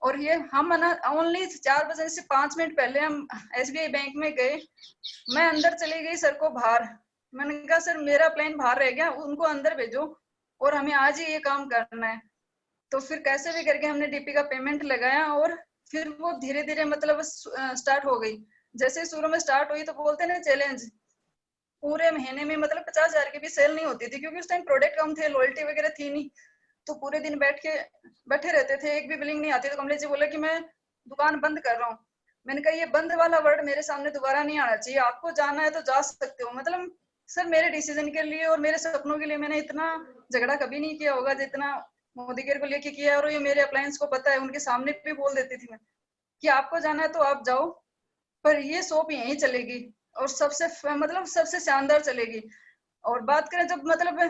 और ये हम ओनली 4 बजे से 5 मिनट पहले हम SBI बैंक में गए, मैं अंदर चली गई, सर को बाहर, मैंने कहा सर मेरा प्लान बाहर रह गया, उनको अंदर भेजो और हमें आज ही ये काम करना है। तो फिर कैसे भी करके हमने डीपी का पेमेंट लगाया, और फिर वो धीरे धीरे मतलब स्टार्ट हो गई। जैसे शुरू में स्टार्ट हुई तो बोलते ना चैलेंज, पूरे महीने में मतलब 50,000 की भी सेल नहीं होती थी, क्योंकि उस टाइम प्रोडक्ट कम थे, लॉयल्टी वगैरह थी नहीं, तो पूरे दिन बैठे रहते थे, एक भी बिलिंग नहीं आती। तो कमलेश जी बोले कि मैं दुकान बंद कर रहा हूँ। मैंने कहा ये बंद वाला वर्ड मेरे सामने दोबारा नहीं आना चाहिए, आपको जाना है तो जा सकते हो। मतलब सर मेरे डिसीजन के लिए और मेरे सपनों के लिए मैंने इतना झगड़ा कभी नहीं किया होगा जितना मोदी केयर को लेके किया है। और ये मेरे अप्लायंस को पता है, उनके सामने भी बोल देती थी मैं कि आपको जाना है तो आप जाओ, पर ये शॉप यहीं चलेगी और सबसे शानदार चलेगी। और बात करें जब मतलब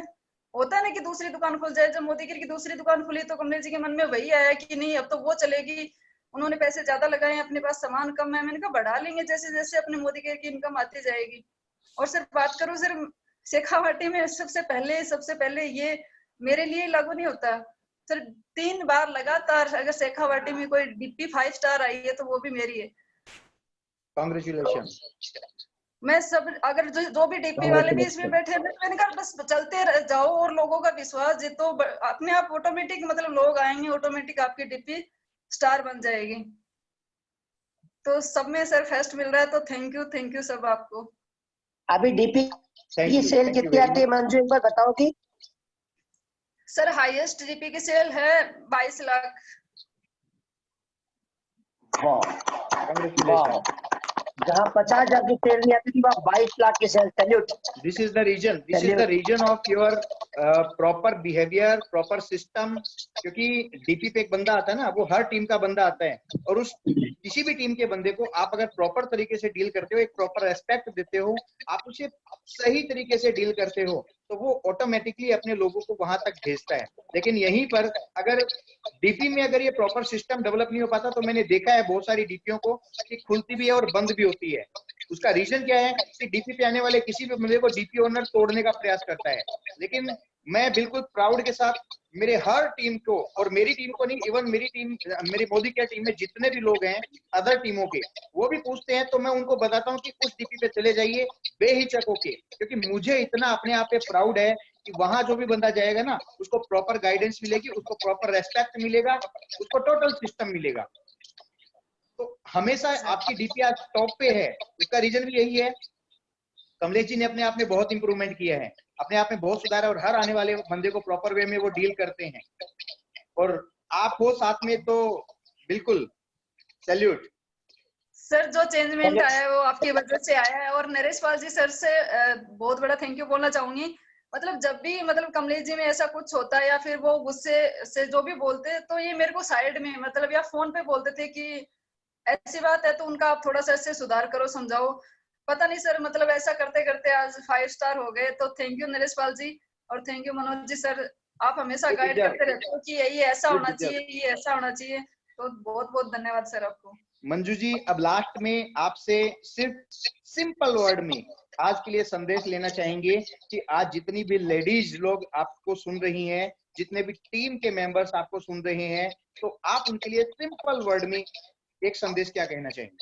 होता है ना कि दूसरी दुकान खुल जाए, जब मोदी केयर की दूसरी दुकान खुली तो कमलेश जी के मन में वही आया कि नहीं अब तो वो चलेगी, उन्होंने पैसे ज्यादा लगाए, अपने पास सामान कम है। मैंने कहा बढ़ा लेंगे जैसे जैसे अपने मोदी केयर की इनकम आती जाएगी। और सर बात करूं सर शेखावाटी में सबसे पहले ये मेरे लिए लागू नहीं होता, सर 3 बार लगातार अगर शेखावाटी में कोई डीपी 5 स्टार आई है तो वो भी मेरी है। कांग्रेचुलेशन। मैं सब अगर जो भी डीपी वाले भी इसमें बैठे हैं, मैंने कहा बस चलते जाओ और लोगों का विश्वास जीतो, अपने आप ऑटोमेटिक मतलब लोग आएंगे, ऑटोमेटिक आपकी डीपी स्टार बन जाएगी। तो सब में सर फर्स्ट मिल रहा है, तो थैंक यू सब आपको। अभी डीपी की सेल कितनी आती है मंजू, एक बार बताओगी? सर हाईएस्ट डीपी की सेल है 22 लाख। वाह, जहाँ 50,000 की सेल नहीं आती थी वहाँ 22 लाख की sale. Salute. This is the reason of your proper behaviour, proper system. क्योंकि डीपी पे एक बंदा आता है ना, वो हर टीम का बंदा आता है, और उस किसी भी टीम के बंदे को आप अगर प्रॉपर तरीके से डील करते हो, एक प्रॉपर रेस्पेक्ट देते हो, आप उसे सही तरीके से डील करते हो, तो वो ऑटोमेटिकली अपने लोगों को वहां तक भेजता है। लेकिन यहीं पर अगर डीपी में अगर ये प्रॉपर सिस्टम डेवलप नहीं हो पाता, तो मैंने देखा है बहुत सारी डीपीओं को कि खुलती भी है और बंद भी होती है। उसका रीजन क्या है कि डीपी पे आने वाले किसी भी बंदे को डीपी ओनर तोड़ने का प्रयास करता है। लेकिन मैं बिल्कुल प्राउड के साथ मेरे हर टीम को, और मेरी टीम को नहीं, इवन मेरी टीम, मेरी मोदी केयर टीम में जितने भी लोग हैं अदर टीमों के, वो भी पूछते हैं तो मैं उनको बताता हूँ कि उस डीपी पे चले जाइए बेहिचक होके, क्योंकि मुझे इतना अपने आप पे प्राउड है कि वहां जो भी बंदा जाएगा ना, उसको प्रॉपर गाइडेंस मिलेगी, उसको प्रॉपर रेस्पेक्ट मिलेगा, उसको टोटल सिस्टम मिलेगा। तो हमेशा आपकी डीपी आज टॉप पे है, उसका रीजन भी यही है। कमलेश जी ने अपने आप में बहुत इंप्रूवमेंट किया है, अपने आप में बहुत सुधार है, और हर आने वाले बंदे को प्रॉपर वे में वो डील करते हैं, और आप हो साथ में तो बिल्कुल सैल्यूट। सर जो चेंजमेंट आया है वो आपकी वजह से आया है, और नरेश पाल जी सर से बहुत बड़ा थैंक यू बोलना चाहूंगी। मतलब जब भी मतलब कमलेश जी में ऐसा कुछ होता है या फिर वो गुस्से से जो भी बोलते, तो ये मेरे को साइड में मतलब या फोन पे बोलते थे कि ऐसी बात है तो उनका आप थोड़ा सा ऐसे सुधार करो, समझाओ। पता नहीं सर, मतलब ऐसा करते करते आज 5 स्टार हो गए। तो थैंक यू नरेश पाल जी, और thank you Manoj ji sir, आप हमेशा गाइड करते रहते हो कि ये ऐसा होना चाहिए, ये ऐसा होना चाहिए। तो बहुत बहुत धन्यवाद सर आपको। मंजू जी, अब लास्ट में आपसे सिर्फ सिंपल वर्ड में आज के लिए संदेश लेना चाहेंगे कि आज जितनी भी लेडीज लोग आपको सुन रही हैं, जितने भी टीम के मेंबर्स आपको सुन रहे हैं, तो आप उनके लिए सिंपल वर्ड में एक संदेश क्या कहना चाहेंगे?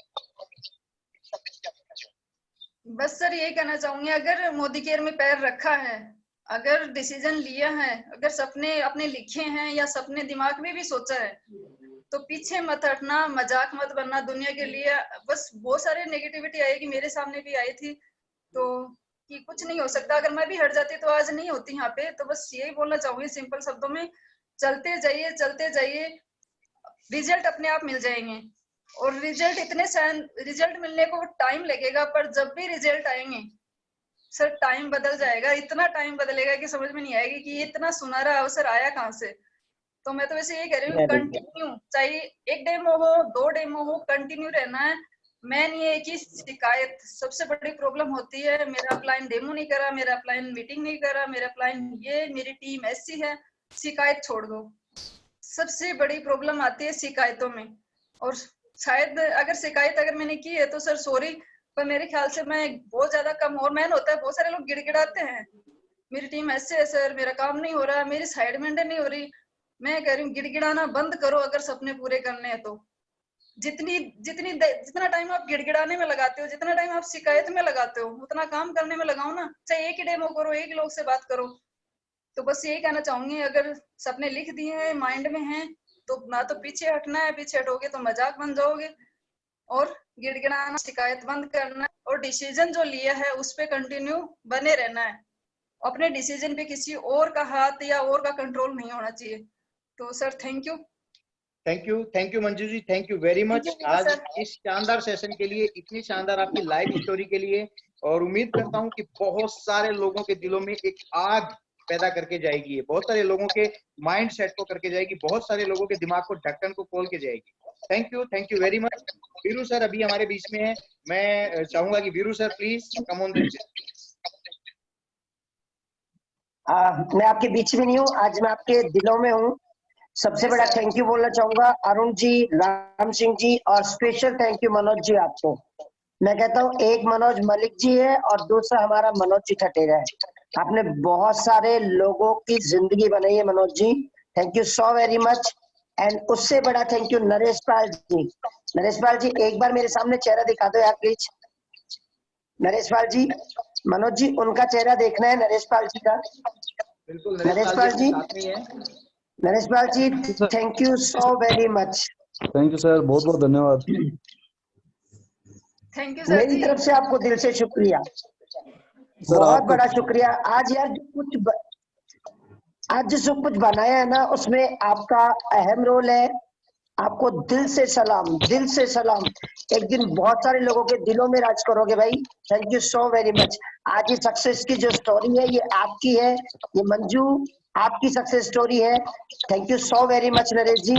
बस सर यही कहना चाहूंगी, अगर मोदी केयर में पैर रखा है, अगर डिसीजन लिया है, अगर सपने अपने लिखे हैं या सपने दिमाग में भी सोचा है, तो पीछे मत हटना, मजाक मत बनना दुनिया के लिए। बस बहुत सारे नेगेटिविटी आएगी, मेरे सामने भी आई थी, तो कि कुछ नहीं हो सकता, अगर मैं भी हट जाती तो आज नहीं होती यहाँ पे। तो बस यही बोलना चाहूंगी सिंपल शब्दों में, चलते जाइए चलते जाइए, रिजल्ट अपने आप मिल जाएंगे। और रिजल्ट मिलने को टाइम लगेगा, पर जब भी रिजल्ट आएंगे सर टाइम बदल जाएगा, इतना टाइम बदलेगा कि समझ में नहीं आएगी कि ये इतना सुनहरा अवसर आया कहाँ से। तो मैं तो वैसे ये कह रही हूँ, कंटिन्यू, चाहे 1 डेमो हो 2 डेमो हो, कंटिन्यू रहना है। मेन ये कि शिकायत सबसे बड़ी प्रॉब्लम होती है, मेरा अपलाइन डेमो नहीं करा, मेरा अपलाइन मीटिंग नहीं करा, मेरा अपलाइन ये, मेरी टीम ऐसी है, शिकायत छोड़ दो। सबसे बड़ी प्रॉब्लम आती है शिकायतों में। और शायद अगर शिकायत अगर मैंने की है तो सर सॉरी, पर मेरे ख्याल से मैं बहुत ज्यादा कम और मैन होता है। बहुत सारे लोग गिड़गिड़ाते हैं, मेरी टीम ऐसे है सर, मेरा काम नहीं हो रहा, मेरी साइड मेंटेन नहीं हो रही। मैं कह रही हूँ गिड़गिड़ाना बंद करो, अगर सपने पूरे करने हैं तो। जितना टाइम आप गिड़गिड़ाने में लगाते हो, जितना टाइम आप शिकायत में लगाते हो, उतना काम करने में लगाओ ना। चाहे एक ही डेमो करो, एक लोग से बात करो। तो बस यही कहना चाहूंगी, अगर सपने लिख दिए हैं, माइंड में हैं, तो ना तो पीछे हटना है, पीछे हटोगे तो मजाक बन जाओगे। और गिड़गिड़ाना, शिकायत बंद करना है, और डिसीजन जो लिया है उस पे कंटिन्यू बने रहना है। अपने डिसीजन पे किसी और का हाथ या और का कंट्रोल नहीं होना चाहिए। तो sir thank you Manju ji, thank you very much आज इस शानदार सेशन के लिए, इतनी शानदार आपकी लाइव स्टोरी के लिए। और उम्मीद करता हूं कि बहुत सारे लोगों के दिलों में एक आग पैदा करके जाएगी, ये बहुत सारे लोगों के माइंड सेट को करके जाएगी, बहुत सारे लोगों के दिमाग को, ढक्कन को खोल के जाएगी। Thank you very much. Veeru sir अभी हमारे बीच में है, मैं चाहूंगा कि Veeru sir please come on the stage. मैं आपके बीच में नहीं हूँ, आज मैं आपके दिलों में हूँ। सबसे बड़ा थैंक यू बोलना चाहूंगा अरुण जी, राम सिंह जी, और स्पेशल थैंक यू मनोज जी आपको। मैं कहता हूँ एक मनोज मलिक जी है और दूसरा हमारा मनोज जी ठटेरा है। आपने बहुत सारे लोगों की जिंदगी बनाई है Manoj ji, thank you so very much. And उससे बड़ा थैंक यू नरेश पाल जी। नरेश पाल जी एक बार मेरे सामने चेहरा दिखा दो यार प्लीज। नरेश पाल जी, मनोज जी उनका चेहरा देखना है नरेश पाल जी का। बिल्कुल नरेश पाल जी, साथ में ही है। Naresh Pal ji thank you so very much. Thank you sir, बहुत बहुत धन्यवाद। थैंक यू सर मेरी जी। तरफ से आपको दिल से शुक्रिया, सर बहुत आपका बड़ा शुक्रिया। आज यार आज जो कुछ बनाया है ना उसमें आपका अहम रोल है। आपको दिल से सलाम, दिल से सलाम। एक दिन बहुत सारे लोगों के दिलों में राज करोगे भाई। Thank you so very much. आज ये सक्सेस की जो स्टोरी है ये आपकी है, ये मंजू आपकी सक्सेस स्टोरी है। Thank you so very much Naresh ji.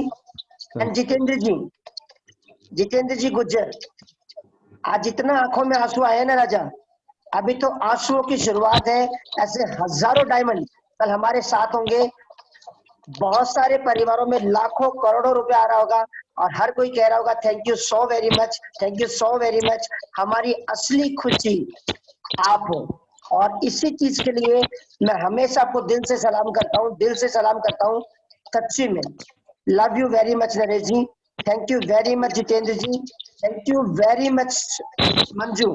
And Jitendra ji, Jitendra ji Gujjar, आज जितना आंखों में आंसू आए ना राजा, अभी तो आंसुओं की शुरुआत है। ऐसे हजारों डायमंड कल हमारे साथ होंगे। बहुत सारे परिवारों में लाखों करोड़ों रुपए आ रहा होगा और हर कोई कह रहा होगा thank you so very much, thank you so very much. हमारी असली खुशी आप हो और इसी चीज के लिए मैं हमेशा आपको दिल से सलाम करता हूँ, दिल से सलाम करता हूँ सच्ची में। Love you very much Naresh ji, thank you very much Jitendra ji, thank you very much Manju.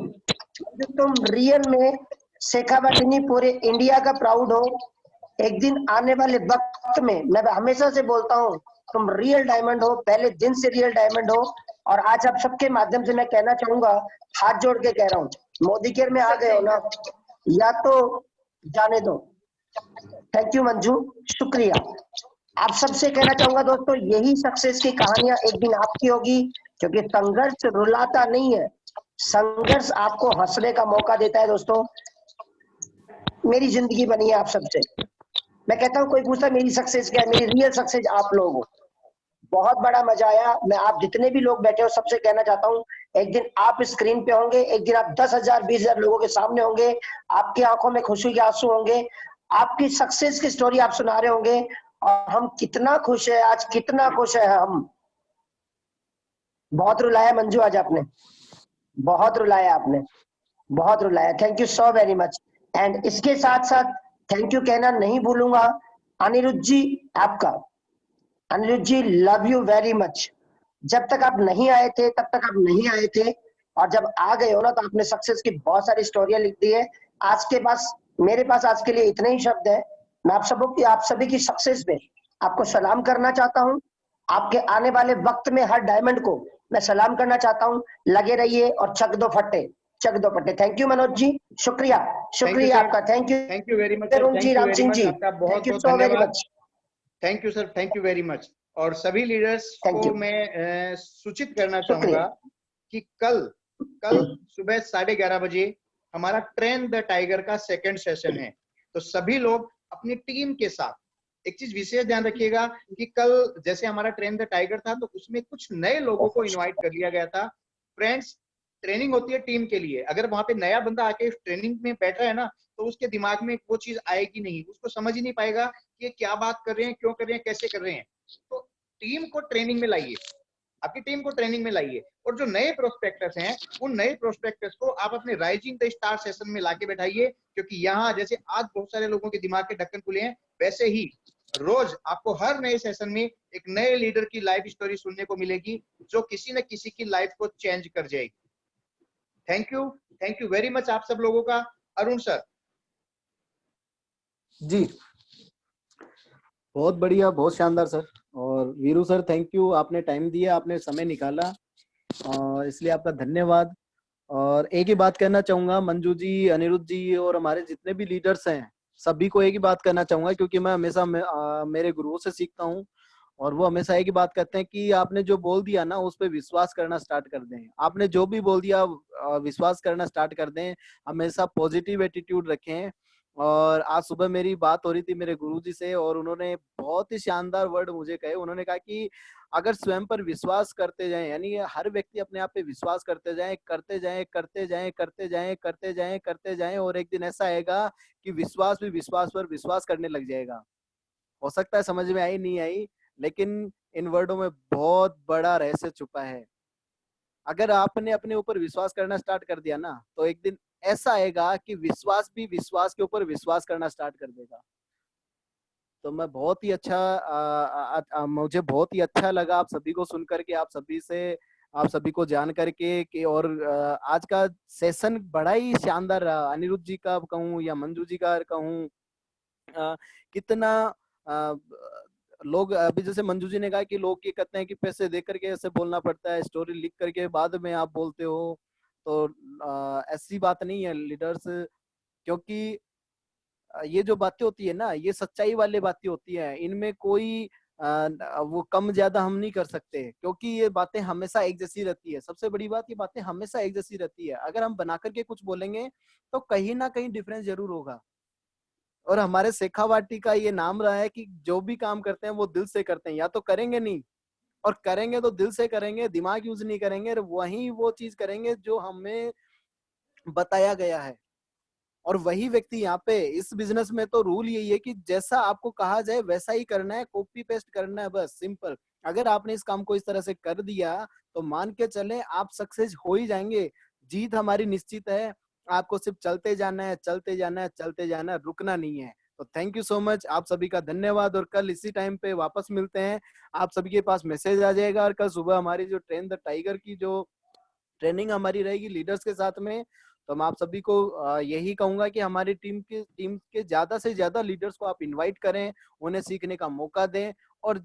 तुम रियल में शेखावाटी नहीं पूरे इंडिया का प्राउड हो। एक दिन आने वाले वक्त में मैं हमेशा से बोलता हूँ तुम रियल डायमंड हो, पहले दिन से रियल डायमंड हो। और आज आप सबके माध्यम से मैं कहना चाहूंगा, हाथ जोड़ के कह रहा हूँ, मोदी केयर में आ गए हो ना, या तो जाने दो। थैंक यू मंजू, शुक्रिया। आप सबसे कहना चाहूंगा दोस्तों, यही सक्सेस की कहानियां एक दिन आपकी होगी, क्योंकि संघर्ष रुलाता नहीं है, संघर्ष आपको हंसने का मौका देता है। दोस्तों मेरी जिंदगी बनी है आप सबसे। मैं कहता हूँ कोई पूछता मेरी सक्सेस क्या है, मेरी रियल सक्सेस आप लोग हो। बहुत बड़ा मजा आया। मैं आप जितने भी लोग बैठे हो सबसे कहना चाहता हूँ, एक दिन आप स्क्रीन पे होंगे, एक दिन आप 10,000 20,000 लोगों के सामने होंगे, आपकी आंखों में खुशी के आंसू होंगे, आपकी सक्सेस की स्टोरी आप सुना रहे होंगे और हम कितना खुश है आज, कितना खुश है हम। बहुत रुलाया मंजू आज आपने, बहुत रुलाया आपने, बहुत रुलाया। Thank you so very much. And इसके साथ साथ थैंक यू कहना नहीं भूलूंगा अनिरुद्ध जी आपका। अनिरुद्ध जी लव यू वेरी मच। जब तक आप नहीं आए थे तब तक आप नहीं आए थे, और जब आ गए हो ना तो आपने सक्सेस की बहुत सारी स्टोरियां लिख दी है। आज के पास, मेरे पास आज के लिए इतने ही शब्द है। मैं आप सभी की सक्सेस में आपको सलाम करना चाहता हूँ। आपके आने वाले वक्त में हर डायमंड को मैं सलाम करना चाहता हूँ। लगे रहिए और चक दो फट्टे, चक दो फट्टे। थैंक यू मनोज जी, शुक्रिया, शुक्रिया आपका। Thank you very much Arun ji, Ram Singh ji, आपका बहुत थैंक यू बहुत सो वेरी धन्यवाद। Much. Thank you sir, thank you very much. और सभी लीडर्स Thank को you. मैं सूचित करना शुक्रिया। चाहूंगा कि कल सुबह 11:30 बजे हमारा ट्रेन द टाइगर का सेकंड सेशन है। तो सभी लोग अपनी टीम के साथ, एक चीज विशेष ध्यान रखिएगा कि कल जैसे हमारा ट्रेन द टाइगर था तो उसमें कुछ नए लोगों को इनवाइट कर लिया गया था। फ्रेंड्स, ट्रेनिंग होती है टीम के लिए। अगर वहां पे नया बंदा आके ट्रेनिंग में बैठ रहा है ना, तो उसके दिमाग में वो चीज आएगी नहीं, उसको समझ ही नहीं पाएगा कि ये क्या बात कर रहे हैं, क्यों कर रहे हैं, कैसे कर रहे हैं। तो टीम को ट्रेनिंग में लाइए, आपकी टीम को ट्रेनिंग में लाइए। और जो नए प्रोस्पेक्टर्स हैं, उन नए प्रोस्पेक्टर्स को आप अपने राइजिंग द स्टार सेशन में लाके बैठाइए, क्योंकि यहाँ जैसे आज बहुत सारे लोगों के दिमाग के ढक्कन खुले हैं, वैसे ही रोज आपको हर नए सेशन में एक नए लीडर की लाइफ स्टोरी सुनने को मिलेगी, जो किसी न किसी की लाइफ को चेंज कर जाएगी। थैंक यू वेरी मच आप सब लोगों का। अरुण सर जी, बहुत बढ़िया, बहुत शानदार सर। और वीरू सर थैंक यू, आपने टाइम दिया, आपने समय निकाला, और इसलिए आपका धन्यवाद। और एक ही बात कहना चाहूंगा मंजू जी, अनिरुद्ध जी और हमारे जितने भी लीडर्स हैं, सभी को एक ही बात कहना चाहूंगा, क्योंकि मैं हमेशा मेरे गुरुओं से सीखता हूँ, और वो हमेशा एक ही बात कहते हैं कि आपने जो बोल दिया ना उस पर विश्वास करना स्टार्ट कर दें। आपने जो भी बोल दिया विश्वास करना स्टार्ट कर दें। हमेशा पॉजिटिव एटीट्यूड रखें। और आज सुबह मेरी बात हो रही थी मेरे गुरुजी से, और उन्होंने बहुत ही शानदार वर्ड मुझे कहे। उन्होंने कहा कि अगर स्वयं पर विश्वास करते जाएं, यानी हर व्यक्ति अपने आप पे विश्वास करते जाएं, करते जाएं, करते जाएं, करते जाएं, करते जाएं, करते जाएं, और एक दिन ऐसा आएगा कि विश्वास भी विश्वास पर विश्वास करने लग जाएगा। हो सकता है समझ में आई नहीं आई, लेकिन इन वर्डों में बहुत बड़ा रहस्य छुपा है। अगर आपने अपने ऊपर विश्वास करना स्टार्ट कर दिया ना, तो एक दिन ऐसा आएगा कि विश्वास भी विश्वास के ऊपर विश्वास करना स्टार्ट कर देगा। तो मैं बहुत ही अच्छा मुझे बहुत ही अच्छा लगा आप सभी को सुन करके, आप सभी को जान करके कि और आज का सेशन बड़ा ही शानदार रहा। अनिरुद्ध जी का कहूँ या मंजू जी का कहूँ, कितना लोग अभी जैसे मंजू जी ने कहा कि लोग ये कहते हैं कि पैसे दे करके ऐसे बोलना पड़ता है, स्टोरी लिख करके बाद में आप बोलते हो, तो ऐसी बात नहीं है लीडर्स, क्योंकि ये जो बातें होती है ना, ये सच्चाई वाली बातें होती है, इनमें कोई वो कम ज्यादा हम नहीं कर सकते, क्योंकि ये बातें हमेशा एक जैसी रहती है। सबसे बड़ी बात, ये बातें हमेशा एक जैसी रहती है। अगर हम बना करके कुछ बोलेंगे तो कहीं ना कहीं डिफरेंस जरूर होगा। और हमारे शेखावाटी का ये नाम रहा है कि जो भी काम करते हैं वो दिल से करते हैं, या तो करेंगे नहीं, और करेंगे तो दिल से करेंगे, दिमाग यूज नहीं करेंगे, वही वो चीज करेंगे जो हमें बताया गया है। और वही व्यक्ति यहाँ पे इस बिजनेस में तो रूल यही है कि जैसा आपको कहा जाए वैसा ही करना है, कॉपी पेस्ट करना है, बस सिंपल। अगर आपने इस काम को इस तरह से कर दिया तो मान के चले आप सक्सेस हो ही जाएंगे। जीत हमारी निश्चित है, आपको सिर्फ चलते जाना है, चलते जाना है, चलते जाना है, रुकना नहीं है। तो थैंक यू सो मच, आप सभी का धन्यवाद। और कल इसी टाइम पे वापस मिलते हैं, आप सभी के पास मैसेज आ जाएगा। और कल सुबह हमारी जो ट्रेन द टाइगर की जो ट्रेनिंग हमारी रहेगी लीडर्स के साथ में, तो मैं आप सभी को यही कहूंगा कि हमारी टीम के ज्यादा से ज्यादा लीडर्स को आप इनवाइट करें, उन्हें सीखने का मौका दें, और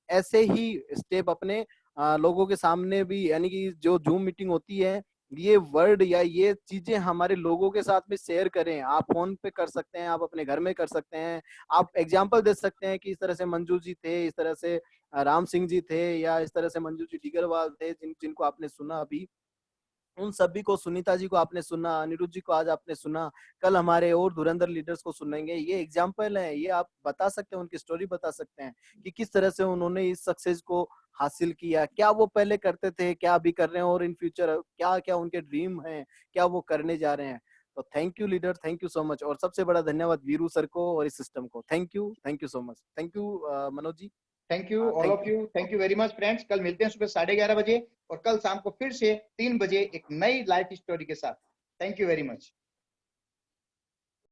ऐसे ही स्टेप अपने लोगों के सामने भी, यानी कि जो जूम मीटिंग होती है, ये वर्ड या ये चीजें हमारे लोगों के साथ में शेयर करें। आप फोन पे कर सकते हैं, आप अपने घर में कर सकते हैं, आप एग्जाम्पल दे सकते हैं कि इस तरह से मंजू जी थे, इस तरह से राम सिंह जी थे, या इस तरह से मंजू जी डिगरवाल थे, जिनको आपने सुना अभी, उन सभी को, सुनीता जी को आपने सुना, अनिरुद्ध जी को आज आपने सुना, कल हमारे और धुरंधर लीडर्स को सुनेंगे। ये एग्जाम्पल है, ये आप बता सकते हैं, उनकी स्टोरी बता सकते हैं कि किस तरह से उन्होंने इस सक्सेस को हासिल किया, क्या वो पहले करते थे, क्या अभी कर रहे हैं, और इन फ्यूचर क्या क्या उनके ड्रीम हैं, क्या वो करने जा रहे हैं। तो thank you leader, thank you so much. और सबसे बड़ा धन्यवाद वीरू सर को और इस सिस्टम को। Thank you so much. Thank you Manoj ji. Thank you all of you, thank you very much friends. कल मिलते हैं सुबह 11:30 बजे और कल शाम को फिर से 3 बजे एक नई लाइफ स्टोरी के साथ। Thank you very much.